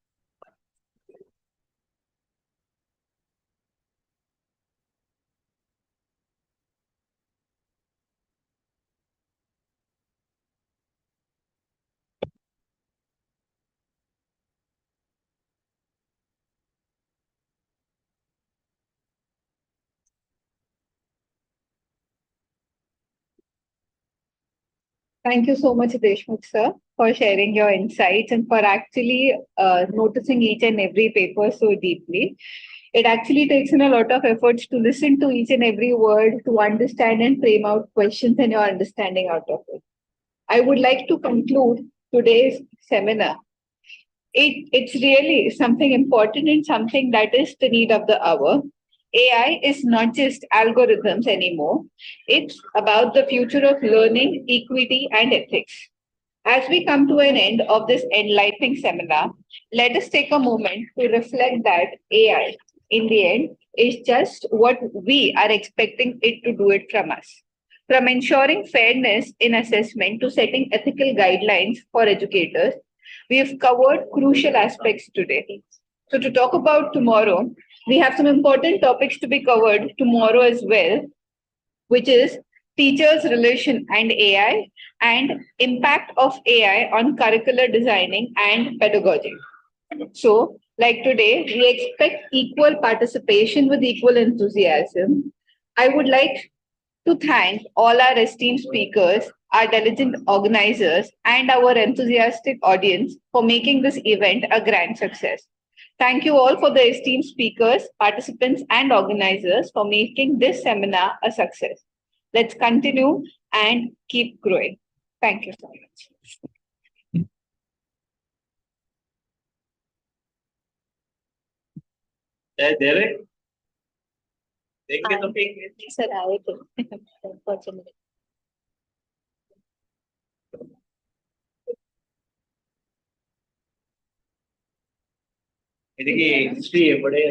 Thank you so much, Deshmukh sir, for sharing your insights and for actually noticing each and every paper so deeply. It actually takes in a lot of efforts to listen to each and every word, to understand and frame out questions and your understanding out of it. I would like to conclude today's seminar. It's really something important and something that is the need of the hour. AI is not just algorithms anymore. It's about the future of learning, equity, and ethics. As we come to an end of this enlightening seminar, let us take a moment to reflect that AI, in the end, is just what we are expecting it to do it from us. From ensuring fairness in assessment to setting ethical guidelines for educators, we have covered crucial aspects today. So to talk about tomorrow, we have some important topics to be covered tomorrow as well, which is teachers' relation and AI and impact of AI on curricular designing and pedagogy. So, like today, we expect equal participation with equal enthusiasm. I would like to thank all our esteemed speakers our diligent organizers, and our enthusiastic audience for making this event a grand success. Thank you all for the esteemed speakers, participants, and organizers for making this seminar a success. Let's continue and keep growing. Thank you so much. David? देंगे तो फेंक Sir, आए थे unfortunately. देखिए history है बड़े